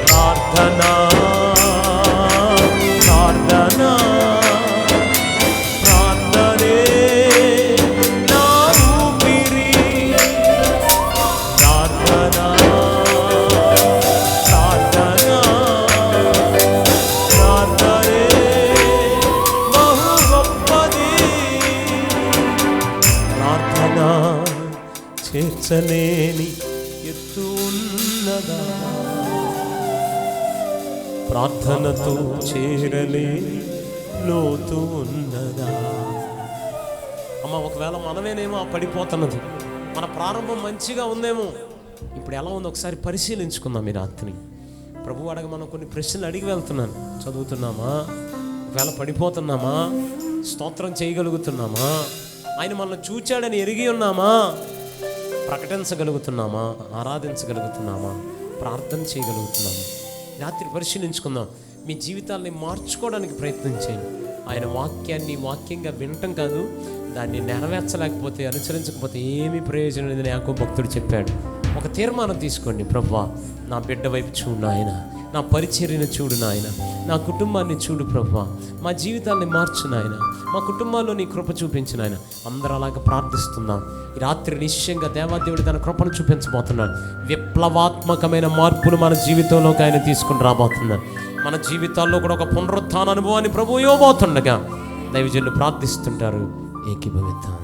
ప్రార్థనా ప్రార్థనా ప్రార్థనే నా ఊపిరి. ప్రార్థనా ప్రార్థనా ప్రార్థనే బహు గొప్పది. ప్రార్థనా చేర్చలేని ఎత్తు ఉన్నదా, ప్రార్థనతో చేరలే లోతు ఉన్నదా. అమ్మ, ఒకవేళ మనమేనేమో పడిపోతున్నది, మన ప్రారంభం మంచిగా ఉందేమో, ఇప్పుడు ఎలా ఉందో ఒకసారి పరిశీలించుకుందాం ఈ రాత్రి. ప్రభు అడగ మనం కొన్ని ప్రశ్నలు అడిగి వెళ్తున్నాను. చదువుతున్నామా? ఒకవేళ పడిపోతున్నామా? స్తోత్రం చేయగలుగుతున్నామా? ఆయన మనల్ని చూచాడని ఎరిగి ఉన్నామా? ప్రకటించగలుగుతున్నామా? ఆరాధించగలుగుతున్నామా? ప్రార్థన చేయగలుగుతున్నామా? రాత్రి పరిశీలించుకుందాం. మీ జీవితాన్ని మార్చుకోవడానికి ప్రయత్నం చేయండి. ఆయన వాక్యాన్ని వాక్యంగా వినటం కాదు, దాన్ని నెరవేర్చలేకపోతే, అనుసరించకపోతే ఏమీ ప్రయోజనం లేదని యాకోబు భక్తుడు చెప్పాడు. ఒక తీర్మానం తీసుకోండి. ప్రభువా, నా బిడ్డ వైపు చూడు నాయన, నా పరిచర్యను చూడు నాయన, నా కుటుంబాన్ని చూడు ప్రభువా, మా జీవితాన్ని మార్చు నాయన, మా కుటుంబాల్లో నీ కృప చూపించు నాయన. అందరూ అలాగ ప్రార్థిస్తున్నాం. ఈ రాత్రి నిశ్చయంగా దేవాదేవుడు తన కృపను చూపించబోతున్నాడు. విప్లవాత్మకమైన మార్పులు మన జీవితంలోకి ఆయన తీసుకుని రాబోతున్నాడు. మన జీవితాల్లో కూడా ఒక పునరుత్థాన అనుభవాన్ని ప్రభువు ఇవ్వబోతుండగా దైవజనులు ప్రార్థిస్తుంటారు. ఏకీభవిద్దాం.